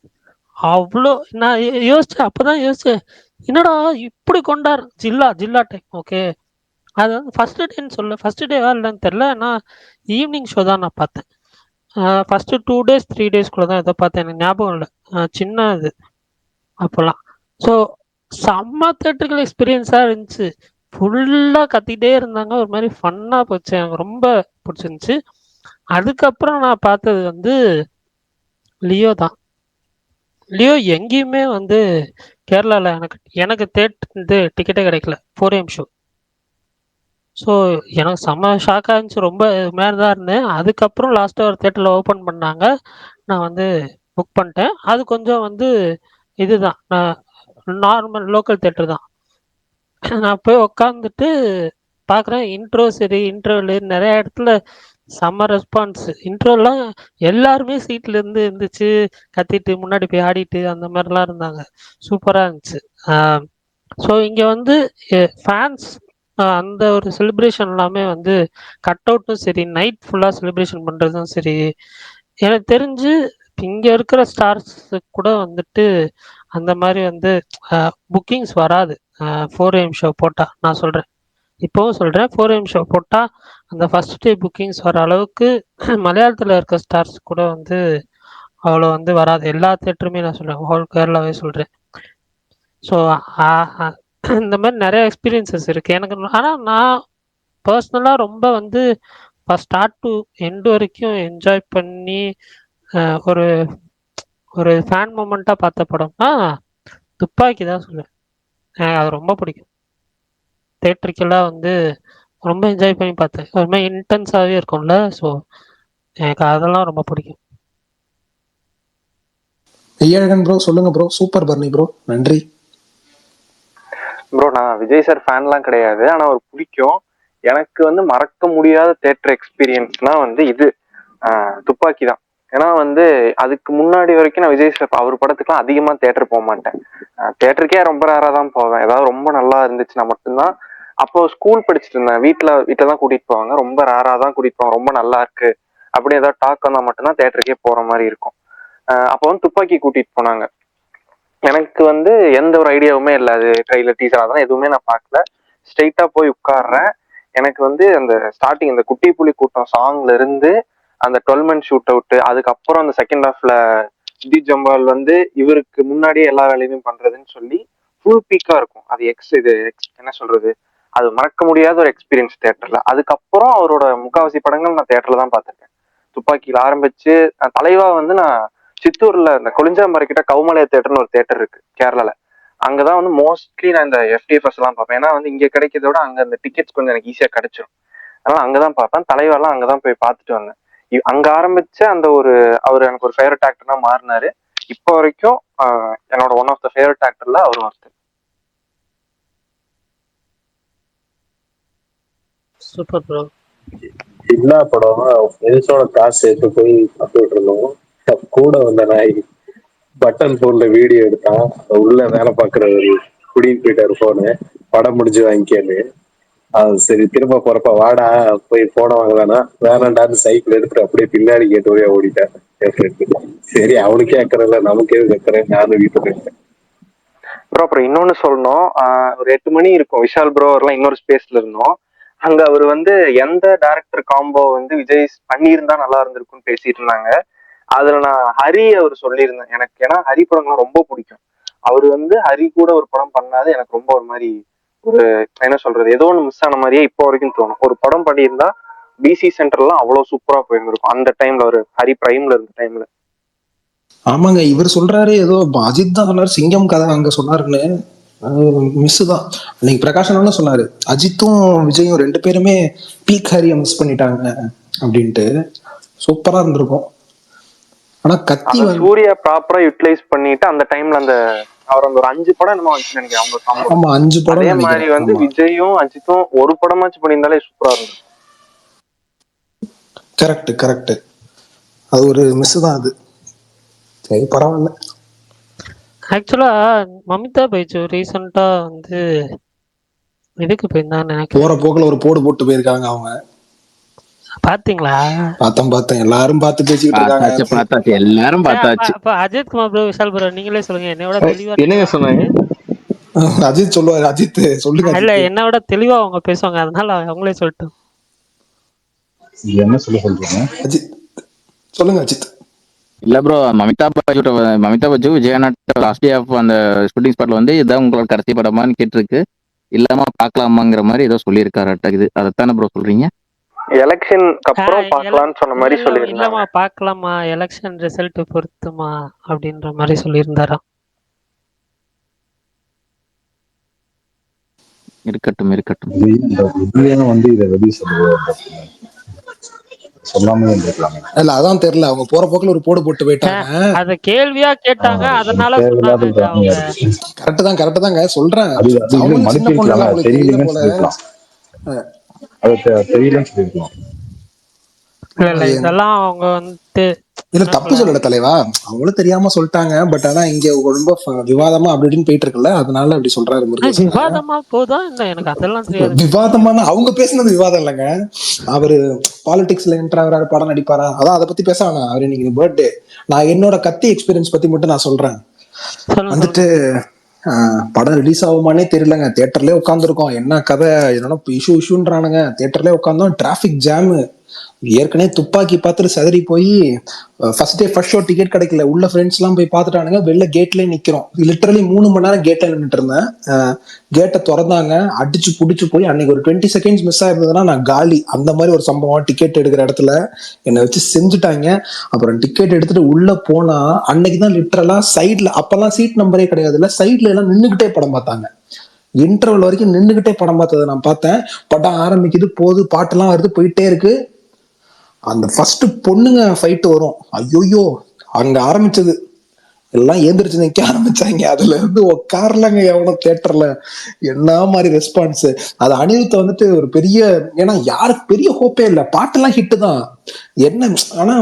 அவ்வளோ நான் யோசிச்சேன், அப்பதான் யோசிச்சேன், என்னடா இப்படி கொண்டார் ஜில்லா டைம். ஓகே, அது வந்து ஃபர்ஸ்ட் டேன்னு சொல்ல, ஃபர்ஸ்ட் டேவா இல்லைன்னு தெரில. ஆனால் ஈவினிங் ஷோ தான் நான் பார்த்தேன். ஃபர்ஸ்ட்டு 2 days 3 daysக்குள்ள தான் எதோ பார்த்தேன், எனக்கு ஞாபகம் இல்லை. சின்ன இது அப்போல்லாம். ஸோ செம்ம தேட்டரிக்கல் எக்ஸ்பீரியன்ஸாக இருந்துச்சு. ஃபுல்லாக கத்திட்டே இருந்தாங்க, ஒரு மாதிரி ஃபன்னாக போச்சு, எனக்கு ரொம்ப பிடிச்சிருந்துச்சு. அதுக்கப்புறம் நான் பார்த்தது வந்து லியோ தான். லியோ எங்கேயுமே வந்து கேரளாவில் எனக்கு இது டிக்கெட்டே கிடைக்கல 4am ஷோ. ஸோ எனக்கு செம்ம ஷாக்காக இருந்துச்சு, ரொம்ப மேலே தான் இருந்தேன். அதுக்கப்புறம் லாஸ்ட்டாக ஒரு தேட்டரில் ஓப்பன் பண்ணாங்க, நான் வந்து புக் பண்ணிட்டேன். அது கொஞ்சம் வந்து இதுதான், நான் நார்மல் லோக்கல் தேட்டர் தான். நான் போய் உக்காந்துட்டு பார்க்குறேன், இன்ட்ரோ சரி இன்ட்ரோவில் நிறைய இடத்துல செம்ம ரெஸ்பான்ஸ். இன்ட்ரோலாம் எல்லாருமே சீட்ல இருந்து இருந்துச்சு, கத்திட்டு முன்னாடி போய் ஆடிட்டு அந்த மாதிரிலாம் இருந்தாங்க. சூப்பராக இருந்துச்சு. ஸோ இங்கே வந்து ஃபேன்ஸ் அந்த ஒரு செலிப்ரேஷன் எல்லாமே வந்து கட் அவுட்டும் சரி, நைட் ஃபுல்லாக செலிப்ரேஷன் பண்ணுறதும் சரி, எனக்கு தெரிஞ்சு இங்கே இருக்கிற ஸ்டார்ஸுக்கு கூட வந்துட்டு அந்த மாதிரி வந்து புக்கிங்ஸ் வராது. 4am ஷோ போட்டால் நான் சொல்கிறேன், இப்போவும் சொல்கிறேன், 4am ஷோ போட்டால் அந்த ஃபர்ஸ்ட் டே புக்கிங்ஸ் வர அளவுக்கு மலையாளத்தில் இருக்க ஸ்டார்ஸ் கூட வந்து அவ்வளோ வந்து வராது. எல்லா தேட்டருமே நான் சொல்கிறேன், ஹோல் கேரளாவே சொல்கிறேன். ஸோ இந்த மாதிரி நிறைய எக்ஸ்பீரியன்சஸ் இருக்குது எனக்கு. ஆனால் நான் பர்சனலாக ரொம்ப வந்து ஸ்டார்ட் டு எண்டு வரைக்கும் என்ஜாய் பண்ணி ஒரு ஒரு ஃபேன் மூமெண்ட்டாக பார்த்த படம்னா துப்பாக்கி தான் சொல்லுவேன். எனக்கு அது ரொம்ப பிடிக்கும். தேட்டருக்கெல்லாம் வந்து ரொம்ப என்ஜாய் பண்ணி பார்த்தேன். ஒரு மாதிரி இன்டென்ஸாகவே இருக்கும்ல, ஸோ எனக்கு அதெல்லாம் ரொம்ப பிடிக்கும். ஐயழகன் ப்ரோ சொல்லுங்க ப்ரோ. சூப்பர் பர்னி ப்ரோ, நன்றி ப்ரோ. நான் விஜய் சார் ஃபேன்லாம் கிடையாது, ஆனால் அவர் பிடிக்கும். எனக்கு வந்து மறக்க முடியாத தேட்டர் எக்ஸ்பீரியன்ஸ்னா வந்து இது துப்பாக்கி தான். ஏன்னா வந்து அதுக்கு முன்னாடி வரைக்கும் நான் விஜய் சார் அவர் படத்துக்குலாம் அதிகமாக தேட்டர் போக மாட்டேன். தேட்டருக்கே ரொம்ப ரேராக தான் போவேன். ஏதாவது ரொம்ப நல்லா இருந்துச்சுன்னா மட்டும்தான். அப்போ ஸ்கூல் படிச்சுட்டு இருந்தேன், வீட்டில் தான் கூட்டிகிட்டு போவாங்க, ரொம்ப ரேராக தான் கூட்டிகிட்டு போவாங்க. ரொம்ப நல்லா இருக்கு அப்படி ஏதாவது டாக் வந்தால் மட்டும்தான் தேட்டருக்கே போகிற மாதிரி இருக்கும். அப்போ வந்து துப்பாக்கி கூட்டிகிட்டு போனாங்க. எனக்கு வந்து எந்த ஒரு ஐடியாவுமே இல்லை, அது ட்ரெய்லர் டீசர் அதெல்லாம் எதுவுமே நான் பார்க்கல. ஸ்ட்ரெயிட்டா போய் உட்கார்றேன். எனக்கு வந்து அந்த ஸ்டார்டிங் இந்த குட்டி புலி கூட்டம் சாங்ல இருந்து அந்த 12 men ஷூட் அவுட், அதுக்கப்புறம் அந்த செகண்ட் ஹாஃப்ல டி ஜம்பால் வந்து இவருக்கு முன்னாடியே எல்லா வேலையுமே பண்றதுன்னு சொல்லி ஃபுல் பீக்கா இருக்கும். அது என்ன சொல்றது, அது மறக்க முடியாத ஒரு எக்ஸ்பீரியன்ஸ் தேட்டர்ல. அதுக்கப்புறம் அவரோட முக்காவாசி படங்கள் நான் தேட்டர்ல தான் பார்த்திருக்கேன். துப்பாக்கியில ஆரம்பிச்சு தலைவா வந்து நான் சித்தூர்ல இந்த கொளிஞ்சாம்பறை கிட்ட கவுமலைய தேட்டர்னு ஒரு தேட்டர் இருக்கு கேரளால. அங்கதான் வந்து மோஸ்ட்லி நான் இந்த FTFS எல்லாம் பார்ப்பேன். ஏன்னா வந்து இங்க கிடைக்கிறத விட அங்க அந்த டிக்கெட்ஸ் கொஞ்சம் எனக்கு ஈஸியா கிடைச்சிடும். அதனால அங்கதான் பார்ப்பேன். தலைவரெல்லாம் அங்கதான் போய் பார்த்துட்டு வந்தேன். அங்க ஆரம்பிச்ச அந்த அவர் எனக்கு ஒரு ஃபேவரட் ஆக்டர்னா மாறினாரு. இப்போ வரைக்கும் என்னோட ஒன் ஆஃப் த ஃபேவரட் ஆக்டர்ல அவர் ஒருத்தர். Super bro. எல்லா படம் ஃப்ரெண்ட்ஸோட காசு சேர்த்து போய் பார்த்துட்டு இருந்தோம். கூட வந்த நாய் பட்டன் போன்ல வீடியோ எடுத்தான், உள்ள வேலை பார்க்கறவரு குடிட்டு போயிட்டாரு போனு, படம் முடிஞ்சு வாங்கிக்கேன்னு. அது சரி திரும்ப போறப்ப வாடா போய் போன வாங்கலானா வேணாண்டான்னு சைக்கிள் எடுத்துட்டு அப்படியே பின்னாடி கேட்டு வழியா ஓடிட்டேன் என் ஃப்ரெண்டு. சரி அவனுக்கே அக்கறல நமக்கே அக்கறேன், நானும் வீட்டுக்கு போயிட்டேன். அப்புறம் இன்னொன்னு சொல்லணும், ஒரு 8 மணி இருக்கும், விஷால் ப்ரோ எல்லாம் இன்னொரு ஸ்பேஸ்ல இருந்தோம். அங்க அவர் வந்து எந்த டைரக்டர் காம்போ வந்து விஜய் பண்ணியிருந்தா நல்லா இருந்திருக்கும்னு பேசிட்டு இருந்தாங்க. அதுல நான் ஹரி அவர் சொல்லியிருந்தேன் எனக்கு, ஏன்னா ஹரி படம்லாம் ரொம்ப பிடிக்கும். அவர் வந்து ஹரி கூட ஒரு படம் பண்ணாது எனக்கு ரொம்ப ஒரு மாதிரி ஒரு என்ன சொல்றது, ஏதோ ஒன்று மிஸ் ஆன மாதிரியே இப்போ வரைக்கும் தோணும். ஒரு படம் பண்ணியிருந்தா பிசி சென்டர்லாம் அவ்வளவு சூப்பரா போயிருந்திருக்கும் அந்த டைம்ல, ஒரு ஹரி பிரைம்ல இருந்த டைம்ல. ஆமாங்க, இவர் சொல்றாரு ஏதோ அஜித் தான் சொன்னாரு சிங்கம் கதை அங்க சொன்னாருன்னு. மிஸ் தான் அன்னைக்கு பிரகாஷ் சொன்னாரு, அஜித்தும் விஜயும் 2 பேருமே பீக் ஹரியை மிஸ் பண்ணிட்டாங்க அப்படின்ட்டு. சூப்பரா இருந்திருக்கும். ஆனா கத்தி சூர்யா ப்ராப்பரா யூட்டிலைஸ் பண்ணிட்டு அந்த டைம்ல அந்த அவர் அந்த ஒரு 5 படம் என்னமோ வந்துச்சு நினைக்கிறேன் அவங்க காம்போ. ஆமா 5 படம். அதே மாதிரி வந்து விஜயும் அஜித்தும் ஒரு படமாச்சும் பண்ணியிருந்தாலே சூப்பரா இருக்கும். கரெக்ட் கரெக்ட், அது ஒரு மிஸ் தான் அது. சரி பரவாயில்ல. ஆக்சுவலா மமிதா பைஜு ரீசெண்டா வந்து இதுக்கு போயிருந்தான்னு நினைக்கிறேன். போற போக்குல ஒரு போடு போட்டு போயிருக்காங்க அவங்க. பாத்தீங்களா? பார்த்தேன், எல்லாரும் பார்த்து பேசிக்கிட்டு இருக்காங்க. எல்லாரும் பார்த்தாச்சு. அப்ப அஜித் குமார் ப்ரோ, விஷால் ப்ரோ நீங்களே சொல்லுங்க, என்னோட தெளிவா என்னங்க சொன்னாங்க? அஜித் சொல்லுவாரு. அஜித் சொல்லுங்க. இல்ல என்னோட தெளிவா அவங்க பேசுவாங்க, அதனால அவங்களே சொல்லிட்டோம். என்ன சொல்றீங்க? அஜித் சொல்லுங்க. அஜித் இல்ல ப்ரோ, மமிதா பஜு விஜயநாட் லாஸ்ட் டே ஆஃப் அந்த ஷூட்டிங் ஸ்பாட்ல வந்து இதான் உங்களோட கடைசி படமான்னு கேட்டிருக்கு. இல்லாம பாக்கலாமாங்கிற மாதிரி ஏதோ சொல்லியிருக்காரு. இது அதைத்தானே ப்ரோ சொல்றீங்க? எலெக்ஷனுக்கு அப்புறம் பார்க்கலாம்னு சொன்ன மாதிரி சொல்லியிருந்தாங்க. இல்லமா பார்க்கலாமா, எலெக்ஷன் ரிசல்ட் பொறுத்துமா அப்படின்ற மாதிரி சொல்லியிருந்தாராம். இருக்கட்டும். வந்து இதை வெளியே சொல்லாம இருந்திருக்காங்க. இல்ல அதான் தெரியல, அவங்க போற போக்குல ஒரு போடு போட்டு போயிட்டாங்க. அத கேள்வியா கேட்டாங்க, அதனால கரெக்ட் தாங்க சொல்றேன். இதெல்லாம் அவங்க வந்து இல்ல தப்பு சொல்லல தலைவா, அவங்களும் தெரியாம சொல்லிட்டாங்க. பட் ஆனா இங்க ரொம்ப விவாதமா அப்படி இப்படின்னு போயிட்டு இருக்குல்ல, அதனால அப்படி சொல்றாரு. விவாதமா போதா இல்ல, எனக்கு அதெல்லாம் தெரியாது. விவாதமான அவங்க பேசுனது விவாதம் இல்லைங்க. அவரு பாலிடிக்ஸ்ல என்டர் ஆகுறாரு, படம் நடிப்பாரா, அதான் அதை பத்தி பேச வேணாம். அவரு இன்னைக்கு பர்த்டே. நான் என்னோட கத்தி எக்ஸ்பீரியன்ஸ் பத்தி மட்டும் நான் சொல்றேன். வந்துட்டு படம் ரிலீஸ் ஆகுமானே தெரியலங்க. தியேட்டர்லயே உட்காந்துருக்கோம். என்ன கதை என்னன்னா இஷ்யூன்றானுங்க. தியேட்டர்லயே உட்காந்தோம், டிராபிக் ஜாமு. ஏற்கனவே துப்பாக்கி பார்த்துட்டு சதறி போய் first day first show ticket கிடைக்கல. உள்ள ஃப்ரெண்ட்ஸ் எல்லாம் போய் பார்த்துட்டானுங்க. வெளில கேட்லயே நிக்கிறோம். லிட்டரலி 3 மணி நேரம் கேட்ல நின்றுட்டு இருந்தேன். கேட்டை திறந்தாங்க, அடிச்சு புடிச்சு போய் அன்னைக்கு ஒரு 20 செகண்ட்ஸ் மிஸ் ஆயிருந்ததுன்னா நான் காலி. அந்த மாதிரி ஒரு சம்பவம். டிக்கெட் எடுக்கிற இடத்துல என்னை வச்சு செஞ்சுட்டாங்க. அப்புறம் டிக்கெட் எடுத்துட்டு உள்ள போனா அன்னைக்குதான் லிட்டரலா சைட்ல, அப்பெல்லாம் சீட் நம்பரே கிடையாதுல்ல, சைட்ல எல்லாம் நின்னுகிட்டே படம் பார்த்தாங்க. இன்டர்வல் வரைக்கும் நின்னுகிட்டே படம் பார்த்ததை நான் பார்த்தேன். படம் ஆரம்பிக்குது, போகுது, பாட்டெல்லாம் வருது, போயிட்டே இருக்கு. அந்த ஃபர்ஸ்ட் பொண்ணுங்க ஃபைட் வரும், ஐயோயோ அங்க ஆரம்பிச்சது. எல்லாம் ஏந்திரிச்சு நிக்க ஆரம்பிச்சாங்க. அதுல இருந்து உட்காரலங்க எவனோ தியேட்டர்ல. என்ன மாதிரி ரெஸ்பான்ஸ். அது அனிருத்த வந்துட்டு ஒரு பெரிய, ஏன்னா யாருக்கு பெரிய ஹோப்பே இல்லை. பாட்டெல்லாம் ஹிட்டு தான் என்ன, ஆனா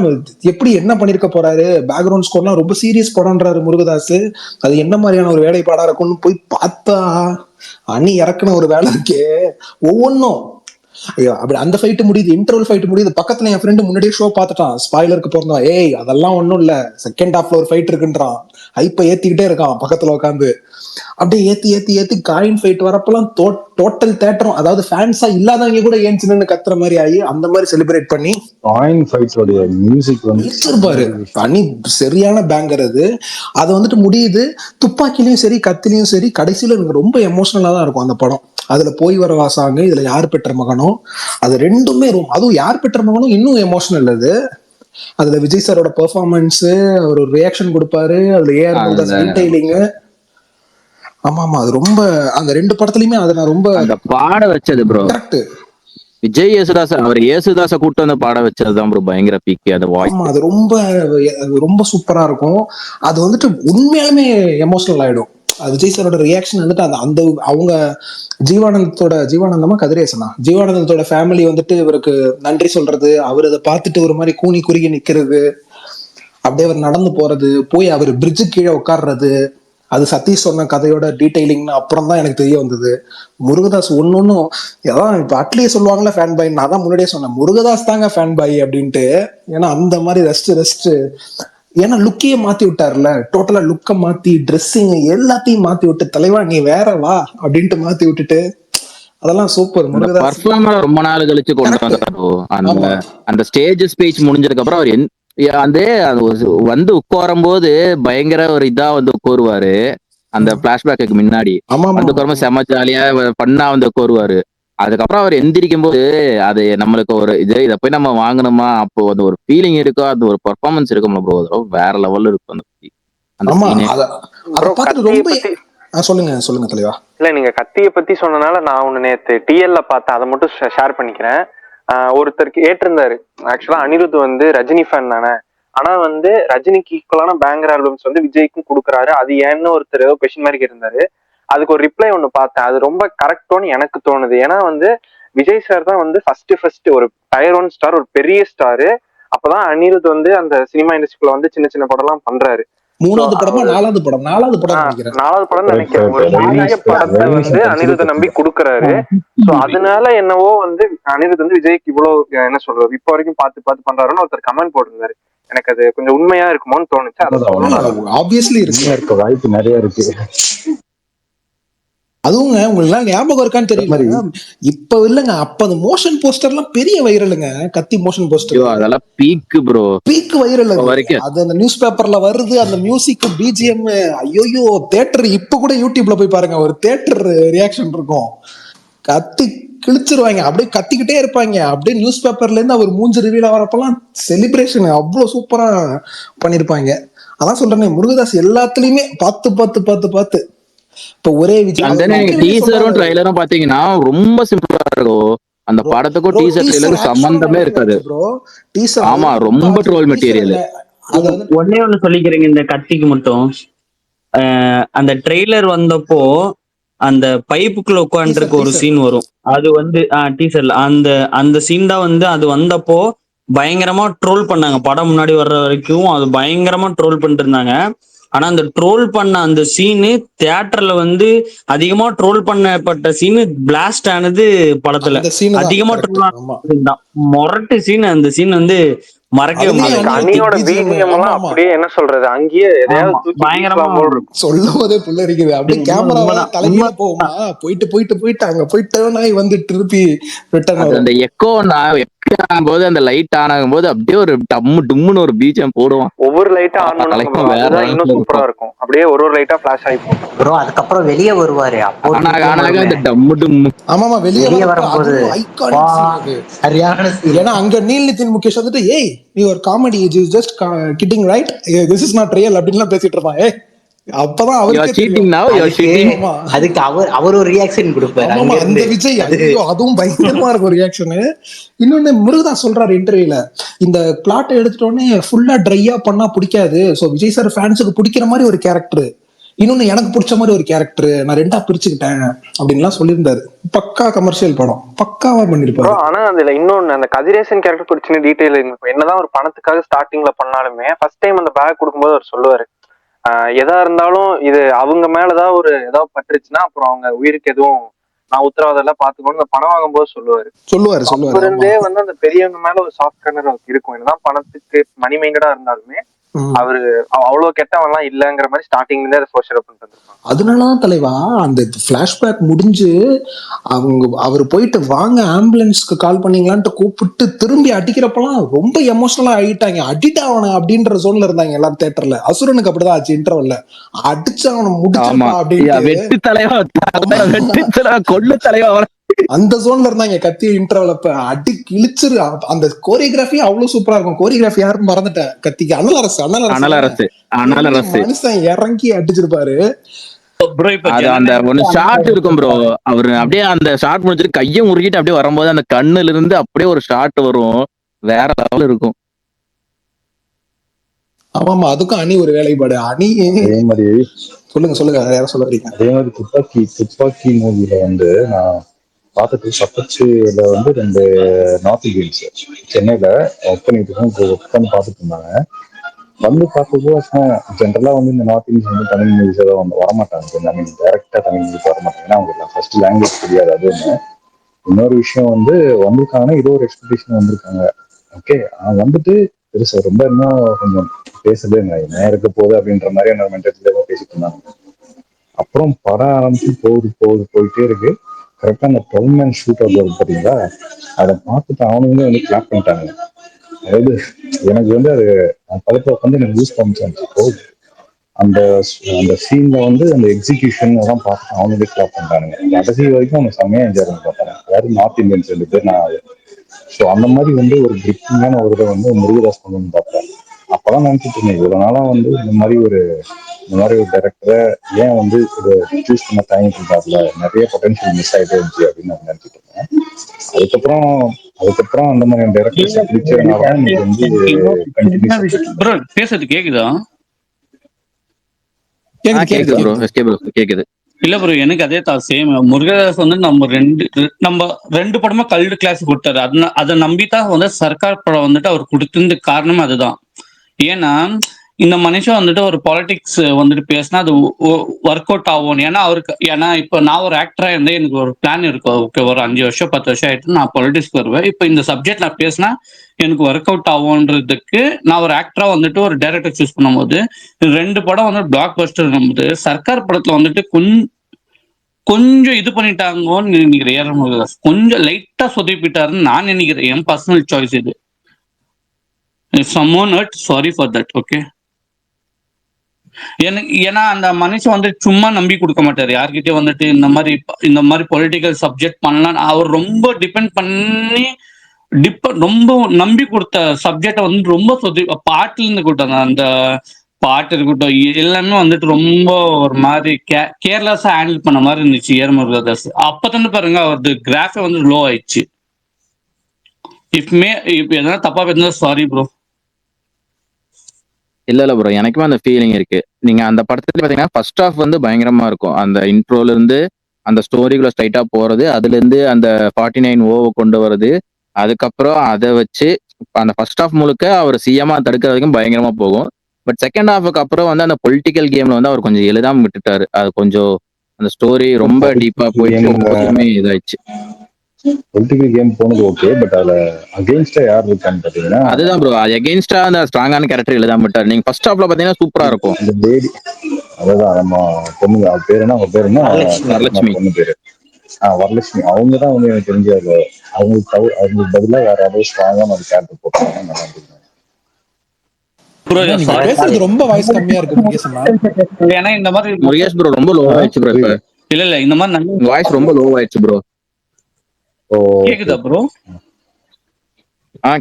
எப்படி என்ன பண்ணிருக்க போறாரு, பேக்ரவுண்ட் ஸ்கோர்லாம் ரொம்ப சீரியஸ் படம்ன்றாரு முருகதாஸ். அது என்ன மாதிரியான ஒரு வேலைப்பாடா இருக்கும்னு போய் பார்த்தா அணி இறக்குன ஒரு வேலை இருக்கே ஒவ்வொன்னும். ஐயோ அப்படி அந்த ஃபைட் முடியுது, இன்டர்வல் ஃபைட் முடியுது. பக்கத்துல என் ஃப்ரெண்டு முன்னாடியே ஷோ பார்த்துட்டான், ஸ்பாயிலருக்கு பிறந்தான். ஏய் அதெல்லாம் ஒன்றும் இல்லை, செகண்ட் ஹாஃப்ல ஒரு ஃபைட் இருக்குன்றான். ஹைப்பை ஏத்திக்கிட்டே இருக்கான் பக்கத்துல உட்காந்து. அப்படியே ஏத்தி காயின் ஃபைட் வரப்பெல்லாம் டோட்டல் தேட்டரும், அதாவது ஃபேன்ஸா இல்லாதவங்க கூட ஏன்ச்சுன்னு கத்துற மாதிரி ஆகி அந்த மாதிரி செலிப்ரேட் பண்ணி காயின் ஃபைட்ஸோட மியூசிக் வந்து பாரு பண்ணி சரியான பேங்கர். அது வந்துட்டு முடியுது. துப்பாக்கிலையும் சரி கத்திலையும் சரி கடைசியில எனக்கு ரொம்ப எமோஷனலா தான் இருக்கும் அந்த படம். அதுல போய் வர வாசாங்க, இதுல யார் பெற்ற மகனோ, அது ரெண்டுமே அதுவும் யார் பெற்ற மகனும் இன்னும் எமோஷனல். அதுல விஜய் சாரோட பெர்ஃபார்மன்ஸ், ஒரு ரியாக்ஷன் கொடுப்பாரு. அதுல ஏஆர் ஆமா அது ரொம்ப, அந்த 2 படத்துலயுமே அதை நான் ரொம்ப பாட வச்சது ப்ரோ. கரெக்ட், விஜய் யேசுதாச கூட்டு வந்து பாட வச்சதுதான் ப்ரோ பயங்கர பீக். அது வாய்ஸ் அது ரொம்ப சூப்பரா இருக்கும். அது வந்துட்டு உண்மையாலுமே எமோஷனல் ஆயிடும். விஜய் சாரோட ரியாக்ஷன் வந்துட்டு அந்த அவங்க ஜீவானந்தமா ஜீவானந்தத்தோட ஃபேமிலி வந்துட்டு இவருக்கு நன்றி சொல்றது, அவர் அதை பார்த்துட்டு ஒரு மாதிரி கூனி குறுகி நிக்கிறது, அப்படியே அவர் நடந்து போறது, போய் அவர் பிரிட்ஜு கீழே உட்கார்றது, அது சதீஷ் சொன்ன கதையோட டீடைலிங்னு அப்புறம் தான் எனக்கு தெரிய வந்தது. முருகதாஸ் ஒன்னொன்னும் அதான் இப்ப அட்லியே சொல்லுவாங்கல்ல ஃபேன் பாய், நான் தான் முன்னாடியே சொன்னேன் முருகதாஸ் தாங்க ஃபேன் பாய் அப்படின்ட்டு. ஏன்னா அந்த மாதிரி ரெஸ்ட் ஏன்னா லுக்கையே மாத்தி விட்டாருல, டோட்டலா லுக்க மாத்தி ட்ரெஸ்ஸிங் எல்லாத்தையும் மாத்தி விட்டு, தலைவா நீ வேற வா அப்படின்ட்டு மாத்தி விட்டுட்டு, அதெல்லாம் சூப்பர். முருகதாஸ் ரொம்ப நாள் கழிச்சு கொண்டு வந்தாரு. அந்த ஸ்டேஜ் ஸ்பீச் முடிஞ்சதுக்கு அப்புறம் அவர் வந்து உட்காரும் போது பயங்கர ஒரு இதா வந்து உட்காருவாரு. அந்த பிளாஷ்பேக்கு முன்னாடி வந்து செம ஜாலியா பண்ணா வந்து உட்காருவாரு. அதுக்கப்புறம் அவர் எந்திரிக்கும் போது அது நம்மளுக்கு ஒரு இதை போய் நம்ம வாங்கணுமா, அப்போ அந்த ஒரு ஃபீலிங் இருக்கோ, அந்த ஒரு பெர்ஃபார்மன்ஸ் இருக்கும்ல ப்ரோ, வேற லெவல்ல இருக்கும் அந்த ஆமா சீனே. அத அத பார்த்துட்டு ரொம்ப சொல்லுங்க சொல்லுங்க தலைவா. இல்ல நீங்க கத்தியை பத்தி சொன்னனால நான் ஒண்ணு நேத்து டிஎல்ல பார்த்தேன், அதை மட்டும் ஷேர் பண்ணிக்கிறேன். ஒருத்தருக்கு ஏற்றிருந்தாரு, ஆக்சுவலா அனிருத் வந்து ரஜினி ஃபேன் தானே, ஆனா வந்து ரஜினிக்கு ஈக்குவலான பேங்கர் ஆல்பம்ஸ் வந்து விஜய்க்கும் கொடுக்குறாரு, அது ஏன்னு ஒருத்தர் கொஸ்டின் மாதிரி கேட்டிருந்தாரு. அதுக்கு ஒரு ரிப்ளை ஒண்ணு பார்த்தேன், அது ரொம்ப கரெக்டோன்னு எனக்கு தோணுது. ஏன்னா வந்து விஜய் சார் தான் வந்து ஃபர்ஸ்ட் ஒரு டயர் 1 ஸ்டார், ஒரு பெரிய ஸ்டாரு. அப்பதான் அனிருத் வந்து அந்த சினிமா இண்டஸ்ட்ரிக்குள்ள வந்து சின்ன சின்ன படம் எல்லாம் பண்றாரு. நாலாவது படம் நினைக்கிறேன். ஒரு பெரிய படத்தை வந்து அனிருத்தை நம்பி கொடுக்கறாரு. சோ அதனால என்னவோ வந்து அனிருத் வந்து விஜய்க்கு இவ்வளவு என்ன சொல்றது இப்ப வரைக்கும் பார்த்து பண்றாருன்னு ஒருத்தர் கமெண்ட் போட்டிருந்தாரு. எனக்கு அது கொஞ்சம் உண்மையா இருக்குமோன்னு தோணுச்சு. ஆப்வியஸ்லி இருக்கு, வாய்ப்பு நிறைய இருக்கு. அதுவுங்க உங்களுக்கு ஞாபகம் இருக்கான்னு தெரியல, இப்ப இல்லங்க, அப்ப அந்த மோஷன் போஸ்டர் எல்லாம் பெரிய வைரலுங்க. கத்தி மோஷன் போஸ்டர் அதெல்லாம் பீக் ப்ரோ, பீக் வைரல். அது அந்த நியூஸ் பேப்பர்ல வருது, அந்த மியூசிக் பிஜிஎம், ஐயோ தியேட்டர். இப்ப கூட யூடியூப்ல போய் பாருங்க, ஒரு தியேட்டர் ரியாக்ஷன் இருக்கும். கத்தி கிழிச்சிருவாங்க, அப்படியே கத்திக்கிட்டே இருப்பாங்க. அப்படியே நியூஸ் பேப்பர்ல இருந்து அவர் மூஞ்சி ரிவீல் ஆகிறப்பெல்லாம் செலிப்ரேஷன் அவ்வளவு சூப்பரா பண்ணிருப்பாங்க. அதான் சொல்றேன், முருகதாஸ் எல்லாத்துலயுமே பார்த்து இப்ப ஒரே டீசரும் ட்ரைலரும் பாத்தீங்கன்னா ரொம்ப சிம்பிளா இருக்கும். அந்த படத்துக்கும் டீசர் ட்ரைலரும் சம்பந்தமே இருக்காது. ஆமா, ரொம்ப ட்ரோல் மெட்டீரியல். ஒன்னே ஒண்ணு சொல்லிக்கிறீங்க இந்த கத்திக்கு மட்டும். அந்த ட்ரெய்லர் வந்தப்போ அந்த பைப்புக்குள்ள உட்காந்துருக்கு ஒரு சீன் வரும், அது வந்து டீசர்ல அந்த சீன் தான் வந்து அது வந்தப்போ பயங்கரமா ட்ரோல் பண்ணாங்க. படம் முன்னாடி வர்ற வரைக்கும் அது பயங்கரமா ட்ரோல் பண்ணிட்டு இருந்தாங்க. ஆனா அந்த ட்ரோல் பண்ண அந்த சீனு தியேட்டர்ல வந்து அதிகமா ட்ரோல் பண்ணப்பட்ட சீனு பிளாஸ்ட் ஆனது படத்துல அதிகமா ட்ரோல் மொரட்டு சீன். அந்த சீன் வந்து மறக்கவே முடியாது. அண்ணியோட பிஜிஎம் எல்லாம் அப்படியே என்ன சொல்றது, அங்கேயே எதையாவது பயங்கரமா சொல்லும் போதே புல்லரிக்குது. அப்படியே கேமரா தலைமையில போகுமா, போயிட்டு அங்க போயிட்டு வந்து திருப்பி அந்த எக்கோ போது அந்த லைட் ஆன் ஆகும் போது அப்படியே ஒரு டும்முன்னு ஒரு பிஜிஎம் போடுவான். ஒவ்வொரு லைட்டா ஆன் பண்ணா இன்னும் சூப்பரா இருக்கும். அப்படியே ஒரு லைட்டா ஃபிளாஷ் ஆகி போகும் ப்ரோ. அதுக்கப்புறம் வெளியே வருவாரு, ஆமாமா வெளியே வரும்போது சரியான. ஏன்னா அங்க நீல் நிதின் முகேஷ் வந்துட்டு ஏய் நீ ஒரு comedy, just kidding right, this is not real அப்படின்லாம் பேசிட்டு இருப்பான். அப்பதான் அதுக்கு அவர் ஒரு ரியாக்ஷன் கொடுப்பாரு அந்த விஜய். அதுவும் பயங்கரமா இருக்கும் ரியாக்ஷனு. இன்னொன்னு முருகதாஸ் சொல்றாரு இன்டர்வியூல, இந்த பிளாட்டை எடுத்துட்டோன்னே ஃபுல்லா ட்ரையா பண்ணா பிடிக்காது, சோ விஜய் சார் ஃபேன்ஸுக்கு பிடிக்கிற மாதிரி ஒரு கேரக்டர், இன்னொன்னு எனக்கு பிடிச்ச மாதிரி ஒரு கேரக்டர், நான் ரெண்டா பிரிச்சுக்கிட்டேன் அப்படின்லாம் சொல்லியிருந்தாரு. பக்கா கமர்ஷியல் படம், பக்காவா பண்ணிருப்பாரு. ஆனா அதுல இன்னொன்னு, அந்த கதிரேசன் கேரக்டர் ஒரு சின்ன டீடைல், என்னதான் ஒரு பணத்துக்காக ஸ்டார்டிங்ல பண்ணாலுமே ஃபர்ஸ்ட் டைம் அந்த பேக் கொடுக்கும்போது அவர் சொல்லுவாரு, எதா இருந்தாலும் இது அவங்க மேலதான் ஒரு ஏதாவது பட்டுருச்சுன்னா அப்புறம் அவங்க உயிருக்கு எதுவும் நான் உத்தரவாதம் எல்லாம் பாத்துக்கணும் அந்த பணம் வாங்கும்போது சொல்லுவாரு. இருந்தே வந்து அந்த பெரியவங்க மேல ஒரு சாஃப்ட் கார்னர் அவருக்கு இருக்கும். என்னதான் பணத்துக்கு மணி மைண்டடா இருந்தாலுமே அவரு அவ்வளவு கெட்டவன் எல்லாம் இல்லங்கிற மாதிரி ஸ்டார்டிங்ல இருந்தே அதை சோஷியல் பண்ணிட்டு இருப்பாங்க. அதனாலதான் தலைவா அந்த பிளாஷ்பேக் முடிஞ்சு அவர் போயிட்டு வாங்க ஆம்புலன்ஸ்க்கு கால் பண்ணீங்களான்ட்டு கூப்பிட்டு திரும்பி அடிக்கிறப்பெல்லாம் ரொம்ப எமோஷனலா ஆகிட்டாங்க. அடிட்டு அவனை அப்படின்ற ஜோன்ல இருந்தாங்க எல்லாரும் தியேட்டர்ல. அசுரனுக்கு அப்படிதான் ஆச்சு, இன்டர்வல்ல அடிச்சு அவனை முடிச்சாமா அப்படின்னு அந்த ஜோன்ல இருந்தாங்க கத்தி இன்டர்வல். அப்ப அடி கிழிச்சிரு. அந்த கோரியோகிராஃபி அவ்வளவு சூப்பரா இருக்கும். கோரியோகிராஃபி யாருன்னு மறந்துட்டேன். கத்திக்கு அனலரசு மனுஷன் இறங்கி அடிச்சிருப்பாரு. அந்த ஒன்னு ஷாட் இருக்கும் ப்ரோ, அவரு அப்படியே அந்த ஷாட் முடிச்சிட்டு கையை முறுக்கிட்டு அப்படியே வரும்போது அந்த கண்ணுல இருந்து அப்படியே ஒரு ஷாட் வரும், வேற லெவல் இருக்கும். ஆமாமா, அதுக்கும் அணி ஒரு வேலைப்பாடு. அணி அதே மாதிரி சொல்லுங்க யாரும் சொல்ல வரீங்க. அதே மாதிரி துப்பாக்கி மூவில வந்து நான் பார்த்துட்டு சப்பச்சில வந்து 2 நார்த் இந்தியன்ஸ் சென்னையில ஒர்க் பண்ணி பார்த்துட்டு இருந்தாங்க. வந்து பார்த்தப்போ ஜென்ரலா வந்து இந்த நார்த் இந்தியன்ஸ் வந்து தமிழ் மூவிஸ் ஏதாவது வந்து வரமாட்டாங்க. ஐ மீன் டைரக்டா தமிழ் மூவிஸ் வரமாட்டாங்க, ஏன்னா அவங்களுக்கு ஃபர்ஸ்ட் லாங்குவேஜ் தெரியாது. அது ஒன்று. இன்னொரு விஷயம் வந்து வந்திருக்காங்கன்னா ஏதோ ஒரு எக்ஸ்பெக்டேஷன் வந்திருக்காங்க. ஓகே, வந்துட்டு பெருசா ரொம்ப இன்னும் கொஞ்சம் பேசுது என்ன இருக்க போகுது அப்படின்ற மாதிரி என்ன மென்டாலிட்டியில பேசிட்டு இருந்தாங்க. அப்புறம் படம் ஆரம்பிச்சு போயிட்டே இருக்கு. கரெக்டா அந்த 12 man ஷூட் அவுட் வருது பாத்தீங்களா, அதை பார்த்துட்டு அவனுங்க வந்து கிளாப் பண்ணிட்டாங்க. அதாவது எனக்கு வந்து அது படத்துல வந்து எனக்கு யூஸ் பண்ணிச்சு. அந்த சீன்ல வந்து அந்த எக்ஸிகியூஷன் எல்லாம் பார்த்து அவனுக்கு கிளாப் பண்ணிட்டானுங்க. கடைசி வரைக்கும் அவங்க செம்மையா என்ஜாய் பண்ணி பார்த்தாங்க. வேற எல்லாரும் நார்த் இந்தியன்ஸ் 2 பேர். நான் ஸோ அந்த மாதிரி வந்து ஒரு கிரிப்பிங்கான ஒரு இதை வந்து முருகதாஸ் கொண்டு வந்து பார்த்தேன். அப்பதான் நினைச்சிட்டு இருந்தேன் இவ்வளவு நாளா வந்து இந்த மாதிரி ஒரு டைரக்டரை ஏன் வந்து சூஸ் பண்ண தயங்கிட்டு இருக்காருல, நிறைய பொட்டன்ஷியல் மிஸ் ஆயிட்டே இருந்துச்சு அப்படின்னு நான் நினைச்சிட்டு இருந்தேன். அதுக்கப்புறம் அந்த மாதிரி டைரக்டர்ஸ் பிடிச்சதுனால தான் இன்னைக்கு வந்து கண்டினியூஸ். ப்ரோ பேசுறது கேக்குதா? கேக்குது ப்ரோ. எஸ்கே ப்ரோ கேக்குது. இல்ல ப்ரோ எனக்கு அதே தான் சேம். முருகதாஸ் வந்து நம்ம ரெண்டு படமா கல்டு கிளாஸ் கொடுத்தாரு. அதை நம்பிதான் வந்து சர்க்கார் படம் வந்துட்டு அவர் கொடுத்தது காரணம் அதுதான். ஏன்னா இந்த மனுஷன் வந்துட்டு ஒரு பாலிடிக்ஸ் வந்துட்டு பேசினா அது ஒர்க் அவுட் ஆகும். ஏன்னா இப்ப நான் ஒரு ஆக்டரா இருந்தா எனக்கு ஒரு பிளான் இருக்கும். ஓகே, ஒரு 5 வருஷம் 10 வருஷம் ஆயிட்டு நான் பாலிடிக்ஸ்க்கு வருவேன். இப்ப இந்த சப்ஜெக்ட் நான் பேசினா எனக்கு ஒர்க் அவுட் ஆகும்ன்றதுக்கு நான் ஒரு ஆக்டரா வந்துட்டு ஒரு டைரக்டர் சூஸ் பண்ணும்போது 2 படம் வந்து பிளாக் பஸ்டர் போது சர்க்கார் படத்துல வந்துட்டு கொஞ்சம் இது பண்ணிட்டாங்கன்னு நினைக்கிறேன். ஏஆர் முருகதாஸ் கொஞ்சம் லைட்டா சொதப்பிட்டாருன்னு நான் நினைக்கிறேன். என் பர்சனல் சாய்ஸ் இது. someone hurt, sorry for that. Okay, ஏன்னா அந்த மனுஷன் வந்து சும்மா நம்பி கொடுக்க மாட்டாரு யார்கிட்டயும் வந்துட்டு இந்த மாதிரி பொலிட்டிக்கல் சப்ஜெக்ட் பண்ணலாம். அவர் ரொம்ப டிபெண்ட் பண்ணி ரொம்ப நம்பி கொடுத்த சப்ஜெக்டை வந்து ரொம்ப பாட்டுல இருந்து கொடுத்தாங்க. அந்த பாட்டு இருக்கட்டும் எல்லாமே வந்துட்டு ரொம்ப ஒரு மாதிரி கேர்லெஸ்ஸா ஹேண்டில் பண்ண மாதிரி இருந்துச்சு ஏஆர் முருகதாஸ். அப்பதான் பாருங்க அவரது கிராஃபே வந்து லோ ஆயிடுச்சு. இப்ப எதனா தப்பா பேசினா சாரி ப்ரோ. இல்ல ப்ரோ, எனக்குமே அந்த ஃபீலிங் இருக்கு. நீங்க அந்த படத்துல பாத்தீங்கன்னா ஃபர்ஸ்ட் ஹாஃப் வந்து பயங்கரமா இருக்கும். அந்த இன்ட்ரோல இருந்து அந்த ஸ்டோரிக்குள்ள ஸ்ட்ரைட்டா போறது, அதுல இருந்து அந்த 49 ஓவை கொண்டு வருது, அதுக்கப்புறம் அதை வச்சு அந்த ஃபர்ஸ்ட் ஹாஃப் முழுக்க அவர் சிஎம்மா தடுக்கிற வரைக்கும் பயங்கரமா போகும். பட் செகண்ட் ஹாஃபுக்கு அப்புறம் வந்து அந்த பொலிட்டிக்கல் கேம்ல வந்து அவர் கொஞ்சம் எழுதாம விட்டுட்டாரு. அது கொஞ்சம் அந்த ஸ்டோரி ரொம்ப டீப்பா போயிட்டு இதாயிடுச்சு. பொலிட்டிக்கல் கேம் போனது ஓகே, பட் அதுல அகைன்ஸ்டா யார் இருக்கான்னு பாத்தீங்கன்னா அதுதான் ப்ரோ, அகைன்ஸ்டா அந்த ஸ்ட்ராங்கான கேரக்டர் எழுதாம விட்டாரு. நீங்க ஃபர்ஸ்ட் ஹாஃப்ல பாத்தீங்கன்னா சூப்பரா இருக்கும். அந்த லேடி, அதான் நம்ம பொண்ணு பேர் என்ன, அவங்க பேர் என்ன, வரலட்சுமி பொண்ணு பேரு வரலட்சுமி. அவங்க தான் வந்து எனக்கு தெரிஞ்ச அவங்களுக்கு பதிலா வேற யாராவது ஸ்ட்ராங்கான ஒரு கேரக்டர் போட்டாங்க நல்லா இருந்துச்சு. பேசுறது ரொம்ப வாய்ஸ் கம்மியா இருக்கு முருகேஷ். ஏன்னா இந்த மாதிரி முருகேஷ் ப்ரோ ரொம்ப லோ ஆயிடுச்சு ப்ரோ. இப்ப இல்ல இந்த மாதிரி நல்ல வாய்ஸ் ரொம்ப லோ ஆயிடுச்சு ப்ரோ. கேக்குதா ப்ரோ?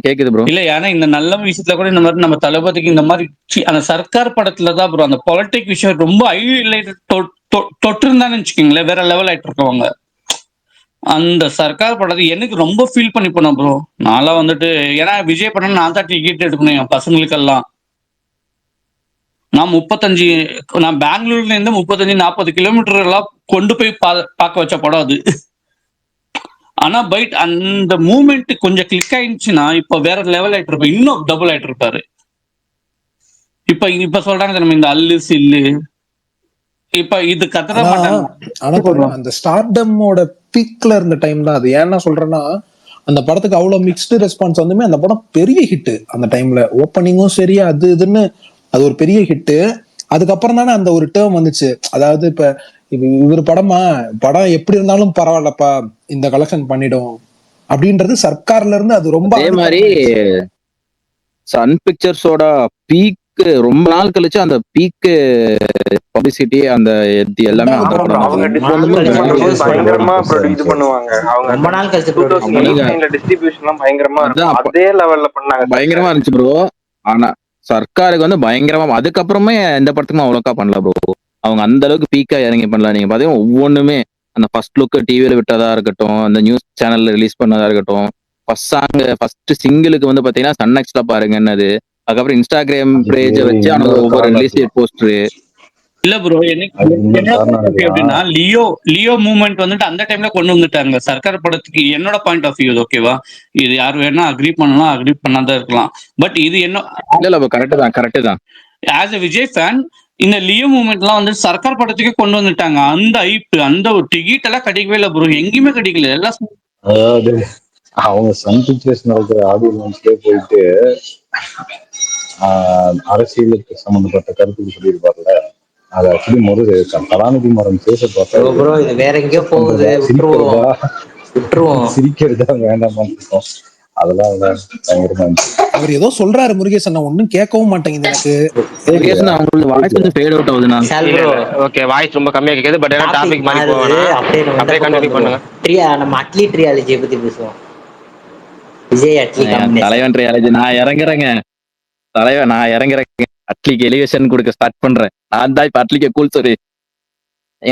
கேக்குது ப்ரோ. இல்ல ஏன்னா இந்த நல்ல விஷயத்துல கூட இந்த மாதிரி நம்ம தளபதிக்கு இந்த மாதிரி அந்த சர்க்கார் படத்துலதான் ப்ரோ அந்த பொலிட்டிக் விஷயம் ரொம்ப ஹைலைட் தொட்டு இருந்தான்னு வச்சுக்கோங்களேன், வேற லெவல் ஆயிட்டு இருக்கவங்க. அந்த சர்க்கார் படத்தை எனக்கு ரொம்ப ஃபீல் பண்ணி போனேன் ப்ரோ. நான்லாம் வந்துட்டு ஏன்னா விஜய் படம் நான் தான் டிக்கெட் எடுக்கணும் என் பசங்களுக்கெல்லாம். நான் பெங்களூர்ல இருந்து 35-40 கிலோமீட்டர் எல்லாம் கொண்டு போய் பார்க்க வச்ச படம் அது. ஆனா பைட் அந்த மூமெண்ட் கொஞ்சம் கிளிக் ஆயிடுச்சுன்னா இப்ப வேற லெவல் ஆயிட்டு இருப்பாரு, இன்னும் டபுள் ஆயிட்டு இருப்பாரு. இப்ப சொல்றாங்க நம்ம இந்த அல்லு சில்லு இப்ப இது கத்துற மாட்டாங்க. ஆனா அந்த ஸ்டார்டமோட பீக்ல இருந்த டைம் தான் அது. ஏன்னா சொல்றேன்னா அந்த படத்துக்கு அவ்வளவு மிக்ஸ்டு ரெஸ்பான்ஸ் வந்துமே அந்த படம் பெரிய ஹிட். அந்த டைம்ல ஓப்பனிங்கும் சரி அது இதுன்னு அது ஒரு பெரிய ஹிட்டு. அதுக்கப்புறம் தானே அந்த ஒரு டேர்ம் வந்துச்சு. அதாவது இப்ப இவர் படம் எப்படி இருந்தாலும் பரவாயில்லப்பா இந்த கலெக்ஷன் பண்ணிடும் அப்படின்றது சர்க்கார்ல இருந்து அது ரொம்ப அதே மாதிரி சன் பிக்சர்ஸோட பீக் ரொம்ப நாள் கழிச்சு அந்த பீக் பப்ளிசிட்டி அந்த எல்லாமே பயங்கரமா இது பண்ணுவாங்க. அவங்க ரொம்ப நாள் கழிச்சு 2018ல டிஸ்ட்ரிபியூஷன்லாம் பயங்கரமா இருக்கும். அதே லெவல்ல பண்ணாங்க, பயங்கரமா இருந்துச்சு ப்ரோ. ஆனா சர்க்காருக்கு வந்து பயங்கரமா அதுக்கப்புறமே எந்த படத்துக்கும் அவ்வளோக்கா பண்ணல ப்ரோ. அவங்க அந்த அளவுக்கு பீக்கா இறங்கி பண்ணல. நீங்க பாத்தீங்கன்னா ஒவ்வொன்றுமே அந்த ஃபர்ஸ்ட் லுக் டிவியில விட்டதா இருக்கட்டும், அந்த நியூஸ் சேனல்ல ரிலீஸ் பண்ணதா இருக்கட்டும், ஃபர்ஸ்ட் சாங் ஃபர்ஸ்ட் சிங்கிளுக்கு வந்து பாத்தீங்கன்னா சன்னெக்ஸ்ல பாருங்கன்னது, அதுக்கப்புறம் இன்ஸ்டாகிராம் பேஜ் வச்சு அவங்க ஒவ்வொரு ரிலீஸ் போஸ்டரு. இல்ல ப்ரோ, எனக்கு எப்படின்னா லியோ மூவ்மெண்ட் வந்துட்டு அந்த டைம்ல கொண்டு வந்துட்டாங்க சர்க்கார் படத்துக்கு. என்னோட பாயிண்ட் ஆஃப் வியூ ஓகேவா, இது யார் வேணா அக்ரி பண்ணலாம், அக்ரி பண்ணாதான் இருக்கலாம். பட் இது என்ன கரெக்ட் தான். ஆஸ் எ விஜய் ஃபேன் இந்த லியோ மூவ்மெண்ட்லாம் வந்து சர்க்கார் படத்துக்கே கொண்டு வந்துட்டாங்க. அந்த ஐப்பு அந்த ஒரு டிக்கெட் எல்லாம் கிடைக்கவே இல்லை ப்ரோ, எங்கேயுமே கிடைக்கல. எல்லாம் அதாவது அவங்க சன் பிக்சர்ஸ் நடக்கிற ஆடியோ லான்ச்லயே போயிட்டு அரசியலுக்கு சம்பந்தப்பட்ட கருத்துக்கு சொல்லியிருப்பார்ல, அது ஆக்சுவலி முதல்ல கலாநிதி மாறன் பேச பார்த்தா வேற எங்கேயோ போகுது, சிரிக்கிறதா வேண்டாமா இருக்கும். அதெல்லாம் பயங்கரமா இருந்துச்சு. அவர் ஏதோ சொல்றாரு முருகேசன், நான் ஒன்னும் கேட்கவும் மாட்டேங்குது எனக்கு. முருகேசன் அவங்களுக்கு வாய்ஸ் கொஞ்சம் ஃபேட் அவுட் ஆகுதுண்ணா. ஓகே, வாய்ஸ் ரொம்ப கம்மியா கேக்குது. பட் ஏன்னா டாபிக் மாதிரி போவேனா, அப்படியே கண்டினியூ பண்ணுங்க. நம்ம அட்லி ட்ரியாலஜியை பத்தி பேசுவோம். விஜய் அட்லி தலைவன் ட்ரியாலஜி நான் இறங்குறேங்க. தலைவன் நான் இறங்குறேங்க. அட்லிக்கு எலிவேஷன் கொடுக்க ஸ்டார்ட் பண்றேன். நான் தான் இப்ப அட்லிக்க கூல் சொல்லி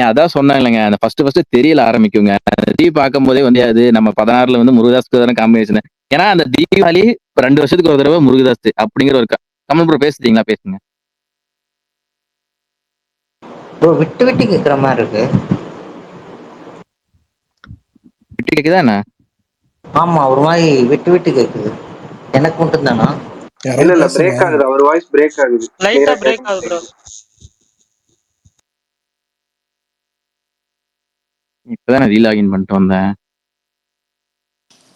அதான் சொன்னேன் இல்லைங்க. அந்த ஃபர்ஸ்ட் தெரியல ஆரம்பிக்குங்க. தீ பார்க்கும் போதே வந்து அது நம்ம 16ல வந்து முருகதாஸ்க்கு தானே காம்பினேஷன். ஏன்னா அந்த தீபாவளி 2 வருஷத்துக்கு ஒரு தடவை முருகதாஸ் அப்படிங்கிற ஒரு கமல் ப்ரோ பேசுறீங்களா? பேசுங்க ப்ரோ. விட்டு விட்டு கேக்குற மாதிரி இருக்கு. விட்டு கேக்குதா என்ன? ஆமா, ஒரு மாதிரி விட்டு விட்டு கேக்குது. எனக்கு மட்டும் தானா? இல்ல பிரேக் ஆகுது. அவர் வாய்ஸ் பிரேக் ஆகுது. லைட்டா பிரேக் ஆகுது ப்ரோ. இப்பதான் ரீலாகின் பண்ணிட்டு வந்தேன்.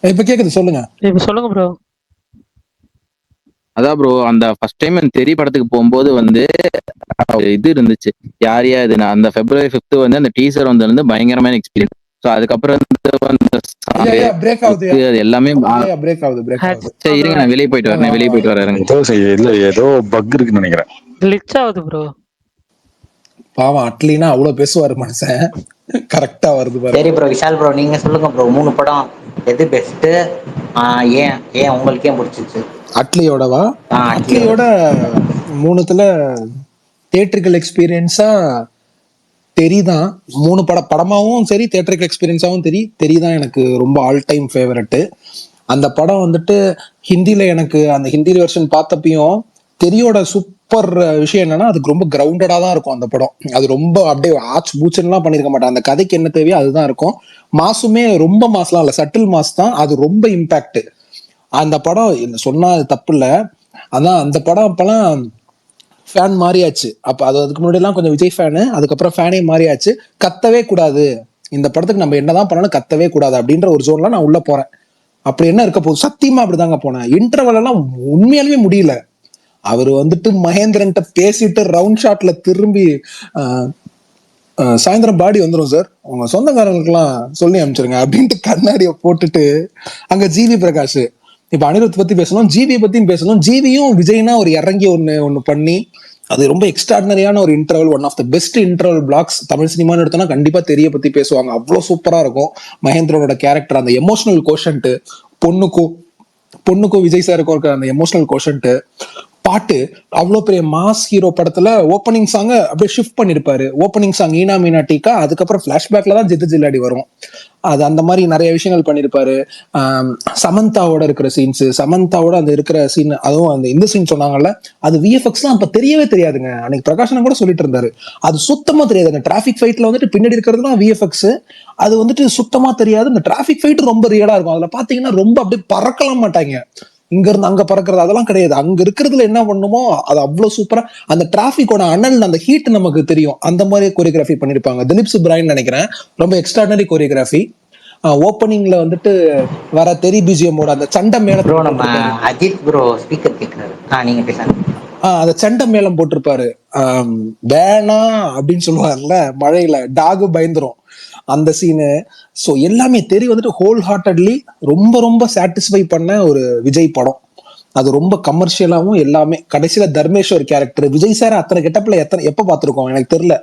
இப்ப கேக்குது, சொல்லுங்க. இப்ப சொல்லுங்க ப்ரோ. அதான் ப்ரோ, அந்த ஃபர்ஸ்ட் டைம் தெரிய படத்துக்கு போகும்போது வந்து இது இருந்துச்சு. யாரையா இது அந்த February 5th வந்து அந்த டீசர் வந்து பயங்கரமான எக்ஸ்பீரியன்ஸ். ஸோ அதுக்கப்புறம் அது எல்லாமே சரி இருங்க, நான் வெளியே போயிட்டு வரேன். இல்ல ஏதோ பக் இருக்குன்னு நினைக்கிறேன். கிளிட்ச் ஆகுது ப்ரோ. பாவம் அட்லினா அவ்வளவு பேசுவாரு மனுஷன். கரெக்டா வருது பாரு. சரி ப்ரோ. விஷால் ப்ரோ, நீங்க சொல்லுங்க ப்ரோ. 3 படம் எது பெஸ்ட்? ஏன் உங்களுக்கு ஏன் பிடிச்சிச்சு? அட்லியோடவா? அட்லியோட 3த்துல தியேட்டரிக்கல் எக்ஸ்பீரியன்ஸா தெரிதான். 3 படமாவும் சரி, தியேட்டரிக்கல் எக்ஸ்பீரியன்ஸாவும் தெரிதான் எனக்கு ரொம்ப ஆல் டைம் ஃபேவரட். அந்த படம் வந்துட்டு ஹிந்தில எனக்கு அந்த ஹிந்தி வெர்ஷன் பார்த்தப்பையும் தெரியோட சூப்பர் விஷயம் என்னன்னா, அதுக்கு ரொம்ப கிரவுண்டடா தான் இருக்கும் அந்த படம். அது ரொம்ப அப்படியே ஆச்சு பூச்சன்லாம் பண்ணிருக்க மாட்டேன். அந்த கதைக்கு என்ன தேவையோ அதுதான் இருக்கும். மாசுமே ரொம்ப மாசலாம் இல்ல, சட்டில் மாஸ் தான். அது ரொம்ப இம்பாக்ட். அந்த படம் சொன்னா அது தப்பு இல்ல. அதான் அந்த படம் அப்பெல்லாம் ஃபேன் மாறியாச்சு. அப்ப அதுக்கு முன்னாடி எல்லாம் கொஞ்சம் விஜய் ஃபேனு, அதுக்கப்புறம் ஃபேனே மாறியாச்சு. கத்தவே கூடாது, இந்த படத்துக்கு நம்ம என்னதான் பண்ணாலும் கத்தவே கூடாது அப்படின்ற ஒரு ஜோன்ல நான் உள்ள போறேன். அப்படி என்ன இருக்க போகுது? சத்தியமா அப்படிதாங்க போனேன். இன்டர்வல் எல்லாம் உண்மையாலுமே முடியல. அவரு வந்துட்டு மகேந்திரன்ட்ட பேசிட்டு ரவுண்ட் ஷாட்ல திரும்பி சாயந்தரம் பாடி வந்துடும் சார், உங்க சொந்தக்காரங்களுக்குலாம் சொல்லி அனுப்பிச்சிருங்க அப்படின்ட்டு கண்ணாடியை போட்டுட்டு அங்க ஜிவி பிரகாஷ். இப்ப அனிருத் பத்தி பேசணும், ஜிவி பத்தியும் பேசணும். ஜிவியும் விஜய்னா ஒரு இறங்கி ஒண்ணு பண்ணி அது ரொம்ப எக்ஸ்ட்ராடினரியான ஒரு interval. One of the best interval blocks Tamil சினிமான்னு எடுத்தோம்னா கண்டிப்பா தெரிய பத்தி பேசுவாங்க. அவ்வளவு சூப்பரா இருக்கும் மகேந்திரனோட கேரக்டர். அந்த எமோஷனல் கோஷன்ட், பொண்ணுக்கும் விஜய் சாருக்கும் இருக்க அந்த எமோஷனல் கோஷன்ட், பாட்டு அவ்வளோ பெரிய மாஸ் ஹீரோ படத்துல ஓப்பனிங் சாங் அப்படியே ஷிஃப்ட் பண்ணிருப்பாரு. ஓப்பனிங் சாங் ஈனா மீனாட்டிக்கா, அதுக்கப்புறம் பிளாஷ்பேக்ல தான் ஜித்து ஜில்லாடி வரும். அது அந்த மாதிரி நிறைய விஷயங்கள் பண்ணிருப்பாரு. சமந்தாவோட இருக்கிற சீன்ஸ், சமந்தாவோட அந்த இருக்கிற சீன், அதுவும் அந்த இந்த சீன் சொன்னாங்கல்ல, அது விஎஃப்எக்ஸ்லாம் அப்ப தெரியவே தெரியாதுங்க. அன்னைக்கு பிரகாஷன் கூட சொல்லிட்டு இருந்தாரு, அது சுத்தமா தெரியாதுங்க. டிராபிக் ஃபைட்ல வந்துட்டு பின்னாடி இருக்கிறதுலாம் விஎஃப்எக்ஸ், அது வந்துட்டு சுத்தமா தெரியாது. இந்த டிராபிக் ஃபைட் ரொம்ப ரியலா இருக்கும். அதுல பாத்தீங்கன்னா ரொம்ப அப்படியே பறக்கலாம் மாட்டாங்க, இங்க இருந்து அங்க பறக்கிறது அதெல்லாம் கிடையாது. அங்க இருக்கிறதுல என்ன பண்ணுமோ அது அவ்வளவு சூப்பரா, அந்த டிராபிக்கோட அனல், அந்த ஹீட் நமக்கு தெரியும். அந்த மாதிரி கோரியோகிராஃபி பண்ணிருப்பாங்க. திலீப் சுப்ராயன் நினைக்கிறேன், ரொம்ப எக்ஸ்ட்ராடனரி கோரியோகிராஃபி. ஓப்பனிங்ல வந்துட்டு வர தெரி பிஜிஎம்மோட அந்த சண்டை மேளம், நம்ம அஜித் ப்ரோ ஸ்பீக்கர் கேக்குறாரு, நீங்க பேசுங்க. அந்த சண்டை மேளம் போட்டிருப்பாரு, வேணா அப்படின்னு சொல்லுவார்ல, மழையில டாகு பயந்துரும் அந்த சீனு. ஸோ எல்லாமே தெரிய வந்துட்டு ஹோல் ஹார்ட்டட்லி ரொம்ப ரொம்ப சாட்டிஸ்ஃபை பண்ண ஒரு விஜய் படம். அது ரொம்ப கமர்ஷியலாவும் எல்லாமே. கடைசியில தர்மேஷ் ஒரு கேரக்டர், விஜய் சார் அத்தனை கெட்டப்ல எப்ப பார்த்திருக்கோம் எனக்கு தெரியல.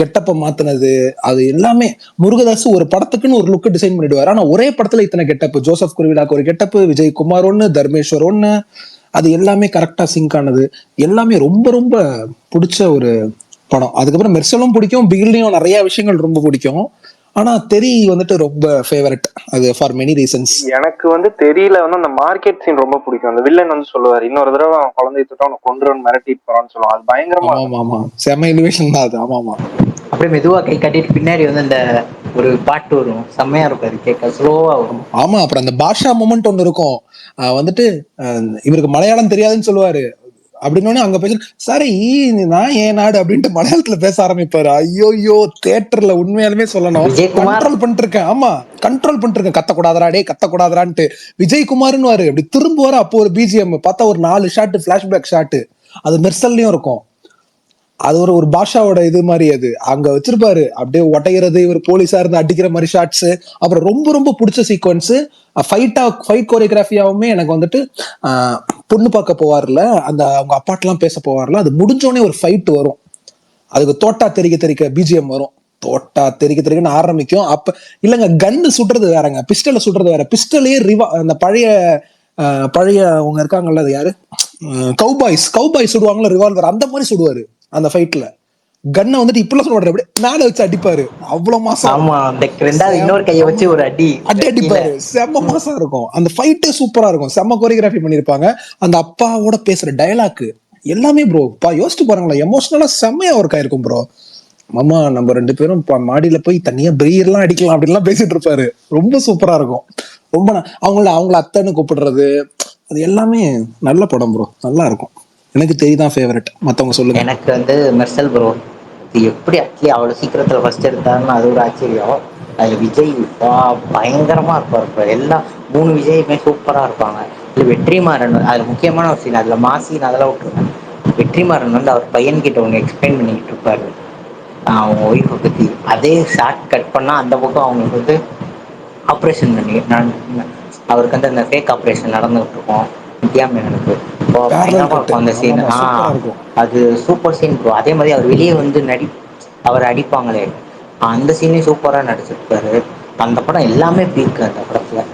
கெட்டப்ப மாத்தினது அது எல்லாமே. முருகதாஸ் ஒரு படத்துக்குன்னு ஒரு லுக் டிசைன் பண்ணிடுவாரு, ஆனா ஒரே படத்துல இத்தனை கெட்டப். ஜோசப் குருவிலாக்கு ஒரு கெட்டப், விஜய் குமார் ஒண்ணு, தர்மேஸ்வர் ஒண்ணு, அது எல்லாமே கரெக்டா சிங்க் ஆனது. எல்லாமே ரொம்ப ரொம்ப பிடிச்ச ஒரு படம். அதுக்கப்புறம் மெர்சலும் பிடிக்கும், பிகில்லையும் நிறைய விஷயங்கள் ரொம்ப பிடிக்கும். ஆனா தெரி வந்துட்டு ரொம்ப ஃபேவரட், அது ஃபார் மெனி ரீசன்ஸ். எனக்கு வந்து தெரியல வந்து அந்த மார்க்கெட் சீன் ரொம்ப பிடிக்கும். அந்த வில்லன் வந்து சொல்லுவாரு, இன்னொரு தடவை அவன் குழந்தைய தொட்டு அவனை கொண்டுறவன் மிரட்டிட்டு போறான்னு சொல்லுவான். அது பயங்கரமா. ஆமா, செம இலிவேஷன் தான் அது. ஆமா, அப்படியே மெதுவா கை கட்டிட்டு பின்னாடி வந்து அந்த ஒரு பாட்டு வரும், செம்மையா இருக்கும், அது கேட்க ஸ்லோவா வரும். ஆமா, அப்புறம் அந்த பாஷா மொமெண்ட் ஒண்ணு இருக்கும். வந்துட்டு இவருக்கு மலையாளம் தெரியாதுன்னு சொல்லுவாரு, அப்படின்னு அங்க பேச சரி நான் ஏன் நாடு அப்படின்ட்டு மலையாளத்துல பேச ஆரம்பிப்பாரு. ஐயோயோ, தியேட்டர்ல உண்மையாலுமே சொல்லணும் கண்ட்ரோல் பண்ணிட்டு இருக்கேன். ஆமா, கண்ட்ரோல் பண்ணிட்டு இருக்கேன், கத்தக்கூடாதரா டே கத்தக்கூடாதரான்ட்டு விஜயகுமார்னு வாரு அப்படி திரும்புவாரு. அப்போ ஒரு பிஜிஎம் பார்த்தா ஒரு 4 ஷாட் பிளாஷ்பேக் ஷாட், அது மெர்சல்லையும் இருக்கும். அது ஒரு பாஷாவோட இது மாதிரி. அது அங்க வச்சிருப்பாரு அப்படியே ஒட்டைகிறது, இவர் போலீஸா இருந்து அடிக்கிற மாதிரி ஷாட்ஸ். அப்புறம் ரொம்ப ரொம்ப பிடிச்ச சீக்வன்ஸ் ஃபைட் கோரியோகிராஃபியாவுமே எனக்கு வந்துட்டு பொண்ணு பார்க்க போவார்ல, அந்த அவங்க அப்பாட்டெல்லாம் பேச போவார்ல, அது முடிஞ்சோடனே ஒரு ஃபைட் வரும். அதுக்கு தோட்டா தெரிக்க பிஜிஎம் வரும். தோட்டா தெரிக்கன்னு ஆரம்பிக்கும். அப்ப இல்லங்க, கன்னு சுடுறது வேறங்க, பிஸ்டல சுடுறது வேற. பிஸ்டலே அந்த பழைய அவங்க இருக்காங்கல்ல, அது யாரு, கவுபாய்ஸ் சுடுவாங்கல்ல ரிவால்வர், அந்த மாதிரி சுடுவாரு அந்த ஃபைட்ல. கன்னை வந்துட்டு இப்பெல்லாம் சொல்லுவாரு, அப்படியே மேல வச்சு அடிப்பாரு. அவ்வளவு மாசம் இன்னொரு கையை வச்சு ஒரு அடிப்பாரு. செம்ம மாசம் இருக்கும் அந்த ஃபைட்டே, சூப்பரா இருக்கும். செம்ம கோரியோகிராஃபி பண்ணிருப்பாங்க. அந்த அப்பாவோட பேசுற டயலாக் எல்லாமே ப்ரோ யோசிச்சு பாருங்களேன், எமோஷனலா செம்மையா ஒர்க் ஆயிருக்கும் ப்ரோ. மாமா நம்ம 2 பேரும் மாடியில போய் தனியா பிரியர்லாம் அடிக்கலாம் அப்படின்லாம் பேசிட்டு இருப்பாரு. ரொம்ப சூப்பரா இருக்கும். ரொம்ப அவங்கள அத்தன்னு கூப்பிடுறது, அது எல்லாமே நல்ல படம் ப்ரோ. நல்லா இருக்கும். எனக்கு தெரியுதான் ஃபேவரட். மத்தவங்க சொல்லுங்க. எனக்கு வந்து மெர்சல் ப்ரோ. எப்படி அட்லி அவ்வளவு சீக்கிரத்துல ஃபர்ஸ்ட் எடுத்தாருன்னு அது ஒரு ஆச்சரியம். அது விஜய் பயங்கரமா இருப்பாரு. எல்லாம் 3 விஜயுமே சூப்பரா இருப்பாங்க. இல்ல வெற்றிமாறன், அது முக்கியமான ஒரு சீன். அதுல மாசின் அதெல்லாம் விட்டுருக்கேன். வெற்றிமாறன் வந்து அவர் பையன் கிட்ட ஒண்ணு எக்ஸ்பிளைன் பண்ணிக்கிட்டு இருப்பாரு அவங்க ஒய்ஃபை பத்தி. அதே ஷார்ட் கட் பண்ணா அந்த பக்கம் அவங்களுக்கு வந்து ஆப்ரேஷன் பண்ணி அவருக்கு வந்து அந்த ஃபேக் ஆப்ரேஷன் நடந்துகிட்டு இருக்கும் நித்யா மேனனுக்கு. பயங்கரமா இருக்கும் அந்த சீன். அது சூப்பர் சீன் ப்ரோ. அதே மாதிரி அவர் வெளியே வந்து அவர் அடிப்பாங்களே, அந்த சீனே சூப்பரா நடிச்சிருப்பாரு. அந்த படம் எல்லாமே பீக். அந்த படத்துல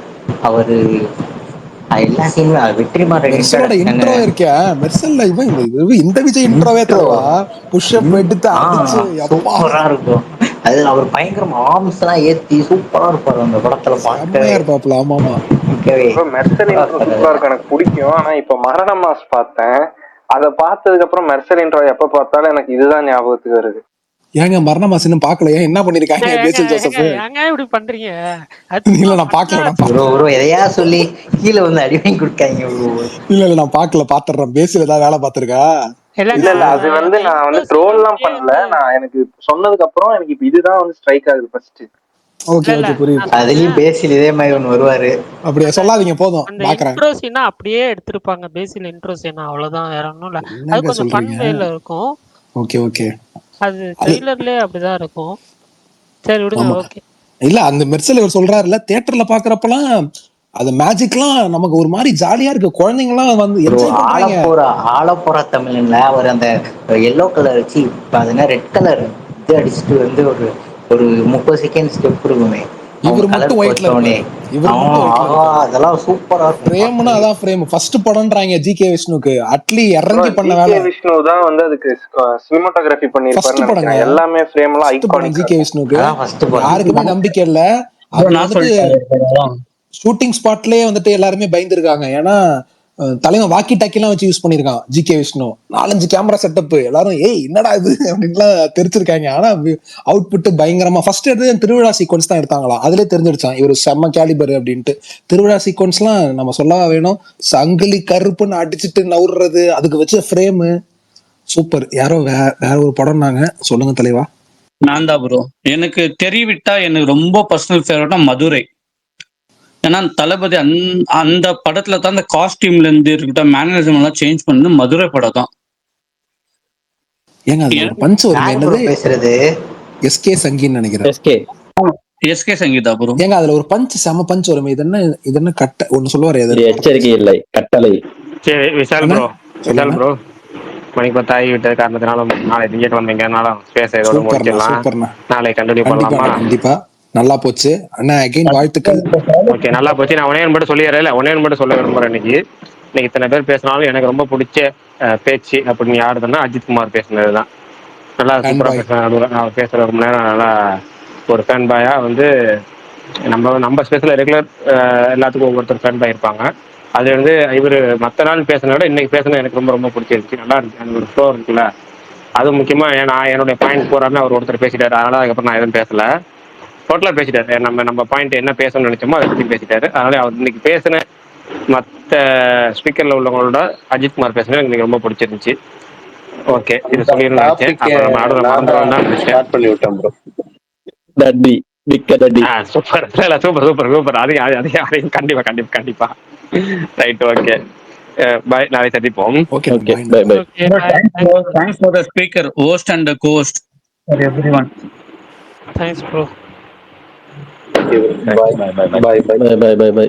அவரு எல்லா சீனுமே வெற்றிமாறன் இன்ட்ரோ இருக்கேன். மெர்சல்ல இந்த விஜய் இன்ட்ரோவே தரவா, புஷ் அப் எடுத்து அடிச்சு சூப்பரா இருக்கும். அது அவர் பயங்கரமா ஆர்ம்ஸ் எல்லாம் ஏத்தி சூப்பரா இருப்பாரு அந்த படத்துல. செம்மையா இருப்பாப்ல. ஆமா ஆமா. மெர்சல் இன்ட்ரோ சூப்பரா இருக்கும், எனக்கு பிடிக்கும். ஆனா இப்ப மரண மாஸ் பார்த்தேன். அதை பார்த்ததுக்கு அப்புறம் மெர்சல் இன்ட்ரோ எப்ப பார்த்தாலும் எனக்கு இதுதான் ஞாபகத்துக்கு வருது. ஏங்க மரண மாஸ் இன்னும் பாக்கலையா? என்ன பண்ணிருக்காங்க பேசில் ஜோசப்? ஏங்க இப்படி பண்றீங்க? இல்ல நான் பாக்கல. ப்ரோ எதையா சொல்லி கீழே வந்து அடி வாங்கி கொடுக்காங்க. இல்ல நான் பாக்கல, பாத்துறேன். பேசில் ஏதாவது வேலை பாத்துருக்கா? இல்ல அது வந்து நான் வந்து ட்ரோல் எல்லாம் பண்ணல. நான் எனக்கு சொன்னதுக்கு அப்புறம் எனக்கு இப்ப இதுதான் வந்து ஸ்ட்ரைக் ஆகுது ஃபர்ஸ்ட். ஓகே புரியுது. அதுலயும் பேசில் இதே மாதிரி ஒன்னு வருவாரு. அப்படியே சொல்லாதீங்க போதும். அந்த இன்ட்ரோ சீனா அப்படியே எடுத்திருப்பாங்க. பேசில் இன்ட்ரோ சீனா அவ்வளவுதான், வேற ஒண்ணும் இல்ல. அது கொஞ்சம் ஃபன் வேல இருக்கும். ஓகே அது ட்ரெய்லர்லயே அப்படிதான் இருக்கும். சரி விடுங்க. ஓகே. இல்ல அந்த மெர்சல் இவர் சொல்றாருல, தியேட்டர்ல பாக்குறப்பலாம் அது மேஜிக்லாம் நமக்கு ஒரு மாதிரி ஜாலியா இருக்கு. குழந்தைங்க எல்லாம் வந்து என்ஜாய் பண்றாங்க. ஆலப்புறா தமிழ்ல அவர் அந்த எல்லோ கலர் வச்சு ரெட் கலர் இது அடிச்சுட்டு வந்து ஒரு 30 செகண்ட் ஸ்டெப் இருக்குமே, இவர் மட்டும் ஒயிட்ல இருப்பாரு. அதெல்லாம் சூப்பரா இருக்கும். ஃப்ரேம்னா அதான் ஃப்ரேம். ஃபர்ஸ்ட் படம்ன்றாங்க ஜிகே விஷ்ணுக்கு. அட்லி இறங்கி பண்ண வேலை. ஜிகே விஷ்ணு தான் வந்து அதுக்கு சினிமாட்டோகிராஃபி பண்ணிருப்பாருன்னு நினைக்கிறேன். எல்லாமே ஃப்ரேம்லாம் ஐகானிக். ஜிகே விஷ்ணுக்கு யாருக்குமே நம்பிக்கை இல்ல. அது வந்துட்டு ஷூட்டிங் ஸ்பாட்லயே வந்துட்டு எல்லாருமே பயந்துருக்காங்க. ஏன்னா தலைவன் வாக்கி டாக்கி எல்லாம் வச்சு யூஸ் பண்ணிருக்கான் ஜிகே விஷ்ணு. 4-5 camera setup. எல்லாரும் என்னடா இது அப்படின்லாம் தெரிஞ்சிருக்காங்க. ஆனா அவுட்புட் பயங்கரமா. ஃபர்ஸ்ட் எடுத்து திருவிழா சீக்வன்ஸ் தான் எடுத்தாங்களா, அதுலயே தெரிஞ்சிருச்சான் இவர் செம்ம கேலிபர் அப்படின்ட்டு. திருவிழா சீக்வன்ஸ் எல்லாம் நம்ம சொல்லவா வேணும். சங்கிலி கருப்புன்னு அடிச்சுட்டு நவுறது, அதுக்கு வச்ச ஃப்ரேமு சூப்பர். யாரோ வேற ஒரு படம் நாங்க சொல்லுங்க தலைவா. நான் தான் ப்ரோ. எனக்கு தெரிவிட்டா எனக்கு ரொம்ப பர்சனல் ஃபேவரட்னா மதுரை. ஏன்னா தளபதி அந்த படத்துல தான் அந்த காஸ்டியூம்ல இருந்து இருக்கட்டும், மேனரிசம் எல்லாம் சேஞ்ச் பண்ணது மதுரை படம் தான். ஏங்க அது பஞ்ச் வருங்க. என்னது பேசுறது? எஸ்கே சங்கீன்னு நினைக்கிறேன். SK Sangeetha bro. ஏங்க அதுல ஒரு பஞ்ச், செம பஞ்ச் வரும். இது என்ன கட்ட ஒன்னு சொல்லுவாரு. எச்சரிக்கை இல்லை, கட்டளை. சரி விஷால் ப்ரோ மணி 10 ஆகிவிட்டது காரணத்தினாலும் நாளை திங்கட்கிழமைங்கிறனாலும் ஸ்பேஸ் இதோட முடிச்சிடலாம். நாளை கண்டினியூ பண்ணலாமா? கண்டிப்பா. நல்லா போச்சு அண்ணா. அகைன் வாழ்த்துக்கள். ஓகே நல்லா போச்சு. நான் ஒன்னே மட்டும் சொல்லிடுறேன். ஒன்னே மட்டும் சொல்ல விரும்புறேன். இன்னைக்கு இத்தனை பேர் பேசினாலும் எனக்கு ரொம்ப பிடிச்ச பேச்சு அப்படின்னு யாருதுன்னா அஜித் குமார் பேசுனதுதான். நல்லா சூப்பரா பேசுறேன். அவர் பேசுற ரொம்ப நேரம் நல்லா ஒரு ஃபேன் பாயா வந்து நம்ம ஸ்பேஸ்ல ரெகுலர் எல்லாத்துக்கும் ஒவ்வொருத்தர் ஃபேன் பாய் இருப்பாங்க. அது வந்து இவர் மற்ற நாள் பேசுனத விட இன்னைக்கு பேசுனது எனக்கு ரொம்ப ரொம்ப பிடிச்சிருச்சு. நல்லா இருந்துச்சு. அந்த ஒரு ஃப்ளோ இருக்குல்ல, அது முக்கியமா. நான் என்னுடைய பாயிண்ட் போறாருன்னு அவர் ஒருத்தர் பேசிட்டாரு. அதனால அதுக்கப்புறம் நான் எதுவும் பேசல. டோட்டலா பேசிட்டாரு. நம்ம பாயிண்ட் என்ன பேசணும்னு நினைச்சோமோ அதை பத்தி பேசிட்டாரு. அதனால அவர் இன்னைக்கு பேசின மற்ற ஸ்பீக்கர்ல உள்ளவங்களோட அஜித் குமார் பேசுனது எனக்கு ரொம்ப பிடிச்சிருந்துச்சு. ஓகே இது சொல்லியிருந்தேன். சூப்பர். அதையும் கண்டிப்பா ரைட். ஓகே பாய், நாளை சந்திப்போம். Okay okay bye. Bye bye. Okay Bro, bye. thanks for the speaker, host and the co-host for everyone. Thanks bro. Bye. Bye bye bye by.